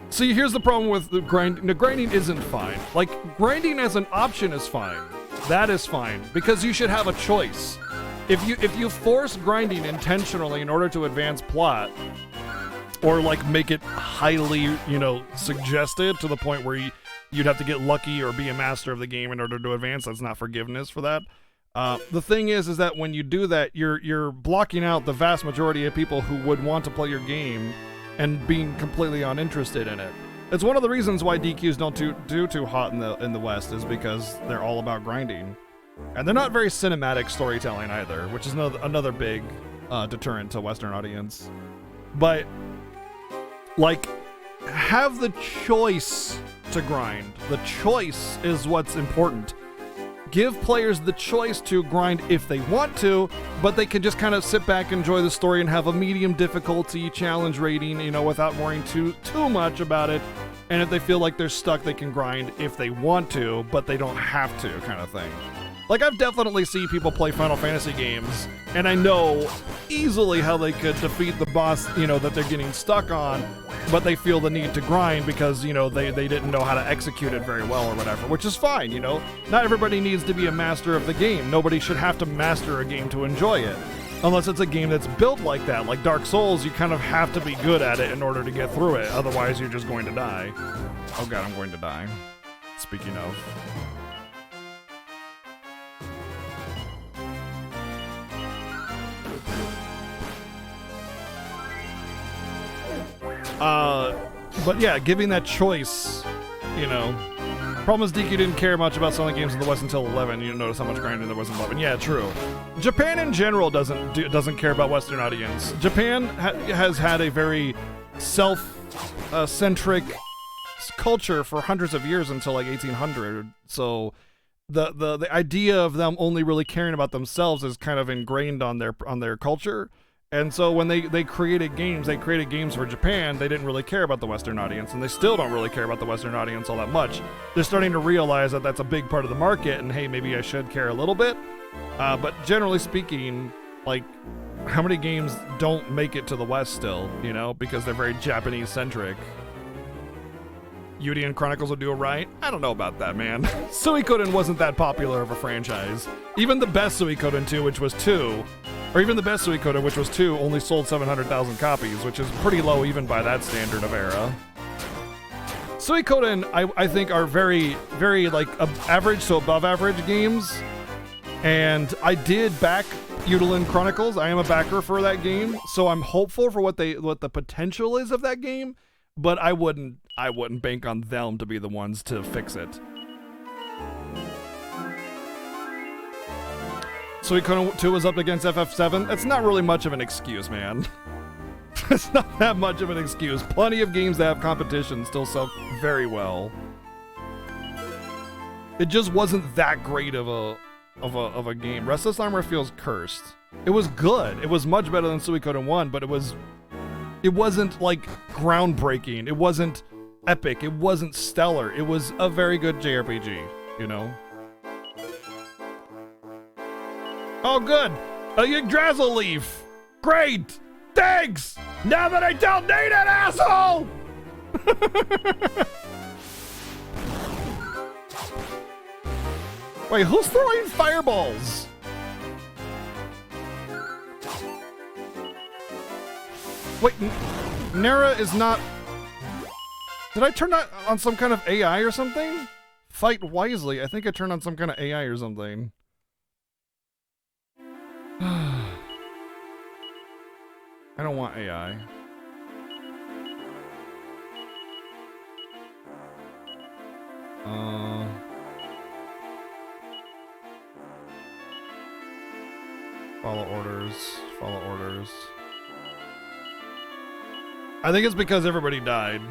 See, here's the problem with the grind. The grinding isn't fine. Like, grinding as an option is fine. That is fine, because you should have a choice. If you force grinding intentionally in order to advance plot, or like make it highly, you know, suggested to the point where you'd have to get lucky or be a master of the game in order to advance, that's not forgiveness for that. The thing is that when you do that, you're blocking out the vast majority of people who would want to play your game and being completely uninterested in it. It's one of the reasons why DQs don't do too hot in the West, is because they're all about grinding. And they're not very cinematic storytelling either, which is another big deterrent to Western audience. But, like, have the choice to grind. The choice is what's important. Give players the choice to grind if they want to, but they can just kind of sit back, enjoy the story, and have a medium difficulty challenge rating, you know, without worrying too much about it. And if they feel like they're stuck, they can grind if they want to, but they don't have to, kind of thing. Like, I've definitely seen people play Final Fantasy games, and I know easily how they could defeat the boss, you know, that they're getting stuck on, but they feel the need to grind because, you know, they didn't know how to execute it very well or whatever, which is fine, you know? Not everybody needs to be a master of the game. Nobody should have to master a game to enjoy it. Unless it's a game that's built like that. Like Dark Souls, you kind of have to be good at it in order to get through it, otherwise you're just going to die. Oh god, I'm going to die. Speaking of... but yeah, giving that choice, you know. Problem is, DQ didn't care much about selling games in the West until 11. You notice how much grinding there was in 11. Yeah, true. Japan in general doesn't care about Western audience. Japan has had a very self-centric culture for hundreds of years until like 1800. So the idea of them only really caring about themselves is kind of ingrained on their culture. And so when they created games for Japan, they didn't really care about the Western audience, and they still don't really care about the Western audience all that much. They're starting to realize that that's a big part of the market, and hey, maybe I should care a little bit. But generally speaking, like, how many games don't make it to the West still, you know, because they're very Japanese-centric? Yudian Chronicles will do it right? I don't know about that, man. Suikoden wasn't that popular of a franchise. Even the best Suikoden 2, which was 2, or even the best Suikoden, which was 2, only sold 700,000 copies, which is pretty low even by that standard of era. Suikoden, I think, are very, very, like, average to above average games. And I did back Yudian Chronicles. I am a backer for that game, so I'm hopeful for what the potential is of that game, but I wouldn't bank on them to be the ones to fix it. Suikoden 2 was up against FF7. That's not really much of an excuse, man. It's not that much of an excuse. Plenty of games that have competition still sell very well. It just wasn't that great of a game. Restless Armor feels cursed. It was good. It was much better than Suikoden 1, but it wasn't like groundbreaking. It wasn't epic. It wasn't stellar. It was a very good JRPG, you know? Oh, good. A Yggdrasil leaf. Great. Thanks. Now that I don't need it, asshole. Wait, who's throwing fireballs? Wait, Nara is not... Did I turn on some kind of AI or something? Fight wisely. I think I turned on some kind of AI or something. I don't want AI. Follow orders. Follow orders. I think it's because everybody died.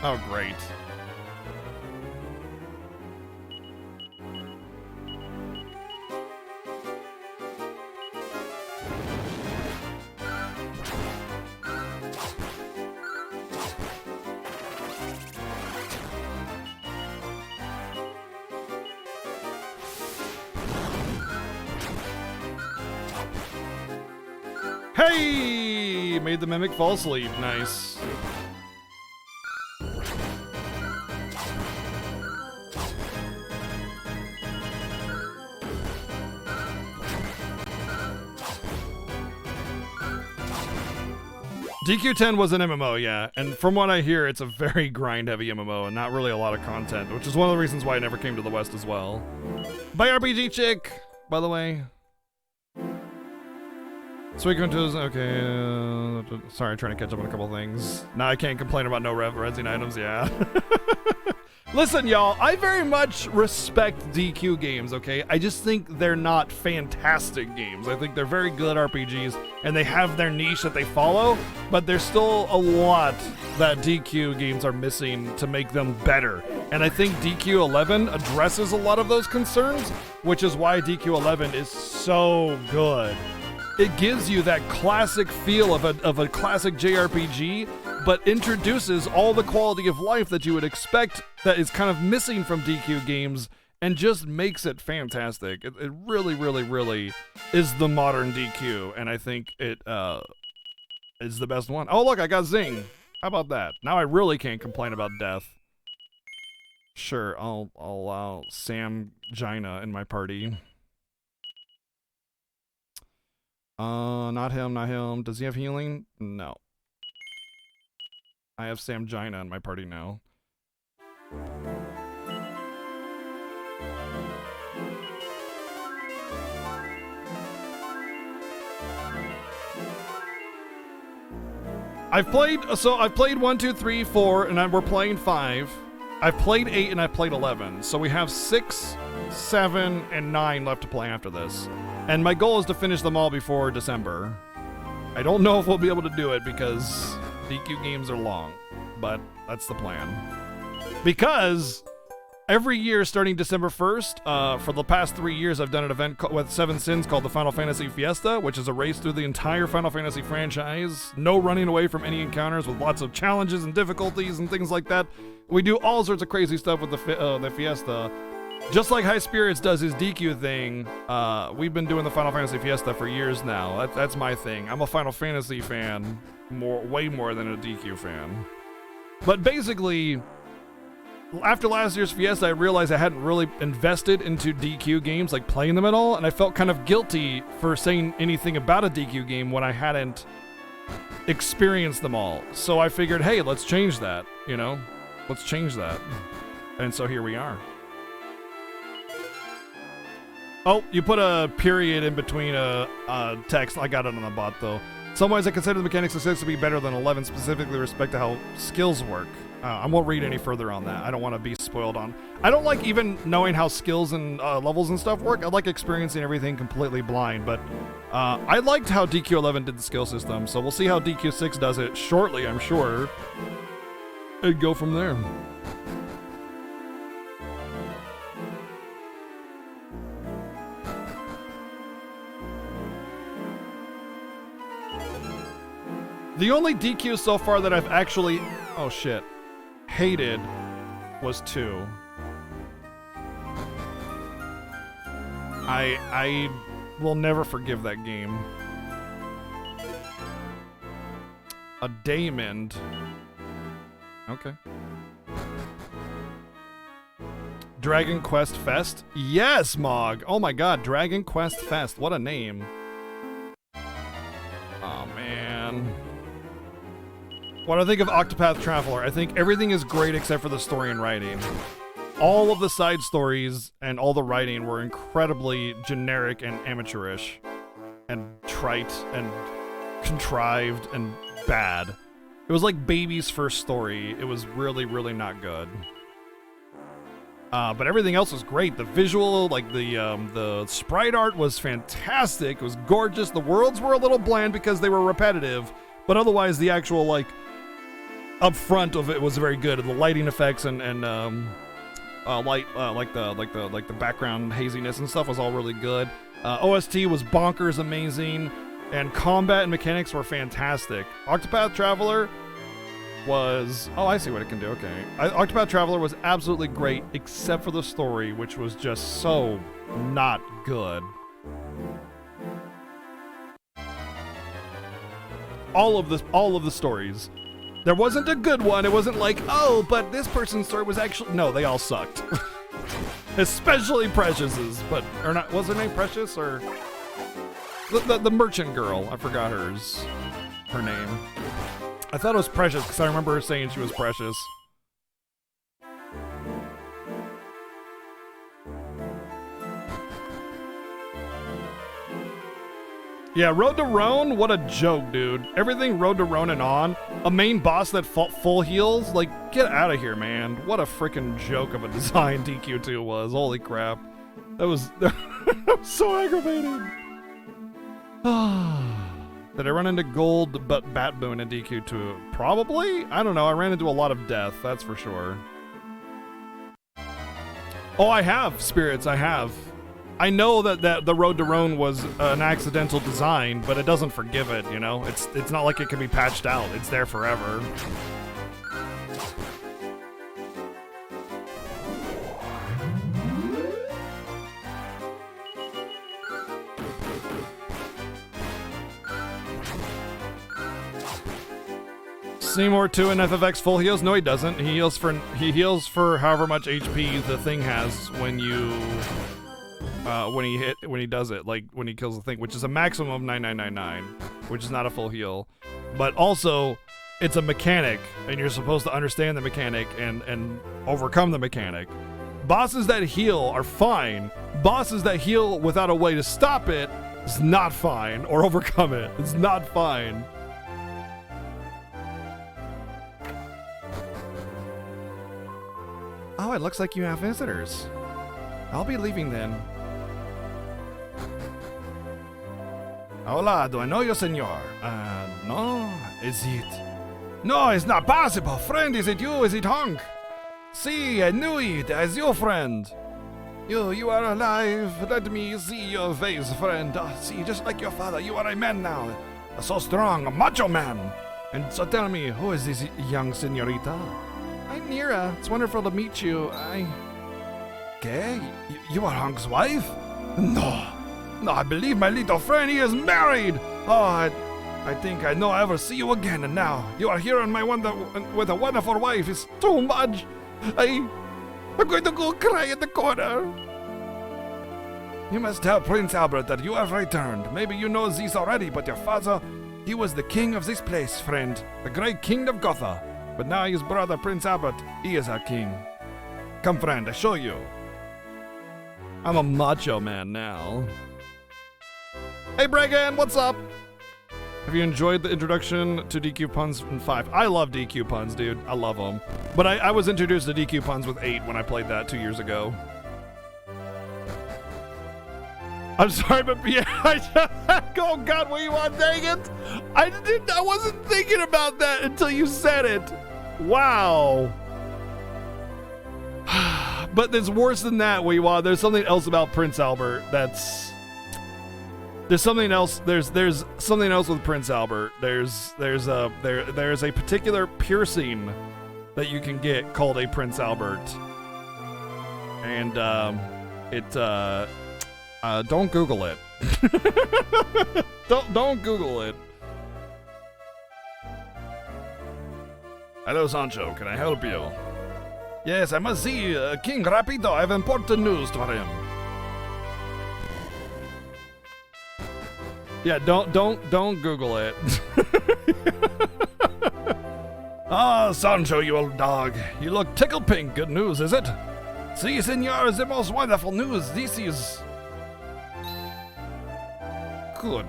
Oh, great. Hey! Made the Mimic fall asleep. Nice. DQ10 was an MMO, yeah, and from what I hear, it's a very grind-heavy MMO and not really a lot of content, which is one of the reasons why I never came to the West as well. Bye, RPG Chick, by the way. Sweet Contos, okay, sorry, trying to catch up on a couple things. Now I can't complain about no Resin items, yeah. Listen, y'all, I very much respect DQ games, okay? I just think they're not fantastic games. I think they're very good RPGs, and they have their niche that they follow, but there's still a lot that DQ games are missing to make them better. And I think DQ11 addresses a lot of those concerns, which is why DQ11 is so good. It gives you that classic feel of a classic JRPG, but introduces all the quality of life that you would expect that is kind of missing from DQ games and just makes it fantastic. It really, really, really is the modern DQ, and I think it is the best one. Oh, look, I got Zing. How about that? Now I really can't complain about death. Sure, I'll allow Sam Gina in my party. Not him, not him. Does he have healing? No. I have Sam Gina in my party now. I've played 1, 2, 3, 4, and we're playing 5. I've played 8 and I've played 11. So we have 6, 7, and 9 left to play after this. And my goal is to finish them all before December. I don't know if we'll be able to do it because DQ games are long, but that's the plan. Because every year starting December 1st, for the past 3 years, I've done an event with 7 Sins called the Final Fantasy Fiesta, which is a race through the entire Final Fantasy franchise. No running away from any encounters with lots of challenges and difficulties and things like that. We do all sorts of crazy stuff with the Fiesta. Just like High Spirits does his DQ thing, we've been doing the Final Fantasy Fiesta for years now. That's my thing. I'm a Final Fantasy fan, way more than a DQ fan. But basically, after last year's Fiesta, I realized I hadn't really invested into DQ games, like playing them at all, and I felt kind of guilty for saying anything about a DQ game when I hadn't experienced them all. So I figured, hey, let's change that, you know? Let's change that. And so here we are. Oh, you put a period in between a text. I got it on the bot, though. Some ways I consider the mechanics of 6 to be better than 11, specifically with respect to how skills work. I won't read any further on that. I don't want to be spoiled on. I don't like even knowing how skills and levels and stuff work. I like experiencing everything completely blind, but I liked how DQ11 did the skill system, so we'll see how DQ6 does it shortly, I'm sure. And go from there. The only DQ so far that I've actually, oh shit, hated was 2. I will never forgive that game. A Daemond. Okay. Dragon Quest Fest? Yes, Mog! Oh my god, Dragon Quest Fest. What a name. Oh man. What do I think of Octopath Traveler? I think everything is great except for the story and writing. All of the side stories and all the writing were incredibly generic and amateurish. And trite and contrived and bad. It was like Baby's first story. It was really, really not good. But everything else was great. The visual, like the sprite art was fantastic. It was gorgeous. The worlds were a little bland because they were repetitive. But otherwise, the actual, like, up front of it was very good. The lighting effects and light, like the background haziness and stuff was all really good. OST was bonkers amazing, and combat and mechanics were fantastic. Octopath Traveler was, oh, I see what it can do. Okay, Octopath Traveler was absolutely great, except for the story, which was just so not good. all of the stories. There wasn't a good one. It wasn't like, oh, but this person's story was actually, no, they all sucked. Especially Precious's, but, or not, was her name Precious, or the merchant girl? I forgot her name. I thought it was Precious because I remember her saying she was precious. Yeah, Road to Roan, what a joke, dude. Everything Road to Roan and on, a main boss that full heals, like, get out of here, man. What a freaking joke of a design DQ2 was. Holy crap. That was, that was so aggravating. Did I run into gold but Bat Boon in DQ2? Probably? I don't know, I ran into a lot of death, that's for sure. Oh, I have, Spirits, I have. I know that the Road to Roan was an accidental design, but it doesn't forgive it, you know? It's not like it can be patched out. It's there forever. Seymour 2 and FFX full heals? No, he doesn't. He heals for however much HP the thing has when you when he does it, like when he kills the thing, which is a maximum of 9999, which is not a full heal. But also, it's a mechanic, and you're supposed to understand the mechanic and overcome the mechanic. Bosses that heal are fine. Bosses that heal without a way to stop it is not fine, or overcome it. It's not fine. Oh, it looks like you have visitors. I'll be leaving then. Hola, do I know you, senor? No? Is it? No, it's not possible. Friend, is it you? Is it Honk? See, I knew it as your friend. You are alive. Let me see your face, friend. Oh, see, just like your father, you are a man now. So strong, a macho man. And so tell me, who is this young senorita? I'm Nira. It's wonderful to meet you. Okay, you are Honk's wife? No, I believe my little friend, he is married. Oh, I think I know I'll ever see you again. And now you are here on my with a wonderful wife. It's too much. I'm going to go cry in the corner. You must tell Prince Albert that you have returned. Maybe you know this already, but your father, he was the king of this place, friend. The great king of Gotha. But now his brother, Prince Albert, he is our king. Come, friend, I show you. I'm a macho man now. Hey, Bregan, what's up? Have you enjoyed the introduction to DQ puns in 5? I love DQ puns, dude. I love them. But I was introduced to DQ puns with 8 when I played that 2 years ago. I'm sorry, but yeah, oh God, what you want? Dang it! I wasn't thinking about that until you said it. Wow. But there's worse than that, Weewa. There's something else about Prince Albert that's... There's something else. There's something else with Prince Albert. There's a particular piercing that you can get called a Prince Albert, and don't Google it. don't Google it. Hello, Sancho. Can I help you? Yes, I must see King Rapido. I have important news for him. Yeah, don't Google it. Ah, Sancho, you old dog. You look tickle pink. Good news, is it? See, senor, the most wonderful news. This is... Good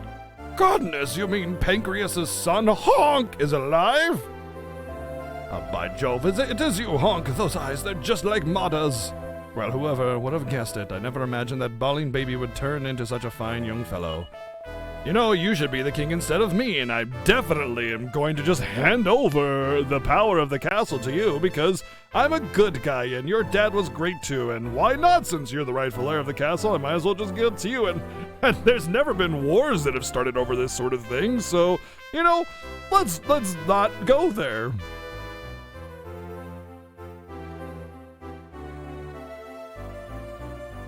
goodness, you mean Pancreas's son, Honk, is alive? By Jove, it is you, Honk. Those eyes, they're just like Mada's. Well, whoever would have guessed it. I never imagined that bawling baby would turn into such a fine young fellow. You know, you should be the king instead of me, and I definitely am going to just hand over the power of the castle to you because I'm a good guy and your dad was great too, and why not? Since you're the rightful heir of the castle, I might as well just give it to you, and there's never been wars that have started over this sort of thing, so, you know, let's not go there.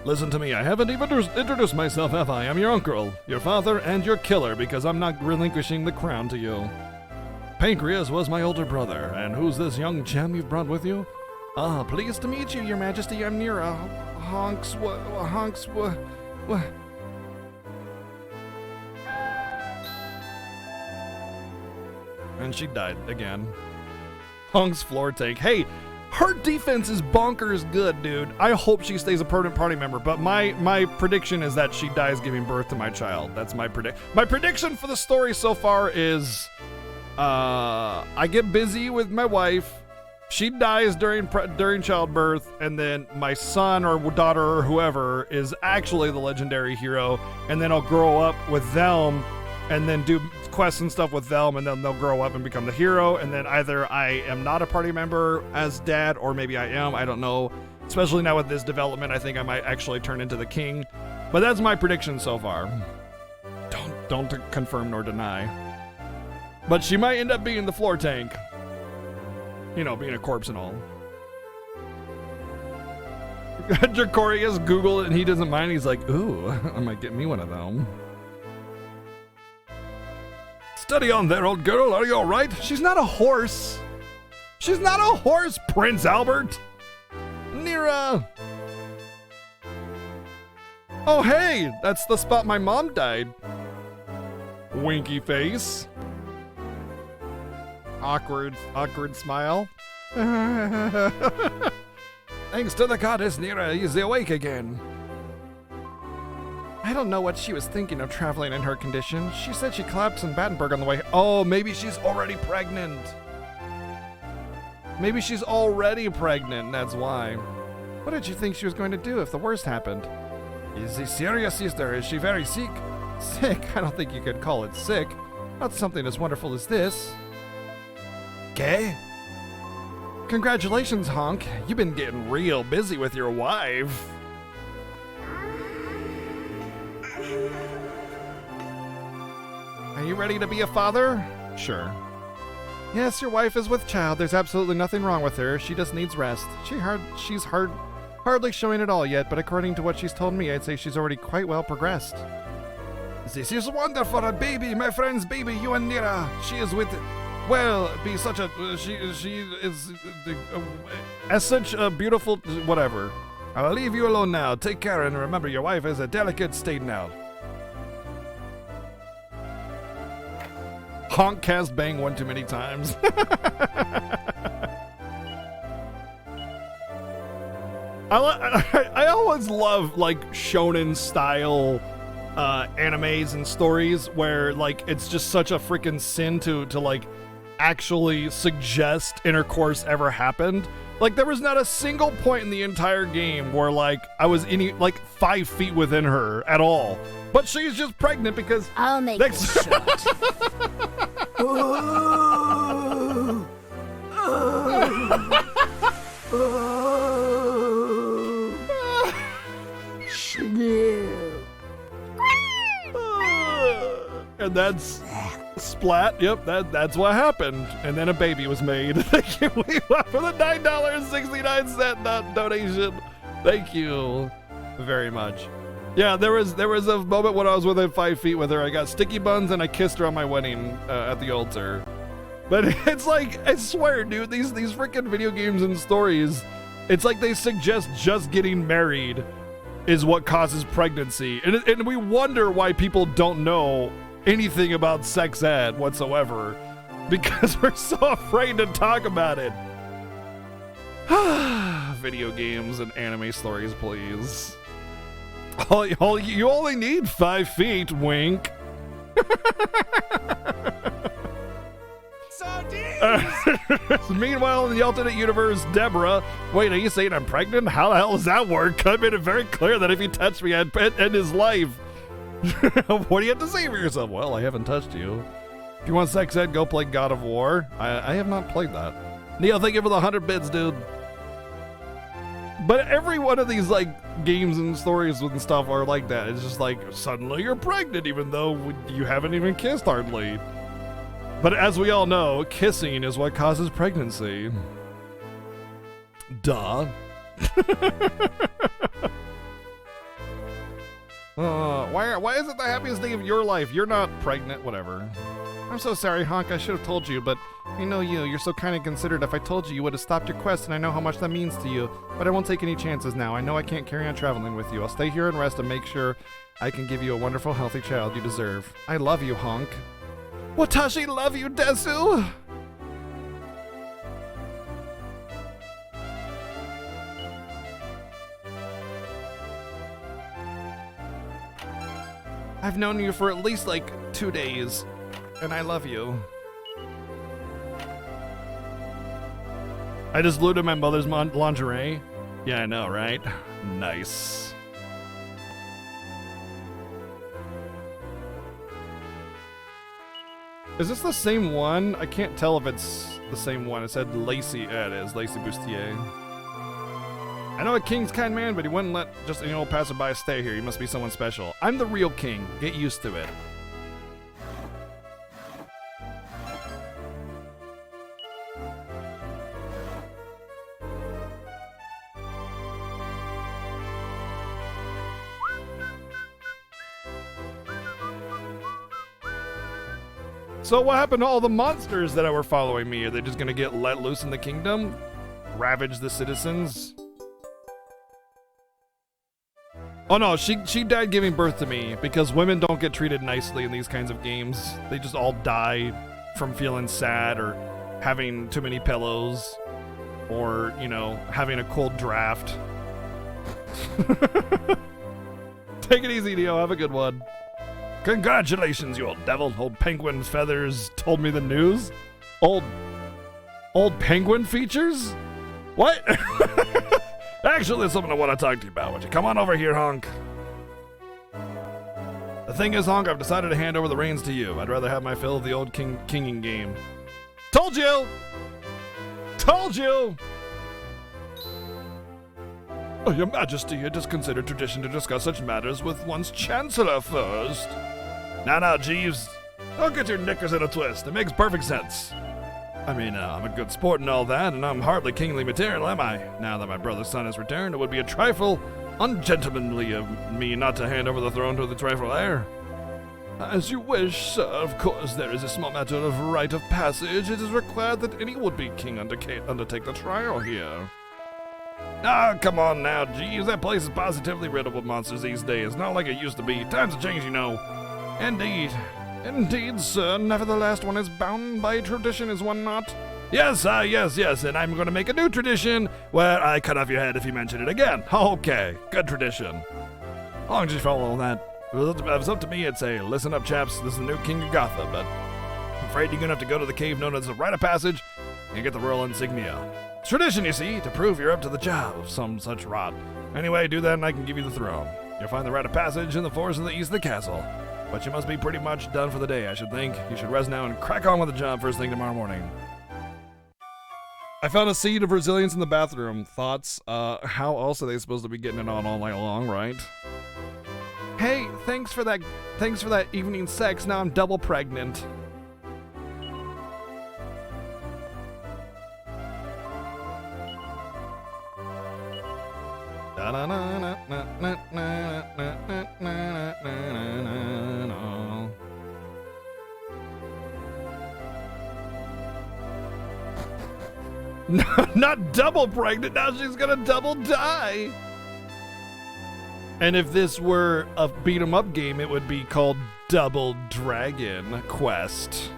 Listen to me, I haven't even introduced myself, have I? I'm your uncle, your father, and your killer, because I'm not relinquishing the crown to you. Pancreas was my older brother. And who's this young gem you've brought with you? Pleased to meet you, Your Majesty. I'm Nira. Honks, what? And she died again. Honks floor take. Hey, her defense is bonkers good, dude. I hope she stays a permanent party member, but my prediction is that she dies giving birth to my child. That's my prediction for the story so far is I get busy with my wife, she dies during childbirth, and then my son or daughter or whoever is actually the legendary hero, and then I'll grow up with them and then do quests and stuff with them, and then they'll grow up and become the hero, and then either I am not a party member as dad, or maybe I am, I don't know. Especially now with this development, I think I might actually turn into the king. But that's my prediction so far. Don't confirm nor deny. But she might end up being the floor tank. You know, being a corpse and all. Dracorius Googled it and he doesn't mind. He's like, ooh, I might get me one of them. Steady on there, old girl. Are you all right? She's not a horse. She's not a horse, Prince Albert. Nira. Oh, hey, that's the spot my mom died. Winky face. Awkward smile. Thanks to the goddess, Nira is awake again. I don't know what she was thinking of traveling in her condition. She said she collapsed in Battenberg on the way. Oh, maybe she's already pregnant. Maybe she's already pregnant, that's why. What did you think she was going to do if the worst happened? Is she serious, sister? Is she very sick? Sick? I don't think you could call it sick. Not something as wonderful as this. Okay. Congratulations, Honk. You've been getting real busy with your wife. Are you ready to be a father? Sure. Yes, your wife is with child. There's absolutely nothing wrong with her. She just needs rest. She's hardly showing it all yet, but according to what she's told me, I'd say she's already quite well progressed. This is wonderful, a baby, my friend's baby, you and Nira. She is with, well, be such a, she is, as such a beautiful, whatever. I'll leave you alone now. Take care and remember your wife is a delicate state now. Honk cast bang one too many times. I always love like shonen style animes and stories where like it's just such a freaking sin to like actually suggest intercourse ever happened. Like there was not a single point in the entire game where like I was any like 5 feet within her at all. But she's just pregnant because I'll make this short. And that's splat. Yep, that's what happened. And then a baby was made. Thank you, Leela, for the $9.69 donation. Thank you very much. Yeah, there was a moment when I was within 5 feet with her. I got sticky buns and I kissed her on my wedding at the altar. But it's like, I swear, dude, these freaking video games and stories, it's like they suggest just getting married is what causes pregnancy. And we wonder why people don't know anything about sex ed whatsoever because we're so afraid to talk about it. Video games and anime stories, please. You only need 5 feet, wink. Meanwhile, in the alternate universe, Deborah, wait, are you saying I'm pregnant? How the hell does that work? I made it very clear that if he touched me, I'd end his life. What do you have to say for yourself? Well, I haven't touched you. If you want sex ed, go play God of War. I have not played that. Neil, thank you for the 100 bits, dude. But every one of these like games and stories and stuff are like that. It's just like suddenly you're pregnant even though you haven't even kissed hardly. But as we all know, kissing is what causes pregnancy. Duh. Why is it the happiest day of your life? You're not pregnant, whatever. I'm so sorry, Honk. I should have told you, but I know you. You're so kind and considerate. If I told you, you would have stopped your quest, and I know how much that means to you. But I won't take any chances now. I know I can't carry on traveling with you. I'll stay here and rest and make sure I can give you a wonderful, healthy child you deserve. I love you, Honk. Watashi love you, Desu! I've known you for at least like 2 days, and I love you. I just looted my mother's lingerie. Yeah, I know, right? Nice. Is this the same one? I can't tell if it's the same one. It said Lacey. Yeah, it is. Lacey Bustier. I know a king's kind man, but he wouldn't let just any old passerby stay here. He must be someone special. I'm the real king. Get used to it. So what happened to all the monsters that were following me? Are they just gonna get let loose in the kingdom? Ravage the citizens? Oh no, she died giving birth to me because women don't get treated nicely in these kinds of games. They just all die from feeling sad or having too many pillows or, you know, having a cold draft. Take it easy, Neo. Have a good one. Congratulations, you old devil. Old penguin feathers told me the news. Old penguin features? What? Actually, there's something I want to talk to you about. Would you come on over here, Honk? The thing is, Honk, I've decided to hand over the reins to you. I'd rather have my fill of the old kinging game. Told you! Told you! Oh, Your Majesty, it is considered tradition to discuss such matters with one's Chancellor first. Now, Jeeves, don't get your knickers in a twist. It makes perfect sense. I mean, I'm a good sport and all that, and I'm hardly kingly material, am I? Now that my brother's son has returned, it would be a trifle ungentlemanly of me not to hand over the throne to the trifle heir. As you wish, sir. Of course, there is a small matter of rite of passage. It is required that any would-be king undertake the trial here. Ah, come on now, geez. That place is positively riddled with monsters these days. Not like it used to be. Times have changed, you know. Indeed, sir. Nevertheless, one is bound by tradition, is one not? Yes, and I'm going to make a new tradition where I cut off your head if you mention it again. Okay, good tradition. How long did you follow that? If it was up to me, I'd say, listen up, chaps, this is the new king of Gotham, but I'm afraid you're going to have to go to the cave known as the Rite of Passage and get the royal insignia. It's tradition, you see, to prove you're up to the job of some such rot. Anyway, do that and I can give you the throne. You'll find the Rite of Passage in the forest in the east of the castle. But you must be pretty much done for the day, I should think. You should rest now and crack on with the job first thing tomorrow morning. I found a seed of resilience in the bathroom. Thoughts? How else are they supposed to be getting it on all night long, right? Hey, thanks for that evening sex. Now I'm double pregnant. Not double pregnant, now she's gonna double die. And if this were a beat 'em up game, it would be called Double Dragon Quest.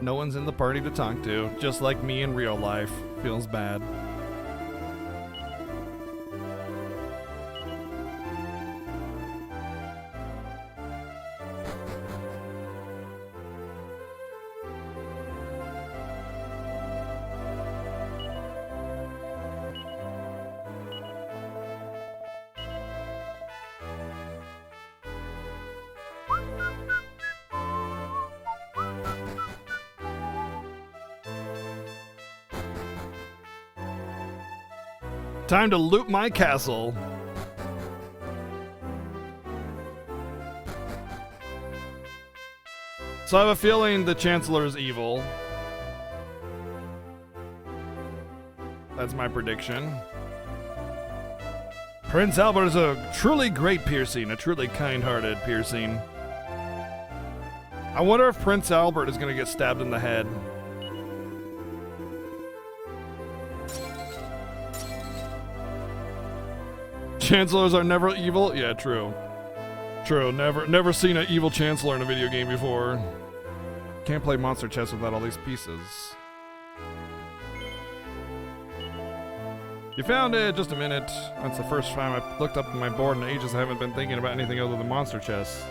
No one's in the party to talk to, just like me in real life. Feels bad. Time to loot my castle. So I have a feeling the Chancellor is evil. That's my prediction. Prince Albert is a truly great piercing, a truly kind-hearted piercing. I wonder if Prince Albert is gonna get stabbed in the head. Chancellors are never evil? Yeah, true. True, never seen an evil Chancellor in a video game before. Can't play Monster Chess without all these pieces. You found it, just a minute. That's the first time I've looked up at my board in ages. I haven't been thinking about anything other than Monster Chess.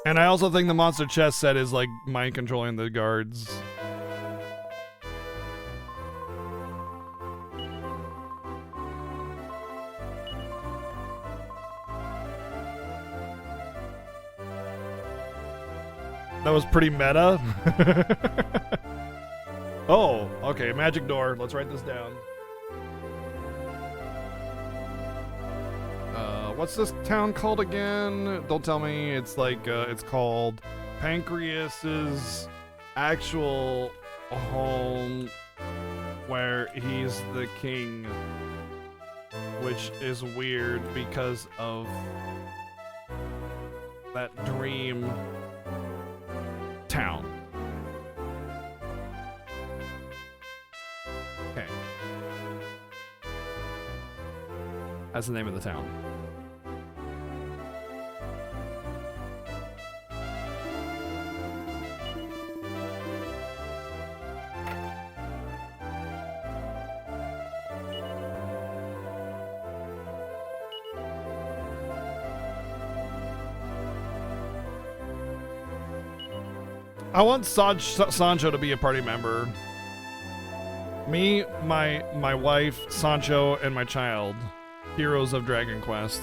And I also think the Monster Chess set is like mind controlling the guards. That was pretty meta. Oh, okay, magic door. Let's write this down. What's this town called again? Don't tell me. It's like, it's called Pancreas's actual home where he's the king. Which is weird because of that dream town. Okay. That's the name of the town. I want Sancho to be a party member. Me, my wife, Sancho, and my child. Heroes of Dragon Quest.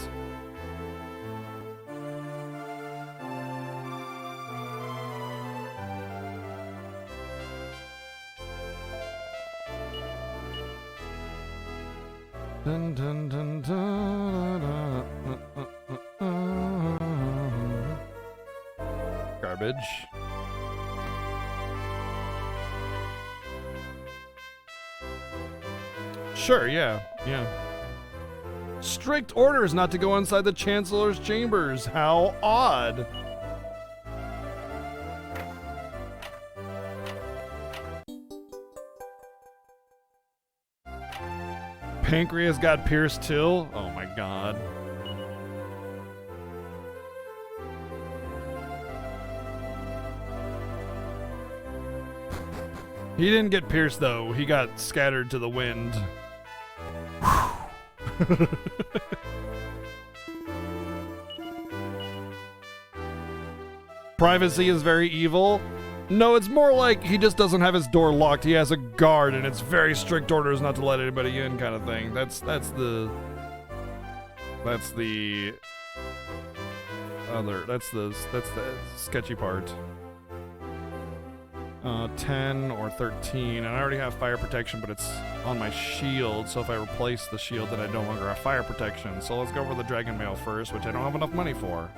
Dun, dun, dun, dun, garbage. Sure, yeah. Strict orders not to go inside the Chancellor's chambers. How odd. Pancreas got pierced too? Oh my god. He didn't get pierced though. He got scattered to the wind. Privacy is very evil. No, it's more like he just doesn't have his door locked. He has a guard, and it's very strict orders not to let anybody in, kind of thing. That's the sketchy part. 10 or 13, and I already have fire protection, but it's on my shield, so if I replace the shield, then I no longer have fire protection. So let's go for the dragon mail first, which I don't have enough money for.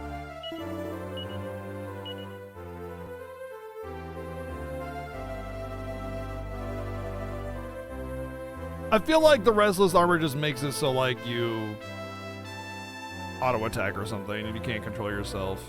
I feel like the restless armor just makes it so like you auto attack or something and you can't control yourself.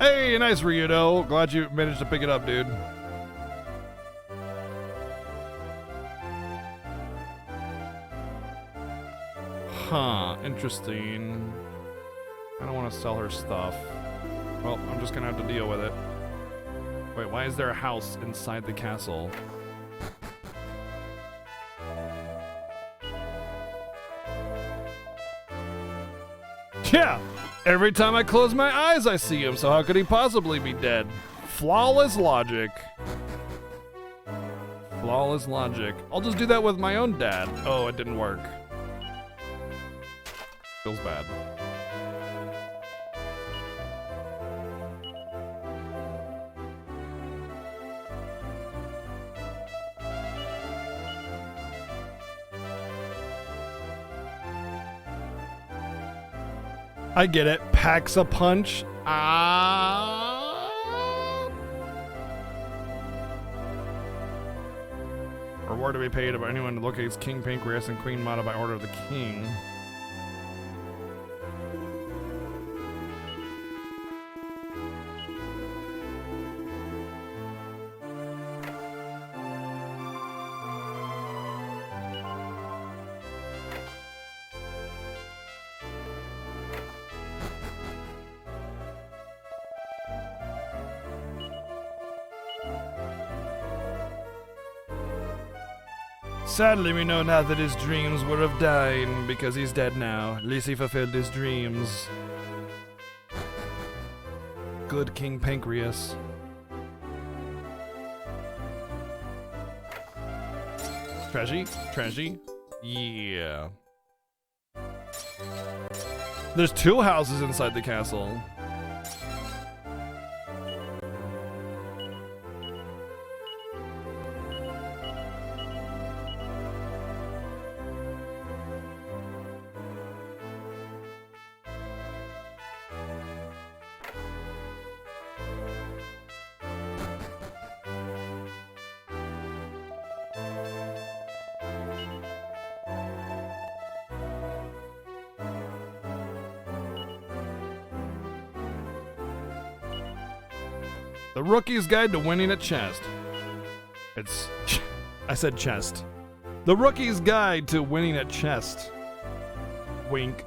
Hey, nice Ryudo. Glad you managed to pick it up, dude. Huh, interesting. I don't want to sell her stuff. Well, I'm just gonna have to deal with it. Wait, why is there a house inside the castle? Yeah! Every time I close my eyes, I see him, so how could he possibly be dead? Flawless logic. Flawless logic. I'll just do that with my own dad. Oh, it didn't work. Feels bad. I get it. Packs a punch. Reward to be paid by anyone who locates King Pancreas and Queen Mata by order of the king. Sadly, we know now that his dreams would have died because he's dead now. At least he fulfilled his dreams. Good King Pancreas. Treasure? Treasure? Yeah. There's 2 houses inside the castle. The Rookie's Guide to Winning a Chest. It's... I said chest. The Rookie's Guide to Winning a Chest. Wink.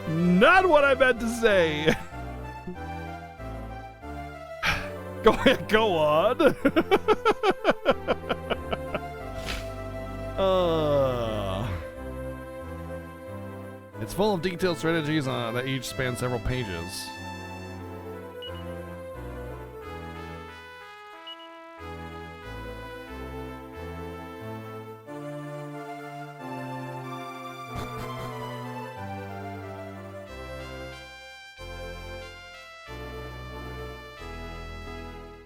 Not what I meant to say. Go on. It's full of detailed strategies that each span several pages.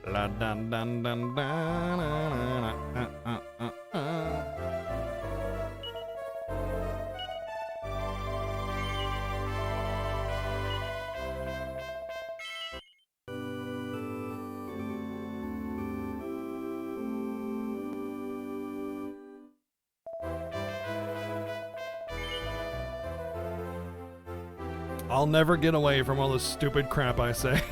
La dun dun dun dun I'll never get away from all the stupid crap I say.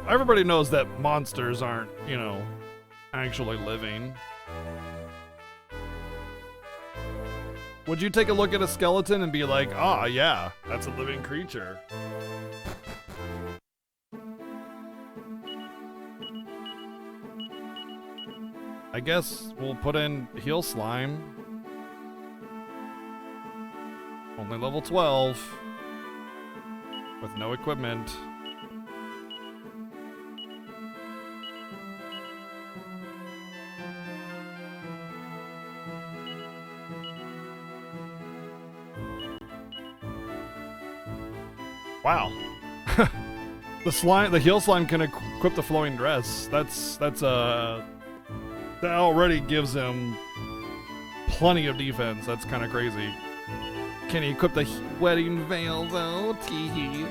Everybody knows that monsters aren't, you know, actually living. Would you take a look at a skeleton and be like, ah, yeah, that's a living creature? I guess we'll put in Heal Slime. Only level 12. With no equipment. Wow. The Heal Slime can equip the Flowing Dress. That already gives him plenty of defense. That's kind of crazy. Can he equip the wedding veil though? Tee.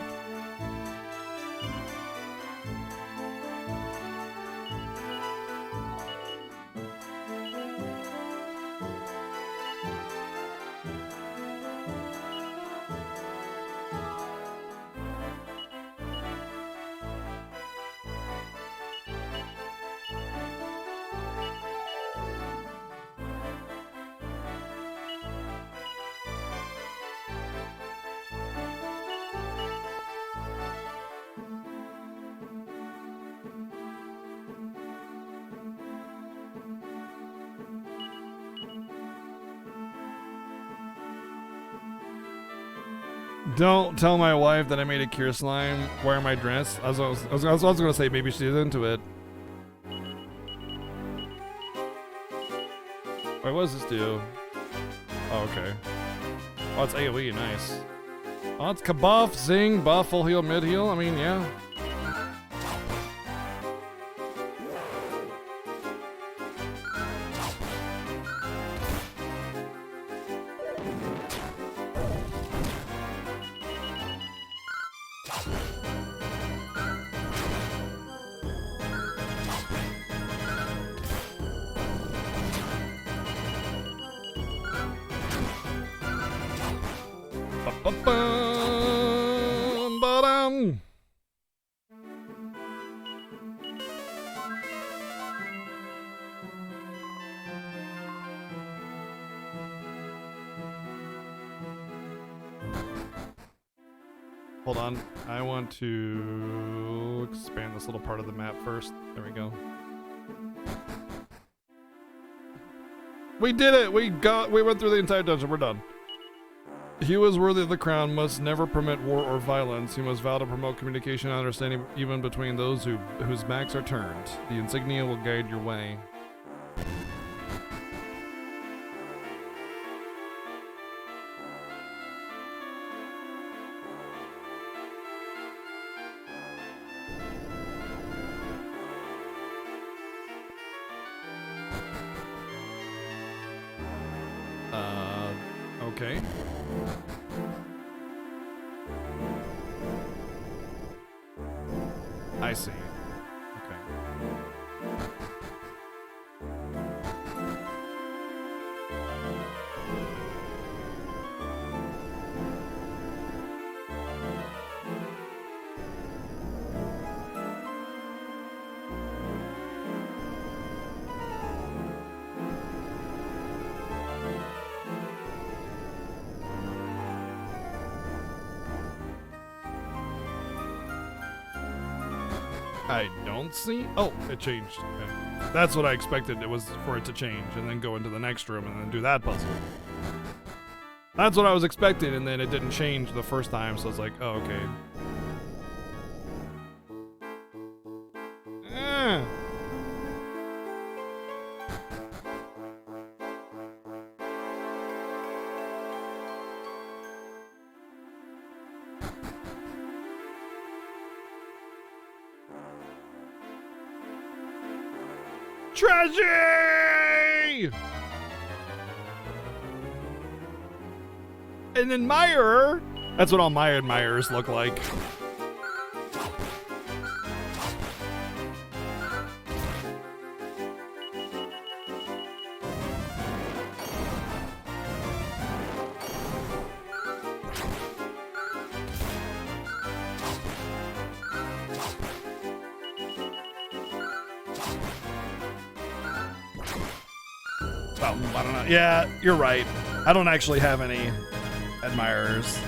Don't tell my wife that I made a cure slime wearing my dress. I was gonna say maybe she's into it. Wait, what does this do? Oh, okay. Oh, it's AoE, nice. Oh, it's kabuff, zing, buff, full heal, mid heal. I mean, yeah. Ba-dum. Hold on, I want to expand this little part of the map first. There we go. We did it! We went through the entire dungeon, we're done. He who is worthy of the crown must never permit war or violence. He must vow to promote communication and understanding even between those whose backs are turned. The insignia will guide your way. Okay. I see. Okay. I don't see. Oh, it changed. Okay. That's what I expected. It was for it to change and then go into the next room and then do that puzzle. That's what I was expecting, and then it didn't change the first time, so I was like, oh, okay. Treasure! An admirer? That's what all my admirers look like. Oh, I don't know. Yeah, you're right. I don't actually have any admirers.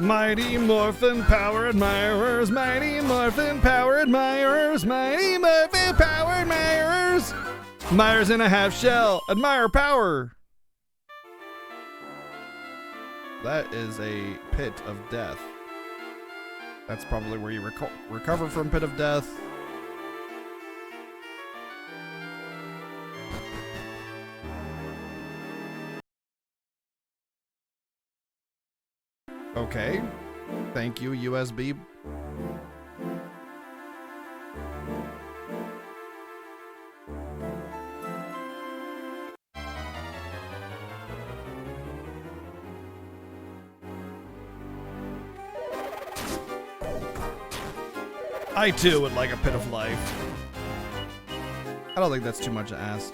Mighty Morphin Power Admirers, Mighty Morphin Power Admirers, Mighty Morphin Power Admirers. Admirers in a half shell, admire power. That is a pit of death. That's probably where you recover from Pit of Death. Okay. Thank you, USB. I too would like a Pit of Life. I don't think that's too much to ask.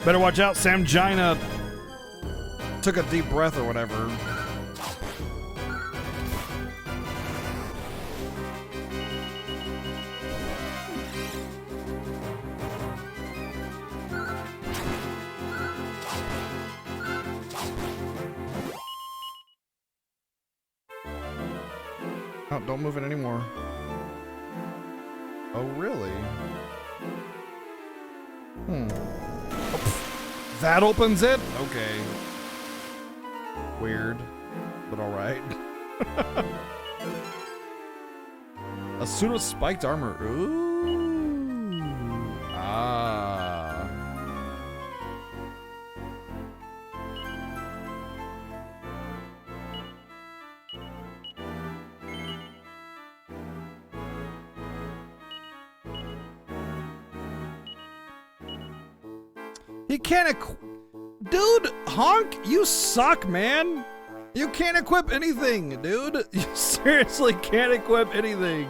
Better watch out, Sam Gina took a deep breath or whatever. Oh, don't move it anymore. Oh, really? That opens it? Okay. Weird, but alright. A suit of spiked armor. Ooh. Ah. He can't Dude, Honk, you suck, man. You can't equip anything, dude. You seriously can't equip anything.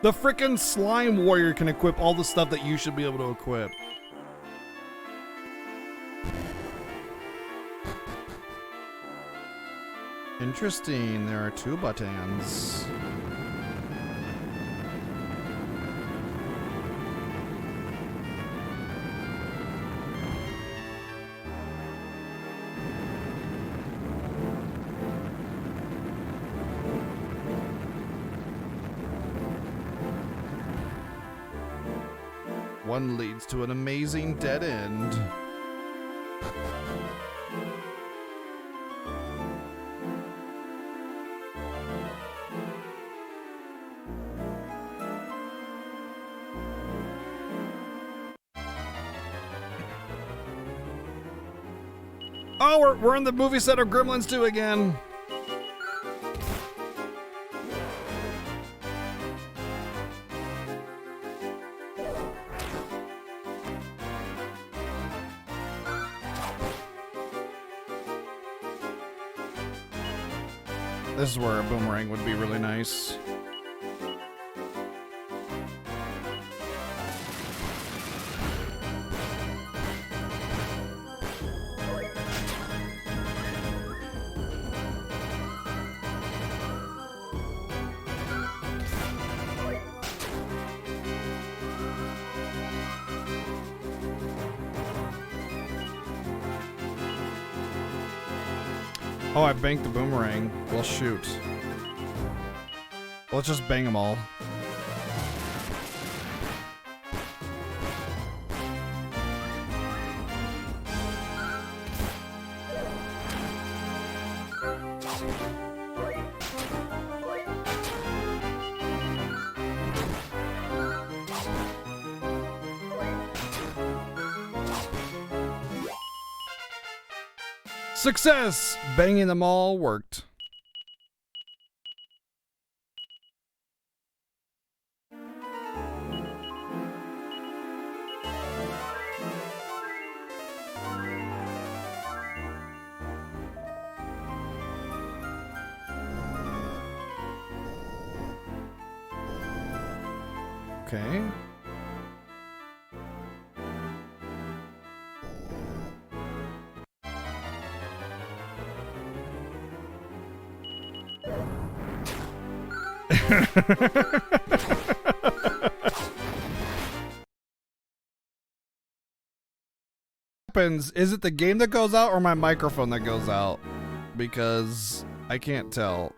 The frickin' Slime Warrior can equip all the stuff that you should be able to equip. Interesting, there are 2 buttons. One leads to an amazing dead end. Oh, we're in the movie set of Gremlins 2 again. This is where a boomerang would be really nice. Oh, I banked the boomerang. Well, shoot. Let's just bang them all. Success! Banging them all worked. Okay. Happens, is it the game that goes out or my microphone that goes out? Because I can't tell.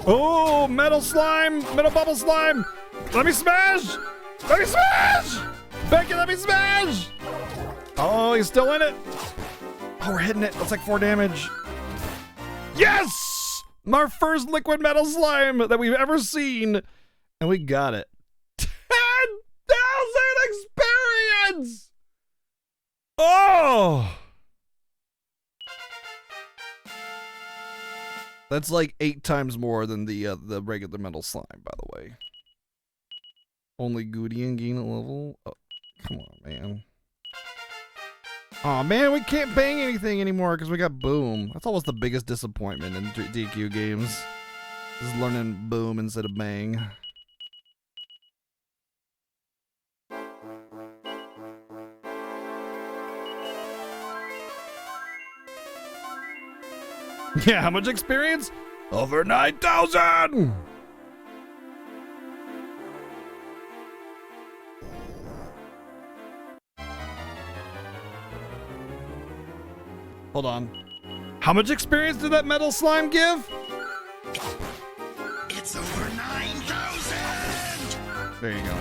Oh, metal slime, metal bubble slime. Let me smash. Let me smash. Becky, let me smash. Oh, he's still in it. Oh, we're hitting it. That's like 4 damage. Yes! Our first liquid metal slime that we've ever seen. And we got it. 10,000 experience! Oh! That's like 8 times more than the regular metal slime, by the way. Only Goudian gain a level? Oh, come on, man. Aw, man, we can't bang anything anymore because we got Boom. That's always the biggest disappointment in DQ games. Is learning Boom instead of Bang. Yeah, how much experience? Over 9,000! Hold on. How much experience did that metal slime give? It's over 9,000! There you go.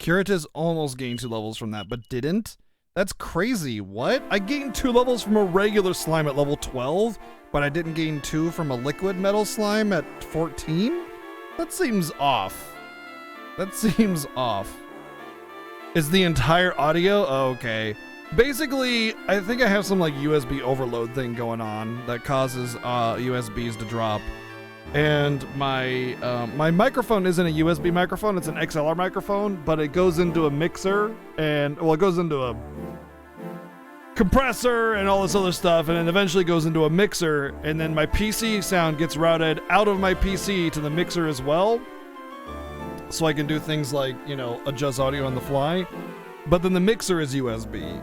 Curatus almost gained 2 levels from that, but didn't? That's crazy. What? I gained 2 levels from a regular slime at level 12, but I didn't gain 2 from a liquid metal slime at 14? That seems off. That seems off. Is the entire audio? Oh, okay. Basically, I think I have some like USB overload thing going on that causes USBs to drop. And my my microphone isn't a USB microphone, it's an XLR microphone, but it goes into a mixer and, well, it goes into a compressor and all this other stuff, and then eventually goes into a mixer, and then my PC sound gets routed out of my PC to the mixer as well. So I can do things like, you know, adjust audio on the fly. But then the mixer is USB.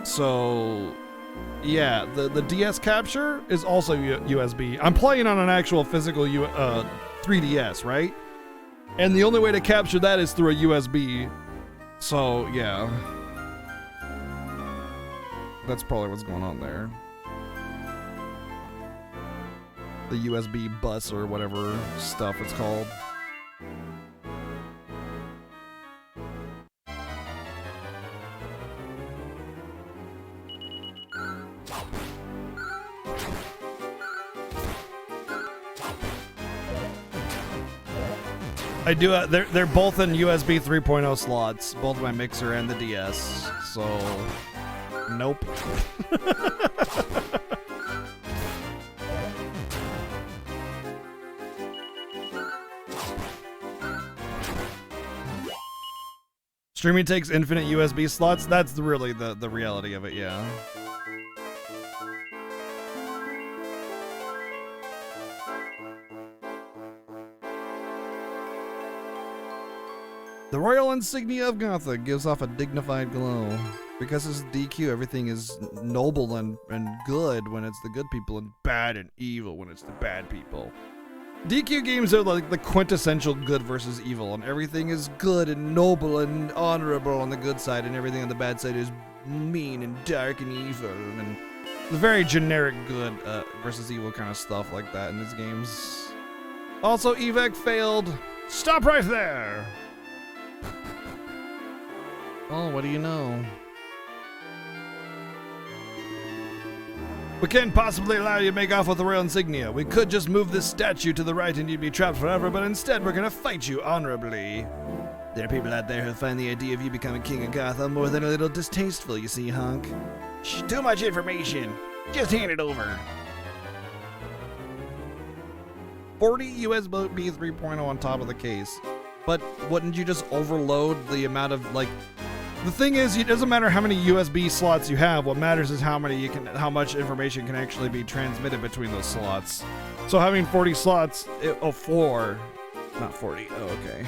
So yeah, the DS capture is also USB. I'm playing on an actual physical 3DS, right? And the only way to capture that is through a USB. So, yeah. That's probably what's going on there. The USB bus or whatever stuff it's called. I do. They're both in USB 3.0 slots, both my mixer and the DS. So, nope. Streaming takes infinite USB slots. That's really the reality of it. Yeah. The royal insignia of Gothic gives off a dignified glow. Because it's DQ, everything is noble and good when it's the good people, and bad and evil when it's the bad people. DQ games are like the quintessential good versus evil, and everything is good and noble and honorable on the good side, and everything on the bad side is mean and dark and evil, and the very generic good versus evil kind of stuff like that in these games. Also, evac failed. Stop right there! Oh, what do you know? We can't possibly allow you to make off with the royal insignia. We could just move this statue to the right and you'd be trapped forever, but instead we're gonna fight you honorably. There are people out there who find the idea of you becoming king of Gotham more than a little distasteful, you see, hunk. Shh, too much information. Just hand it over. 40 USB 3.0 on top of the case. But wouldn't you just overload the amount of, like, The thing is, it doesn't matter how many USB slots you have. What matters is how much information can actually be transmitted between those slots. So having 40 slots, 4, not 40. Oh, okay.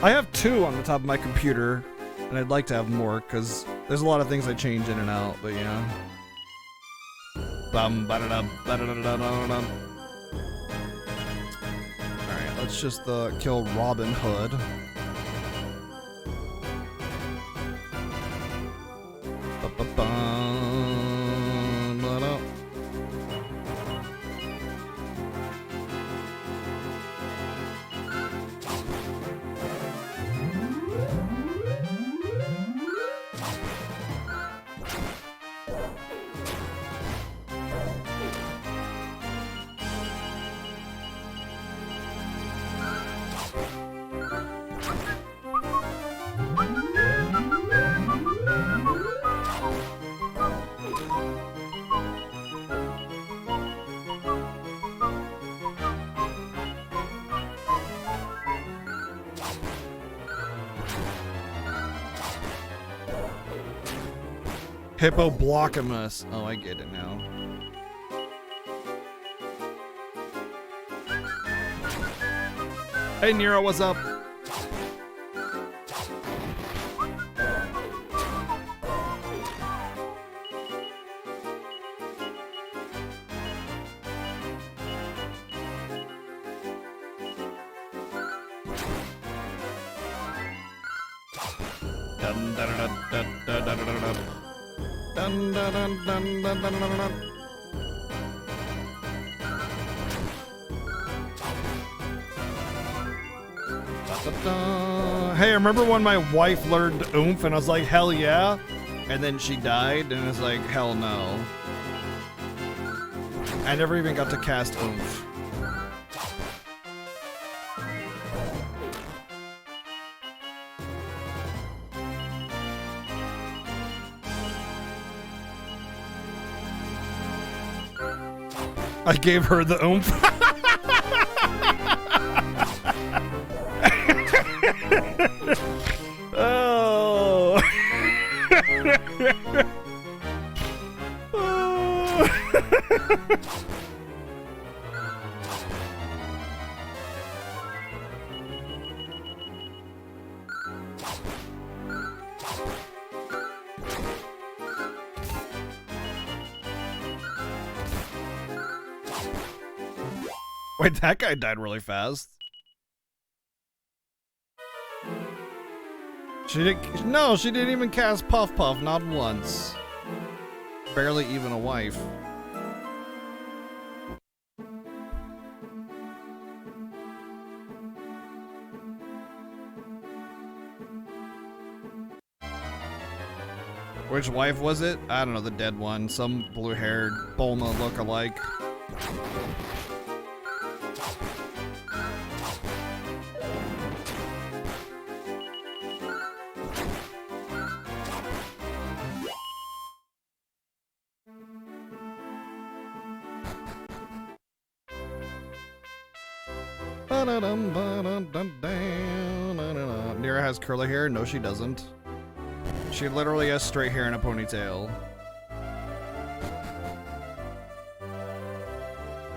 I have 2 on the top of my computer, and I'd like to have more because there's a lot of things I change in and out. But yeah. All right, let's just kill Robin Hood. Hippoblockamus. Oh, I get it now. Hey, Nero, what's up? Dun, dun, dun, dun, dun, dun, dun, dun. Dun, dun, dun, dun, dun, dun, dun, dun. Hey, I remember when my wife learned oomph and I was like, hell yeah? And then she died and it's like, hell no. I never even got to cast oomph. I gave her the oomph. Oh. Wait, that guy died really fast. She didn't even cast Puff Puff, not once. Barely even a wife. Which wife was it? I don't know, the dead one. Some blue-haired Bulma look-alike. Nira has curly hair? No, she doesn't. She literally has straight hair and a ponytail.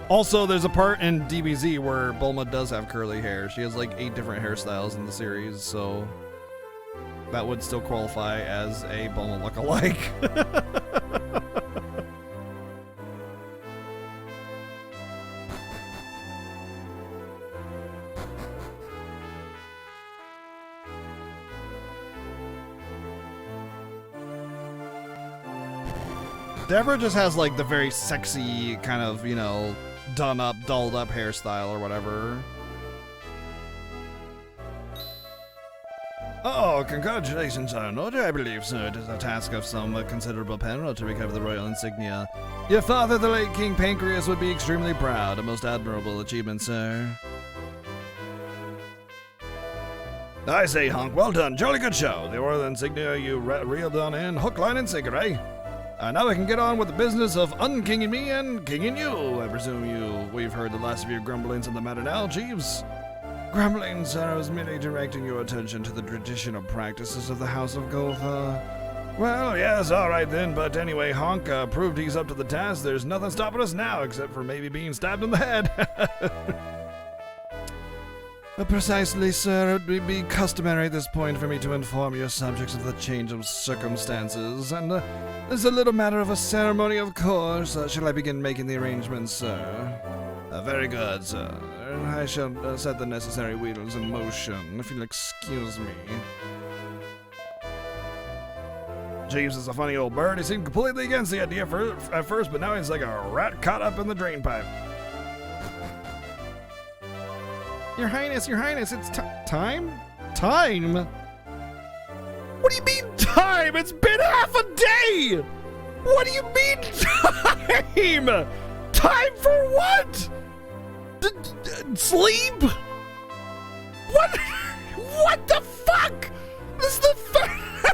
Also, there's a part in DBZ where Bulma does have curly hair. She has like 8 different hairstyles in the series, so that would still qualify as a Bulma look-alike. Deborah just has like the very sexy kind of, you know, done up, dolled up hairstyle or whatever. Oh, congratulations, Arnold. I believe, sir, it is a task of some considerable peril to recover the royal insignia. Your father, the late King Pancreas, would be extremely proud. A most admirable achievement, sir. I say, Hunk, well done. Jolly good show. The royal insignia you reeled on in hook, line, and sinker, eh? Now we can get on with the business of unkinging me and kinging you. I presume we've heard the last of your grumblings on the matter now, Jeeves. Grumbling, sir, I was merely directing your attention to the traditional practices of the House of Gotha. Well, yes, all right then, but anyway, Honk proved he's up to the task. There's nothing stopping us now, except for maybe being stabbed in the head. Precisely, sir. It would be customary at this point for me to inform your subjects of the change of circumstances, and there's a little matter of a ceremony, of course. Shall I begin making the arrangements, sir? Very good, sir. I shall set the necessary wheels in motion, if you'll excuse me. Jeeves is a funny old bird. He seemed completely against the idea at first, but now he's like a rat caught up in the drainpipe. Your Highness, it's time? Time? What do you mean time? It's been half a day! What do you mean time? Time for what? Sleep? What? What the fuck? This is the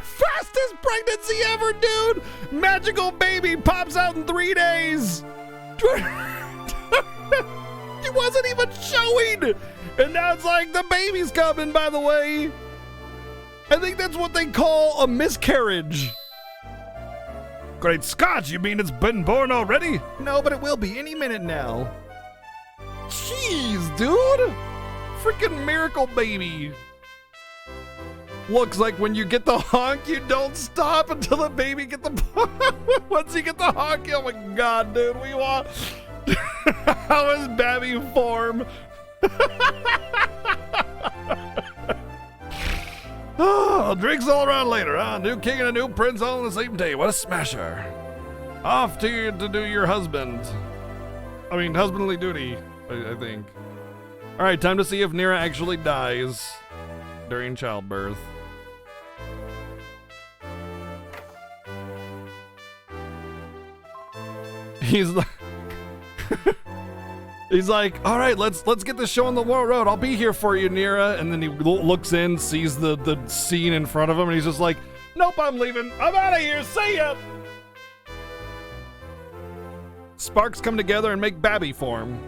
fastest pregnancy ever, dude! Magical baby pops out in 3 days! It wasn't even showing! And now it's like the baby's coming, by the way. I think that's what they call a miscarriage. Great Scott, you mean it's been born already? No, but it will be any minute now. Jeez, dude. Freaking miracle baby. Looks like when you get the honk, you don't stop until the baby get the once you get the honk, oh my god, dude, we want... How is Babby form? Oh, drinks all around later, huh? New king and a new prince all on the same day. What a smasher. Off to do your husband. I mean, husbandly duty, I think. All right, time to see if Nira actually dies during childbirth. He's like... He's like, all right, let's get this show on the road. I'll be here for you, Nira. And then he looks in, sees the scene in front of him, and he's just like, nope, I'm leaving. I'm out of here. See ya. Sparks come together and make Babby form.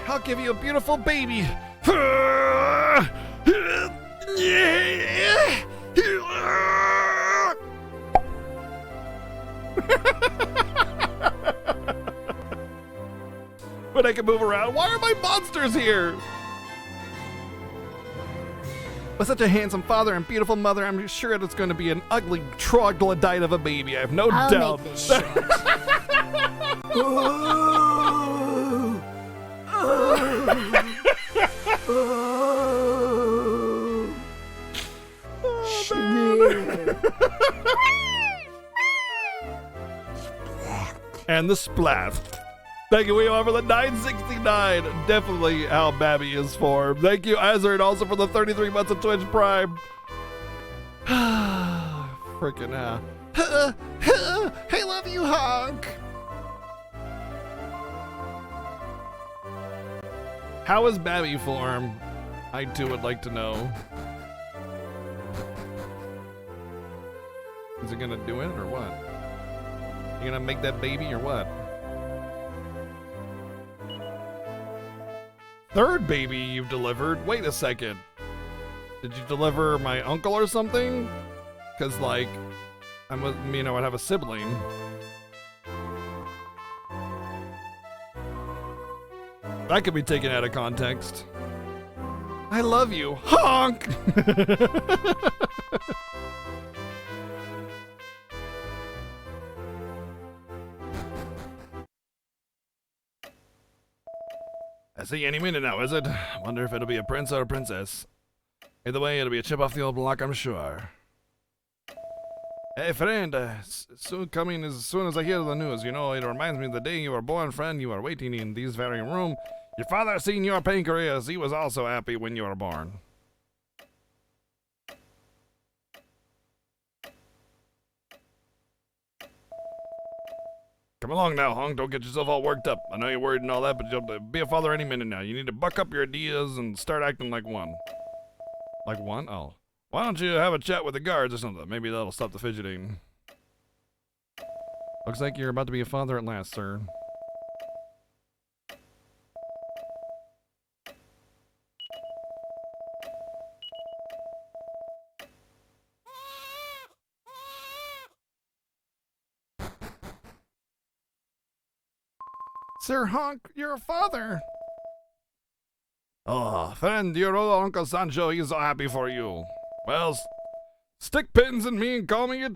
I'll give you a beautiful baby. But I can move around. Why are my monsters here? With such a handsome father and beautiful mother, I'm sure it's going to be an ugly troglodyte of a baby. I have no doubt. Make this short. And the splat. Thank you, Weo, for the 969. Definitely how Babby is formed. Thank you, Azard, also for the 33 months of Twitch Prime. Freaking hey, love you, Honk. How is Babby formed? I too would like to know. Is it gonna do it or what? You gonna make that baby or what? Third baby you've delivered? Wait a second. Did you deliver my uncle or something? Cause like, I would have a sibling. That could be taken out of context. I love you, honk! I see any minute now, is it? Wonder if it'll be a prince or a princess. Either way, it'll be a chip off the old block, I'm sure. Hey, friend, soon coming as soon as I hear the news. You know, it reminds me of the day you were born, friend. You were waiting in this very room. Your father seen your pancreas. He was also happy when you were born. Come along now, Hong. Don't get yourself all worked up. I know you're worried and all that, but you'll be a father any minute now. You need to buck up your ideas and start acting like one. Like one? Oh. Why don't you have a chat with the guards or something? Maybe that'll stop the fidgeting. Looks like you're about to be a father at last, sir. Sir Honk, your father. Oh, friend, your old Uncle Sancho, he's so happy for you. Well, stick pins in me and call me a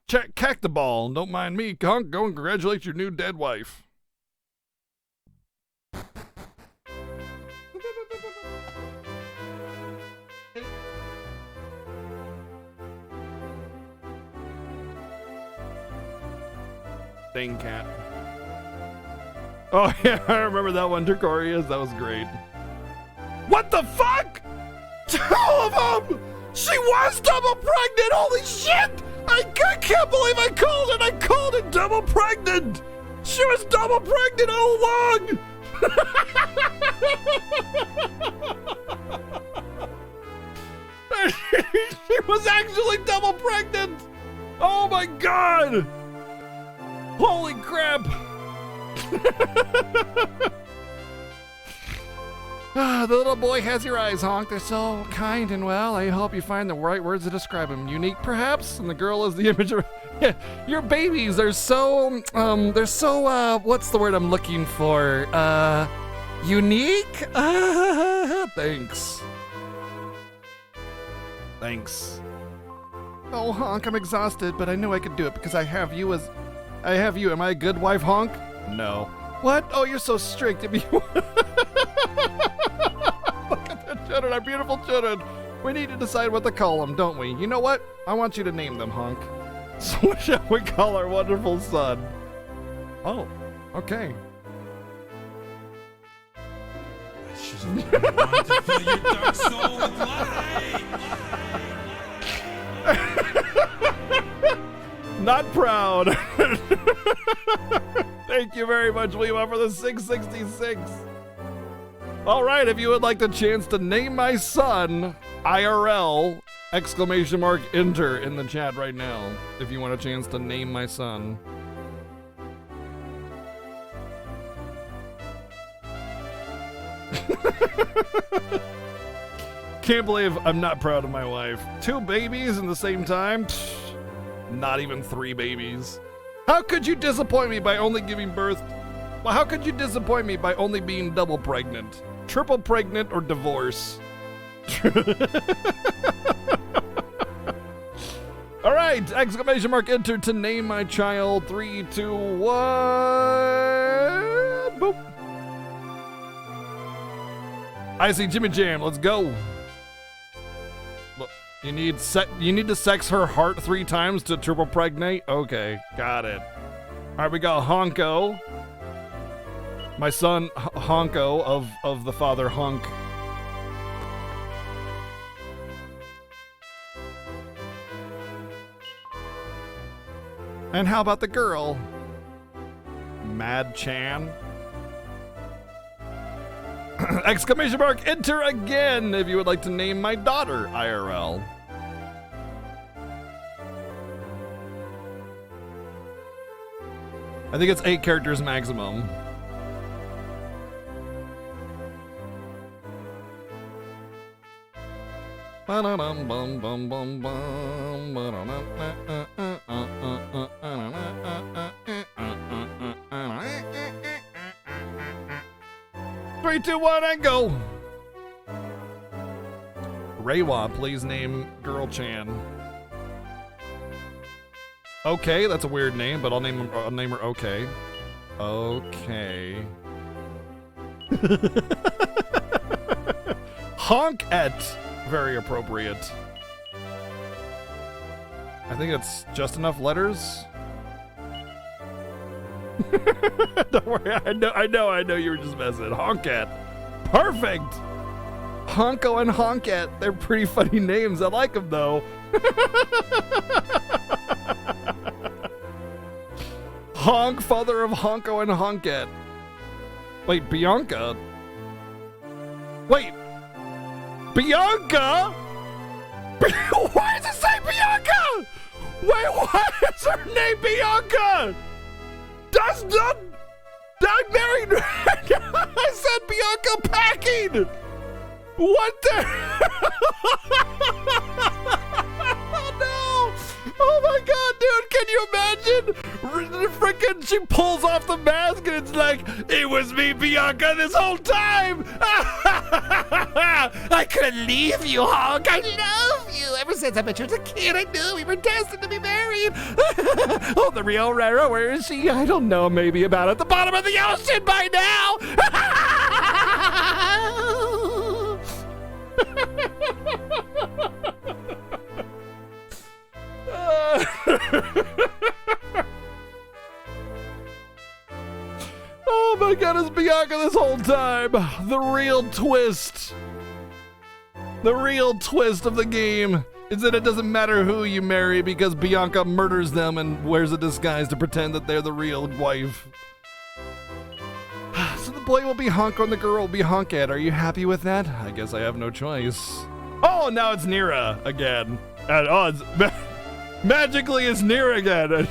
cactaball. Don't mind me, Honk. Go and congratulate your new dead wife. Dang cat. Oh yeah, I remember that one, Dracorius. That was great. What the fuck? 2 of them! She was double pregnant! Holy shit! I can't believe I called it! I called it double pregnant! She was double pregnant all along! She was actually double pregnant! Oh my god! Holy crap! The little boy has your eyes, Honk. They're so kind and well. I hope you find the right words to describe him. Unique, perhaps? And the girl is the image of... Yeah, your babies, they're so, what's the word I'm looking for? Unique? Thanks. Thanks. Oh, Honk, I'm exhausted, but I knew I could do it because I have you. Am I a good wife, Honk? No. What? Oh, you're so strict. Look at the children, our beautiful children. We need to decide what to call them, don't we? You know what? I want you to name them, Honk. So what shall we call our wonderful son? Oh, okay. I should have wanted to fill your dark soul with light. Not proud. Thank you very much, Weema, for the 666. All right, if you would like the chance to name my son IRL, ! Enter in the chat right now if you want a chance to name my son. Can't believe I'm not proud of my wife. 2 babies in the same time? Pfft, not even 3 babies. How could you disappoint me by only giving birth? Well, how could you disappoint me by only being double pregnant? Triple pregnant or divorce? All right, ! Enter to name my child. 3, 2, 1. Boop. I see Jimmy Jam. Let's go. Look, you need to sex her heart 3 times to triple pregnate. Okay, got it. All right, we got Honko. My son Honko of the father Hunk. And how about the girl? Mad Chan. ! Enter again if you would like to name my daughter IRL. I think it's 8 characters maximum. Ba-da-dum, bum, bum, bum, Three, 2, 1, and go! Reiwa, please name Girl Chan. Okay, that's a weird name, but I'll name her Okay. Okay. Honk-et. Very appropriate. I think it's just enough letters. Don't worry, I know you were just messing. Honk-et. Perfect! Honko and Honk-et. They're pretty funny names. I like them though. Honk, father of Honko and Honk-et. Wait, Bianca? Wait! Bianca? Why does it say Bianca? Wait, why is her name Bianca? Does not... I'm married... I said Bianca Packing! What the... No! Oh my god, dude, can you imagine? Freaking, she pulls off the mask and it's like, it was me, Bianca, this whole time! I couldn't leave you, Honk. I love you. Ever since I met you as a kid, I knew we were destined to be married. Oh, the real Rara, where is she? I don't know, maybe about at the bottom of the ocean by now. Oh my god, it's Bianca this whole time. The real twist. The real twist of the game is that it doesn't matter who you marry because Bianca murders them and wears a disguise to pretend that they're the real wife. So the boy will be Honk and the girl will be Honkette. Are you happy with that? I guess I have no choice. Oh, now it's Nira again. And it's magically it's Nira again.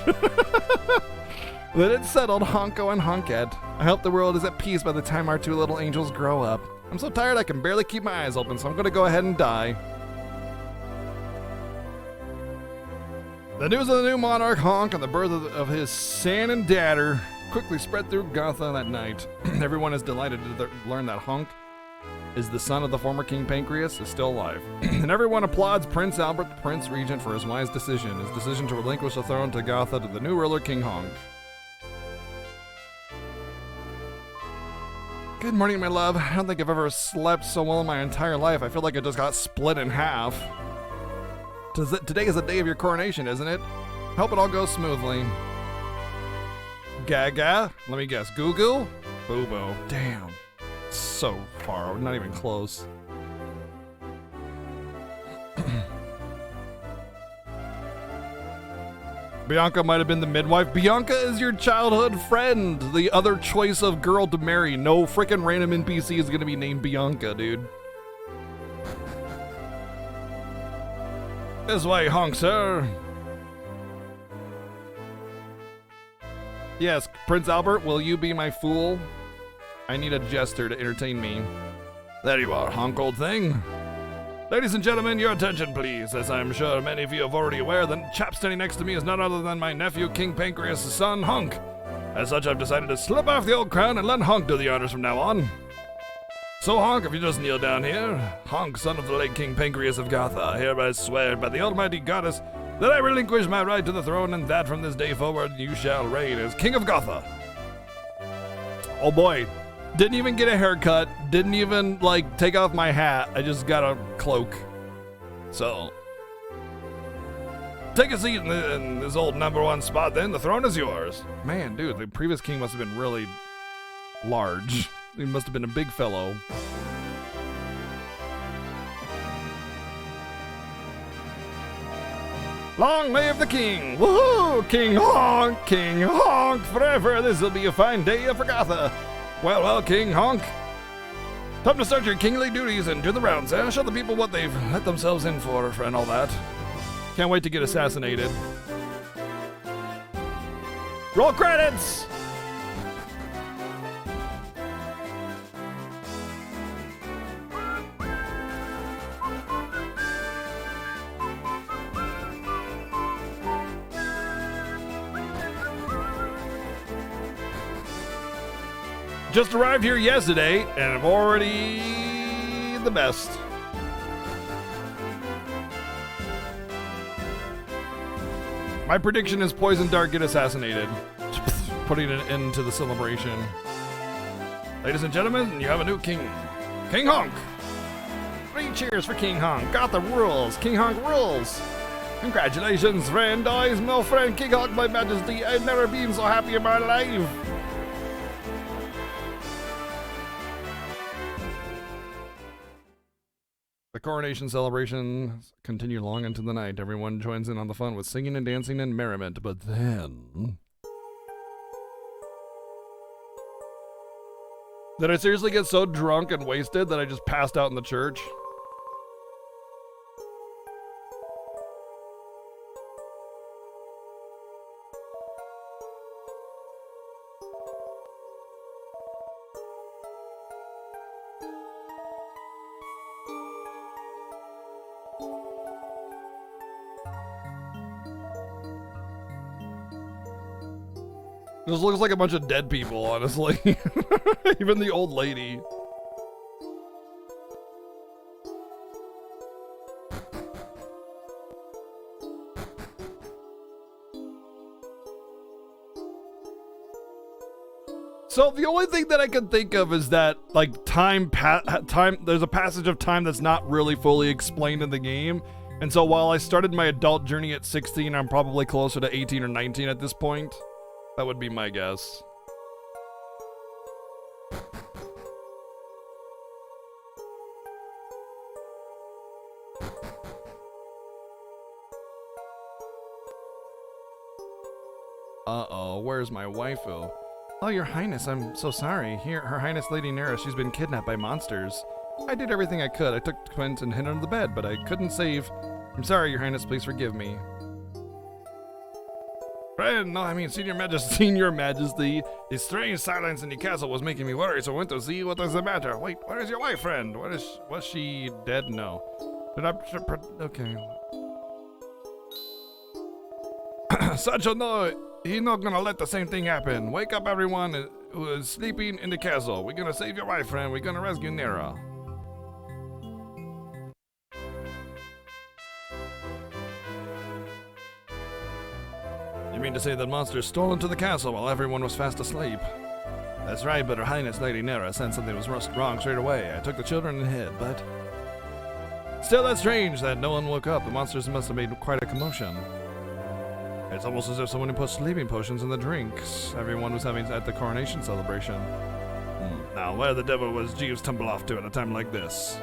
Then it's settled, Honko and Honkette. I hope the world is at peace by the time our two little angels grow up. I'm so tired I can barely keep my eyes open, so I'm gonna go ahead and die. The news of the new monarch, Honk, and the birth of his son and daughter quickly spread through Gotha that night. Everyone is delighted to learn that Honk is the son of the former King Pancreas, is still alive. And everyone applauds Prince Albert, the Prince Regent, for his wise decision to relinquish the throne to Gotha to the new ruler, King Honk. Good morning, my love. I don't think I've ever slept so well in my entire life. I feel like I just got split in half. Today is the day of your coronation, isn't it? Hope it all goes smoothly. Gaga? Let me guess. Goo Goo? Boo Boo. Damn. So far. Not even close. Bianca might have been the midwife. Bianca is your childhood friend. The other choice of girl to marry. No freaking random NPC is gonna be named Bianca, dude. This way, Honk, sir. Yes, Prince Albert, will you be my fool? I need a jester to entertain me. There you are, Honk, old thing. Ladies and gentlemen, your attention, please. As I'm sure many of you have already aware, the chap standing next to me is none other than my nephew, King Pancreas' son, Honk. As such, I've decided to slip off the old crown and let Honk do the honors from now on. So, Honk, if you just kneel down here, Honk, son of the late King Pancreas of Gotha, I hereby swear by the almighty goddess that I relinquish my right to the throne and that from this day forward you shall reign as King of Gotha. Oh boy. Didn't even get a haircut, didn't even, take off my hat, I just got a cloak. So, take a seat in this old number one spot then, the throne is yours. Man, dude, the previous king must have been really large. He must have been a big fellow. Long live the king! Woohoo! King Honk forever! This'll be a fine day for Gotha. Well, King Honk. Time to start your kingly duties and do the rounds, eh? Show the people what they've let themselves in for and all that. Can't wait to get assassinated. Roll credits! Just arrived here yesterday, and I'm already the best. My prediction is Poison Dart get assassinated, putting an end to the celebration. Ladies and gentlemen, you have a new king. King Honk! 3 cheers for King Honk. Gotha rules. King Honk rules. Congratulations, friend. I is my friend King Honk, my majesty. I've never been so happy in my life. The coronation celebrations continue long into the night. Everyone joins in on the fun with singing and dancing and merriment, but then... Did I seriously get so drunk and wasted that I just passed out in the church? This looks like a bunch of dead people, honestly. Even the old lady. So the only thing that I can think of is that like time there's a passage of time that's not really fully explained in the game. And so while I started my adult journey at 16, I'm probably closer to 18 or 19 at this point. That would be my guess. Uh-oh, where's my waifu? Oh, Your Highness, I'm so sorry. Here, Her Highness Lady Nera, she's been kidnapped by monsters. I did everything I could. I took Quint and hid under the bed, but I couldn't save. I'm sorry, Your Highness, please forgive me. Friend, no, I mean, Senior Majesty, the strange silence in the castle was making me worried, so I went to see what was the matter. Wait, where is your wife, friend? Was she dead? No. Okay. Sancho, no, he's not gonna let the same thing happen. Wake up everyone who is sleeping in the castle. We're gonna save your wife, friend. We're gonna rescue Nera. You mean to say that monsters stole into the castle while everyone was fast asleep? That's right, but Her Highness Lady Nera sensed something was wrong straight away. I took the children and hid, but... Still, that's strange that no one woke up. The monsters must have made quite a commotion. It's almost as if someone put sleeping potions in the drinks everyone was having at the coronation celebration. Now, where the devil was Jeeves tumble off to at a time like this?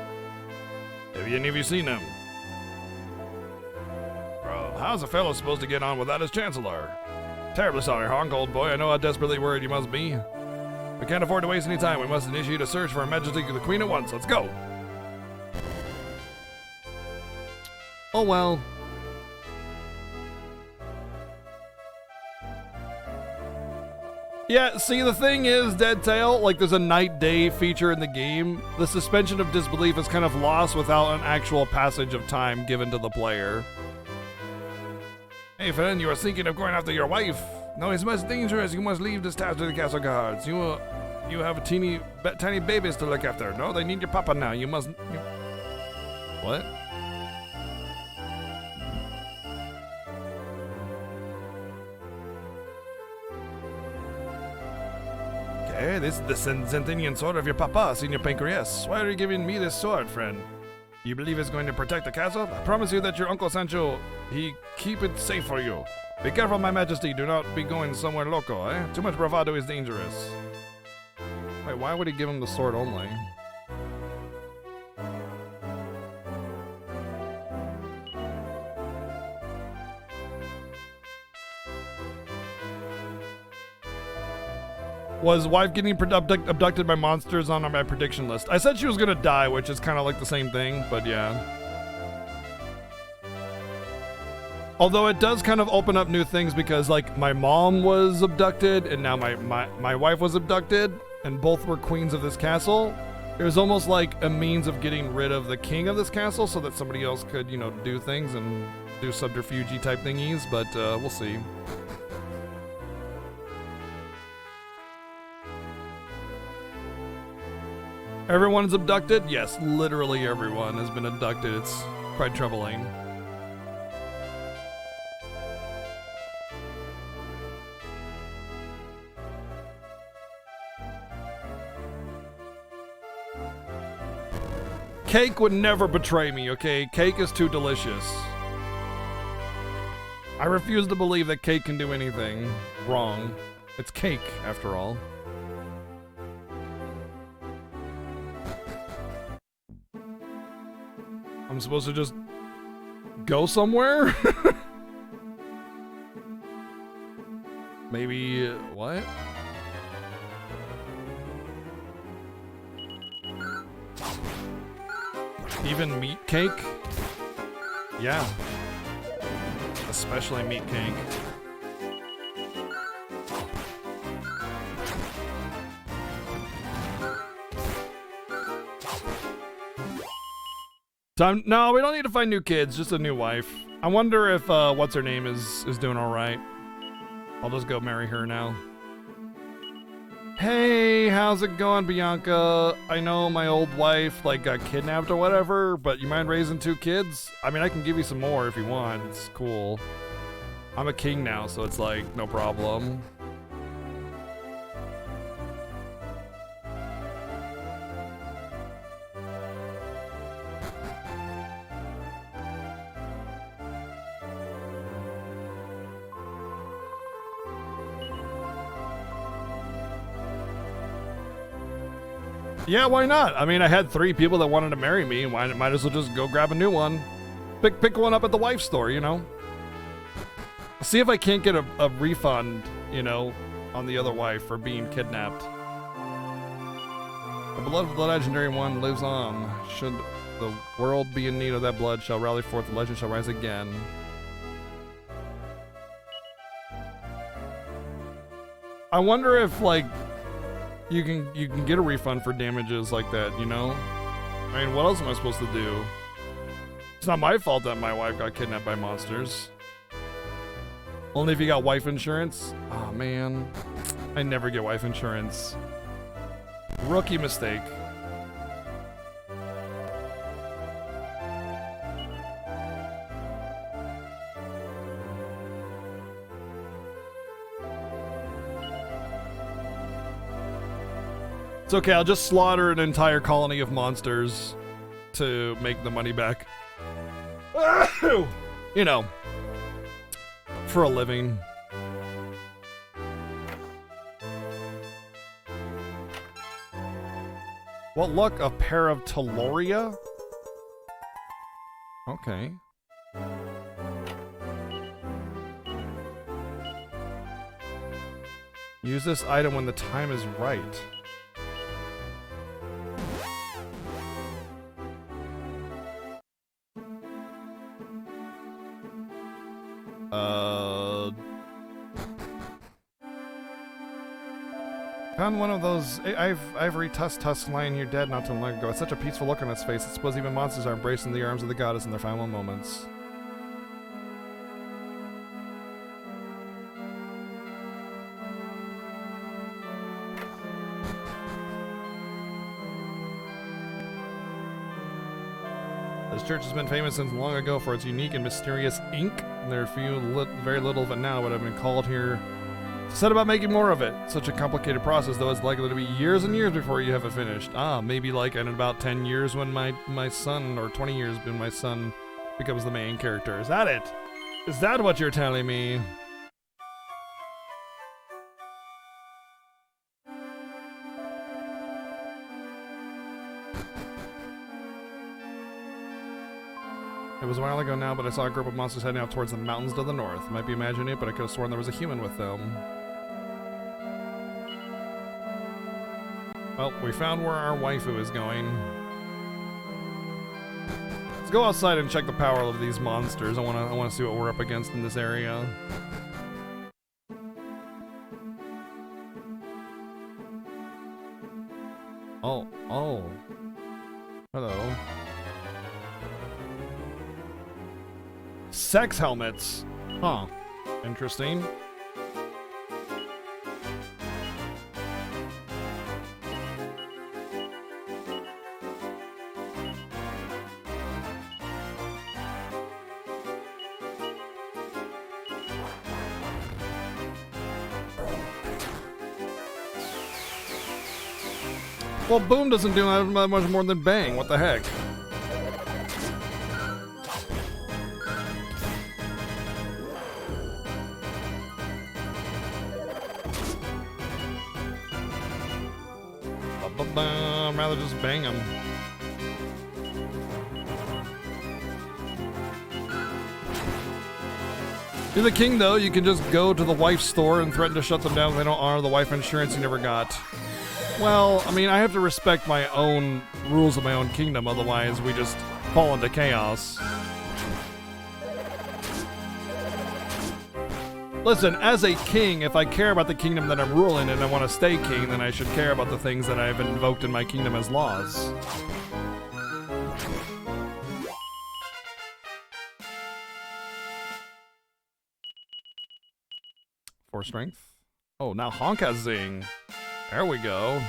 Have any of you seen him? Bro, how's a fellow supposed to get on without his chancellor? Terribly sorry, Honk, old boy. I know how desperately worried you must be. We can't afford to waste any time. We must initiate a search for Her Majesty the Queen at once. Let's go! Oh well. Yeah, see, the thing is, Deadtail, like, there's a night-day feature in the game. The suspension of disbelief is kind of lost without an actual passage of time given to the player. Hey, friend, you are thinking of going after your wife. No, it's much dangerous. You must leave this task to the castle guards. You have tiny babies to look after. No, they need your papa now. You must... What? Okay, this is the Zentinian sword of your papa, Senior Pancreas. Why are you giving me this sword, friend? You believe it's going to protect the castle? I promise you that your Uncle Sancho, he keep it safe for you. Be careful, my majesty. Do not be going somewhere loco, eh? Too much bravado is dangerous. Wait, why would he give him the sword only? Was wife getting abducted by monsters on my prediction list? I said she was gonna die, which is kind of like the same thing, but yeah. Although it does kind of open up new things because, like, my mom was abducted and now my wife was abducted and both were queens of this castle. It was almost like a means of getting rid of the king of this castle so that somebody else could, you know, do things and do subterfuge type thingies, but we'll see. Everyone's abducted? Yes, literally everyone has been abducted. It's quite troubling. Cake would never betray me, okay? Cake is too delicious. I refuse to believe that Cake can do anything wrong. It's Cake, after all. I'm supposed to just go somewhere? Maybe, what? Even meat cake? Yeah. Especially meat cake. No, we don't need to find new kids, just a new wife. I wonder if, what's her name is doing alright. I'll just go marry her now. Hey, how's it going, Bianca? I know my old wife like got kidnapped or whatever, but you mind raising 2 kids? I mean, I can give you some more if you want. It's cool. I'm a king now, so it's like no problem. Yeah, why not? I mean, I had 3 people that wanted to marry me. Why might as well just go grab a new one. Pick one up at the wife store, you know? See if I can't get a refund, you know, on the other wife for being kidnapped. The blood of the legendary one lives on. Should the world be in need of that blood, shall rally forth, the legend shall rise again. I wonder if, like, you can get a refund for damages like that, you know? I mean, what else am I supposed to do? It's not my fault that my wife got kidnapped by monsters. Only if you got wife insurance? Oh man, I never get wife insurance. Rookie mistake. It's okay, I'll just slaughter an entire colony of monsters to make the money back. You know, for a living. What luck, a pair of Teloria? Okay. Use this item when the time is right. Found one of those ivory tusks lying here dead not too long ago. It's such a peaceful look on its face. I suppose even monsters are embraced in the arms of the goddess in their final moments. This church has been famous since long ago for its unique and mysterious ink. There are very little of it now, but I've been called here to set about making more of it. Such a complicated process, though, it's likely to be years and years before you have it finished. Maybe like in about 10 years when my son, or 20 years when my son becomes the main character. Is that it? Is that what you're telling me? It was a while ago now, but I saw a group of monsters heading out towards the mountains to the north. Might be imagining it, but I could have sworn there was a human with them. Well, we found where our waifu is going. Let's go outside and check the power of these monsters. I wanna see what we're up against in this area. Oh. Hello. Sex helmets. Huh. Interesting. Well, boom doesn't do that much more than bang. What the heck? I'd rather just bang him. You're the king, though. You can just go to the wife's store and threaten to shut them down if they don't honor the wife insurance you never got. Well, I mean, I have to respect my own rules of my own kingdom, otherwise we just fall into chaos. Listen, as a king, if I care about the kingdom that I'm ruling and I want to stay king, then I should care about the things that I've invoked in my kingdom as laws. For strength. Oh, now Honka Zing. There we go.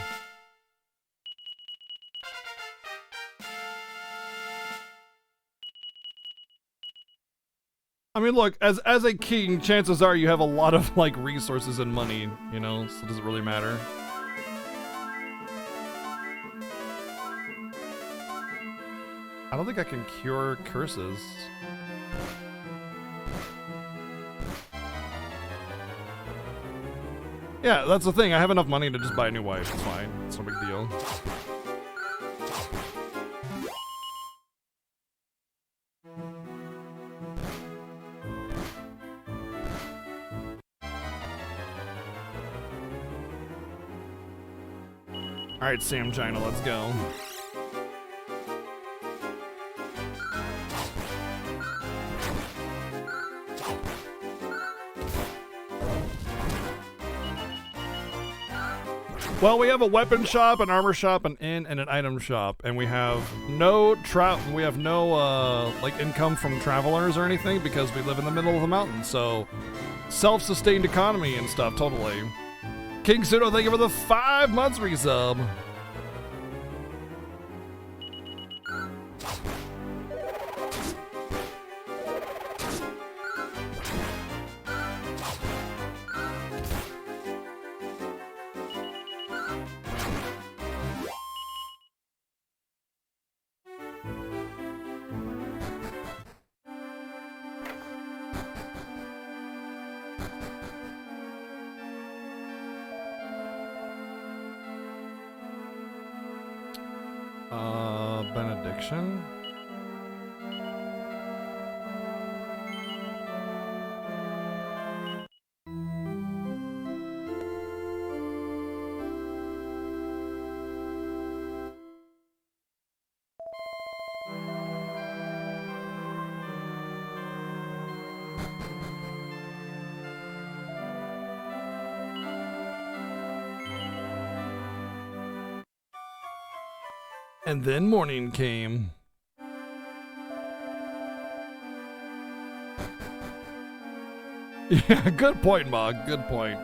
I mean, look, as a king, chances are you have a lot of like resources and money, you know, so does it really matter? I don't think I can cure curses. Yeah, that's the thing. I have enough money to just buy a new wife. It's fine. It's no big deal. Alright, Sam China, let's go. Well, we have a weapon shop, an armor shop, an inn, and an item shop, and we have no like income from travelers or anything because we live in the middle of the mountains. So, self-sustained economy and stuff, totally. King Pseudo, thank you for the 5 months resub. Benediction. And then morning came. Yeah, good point, Mog. Good point.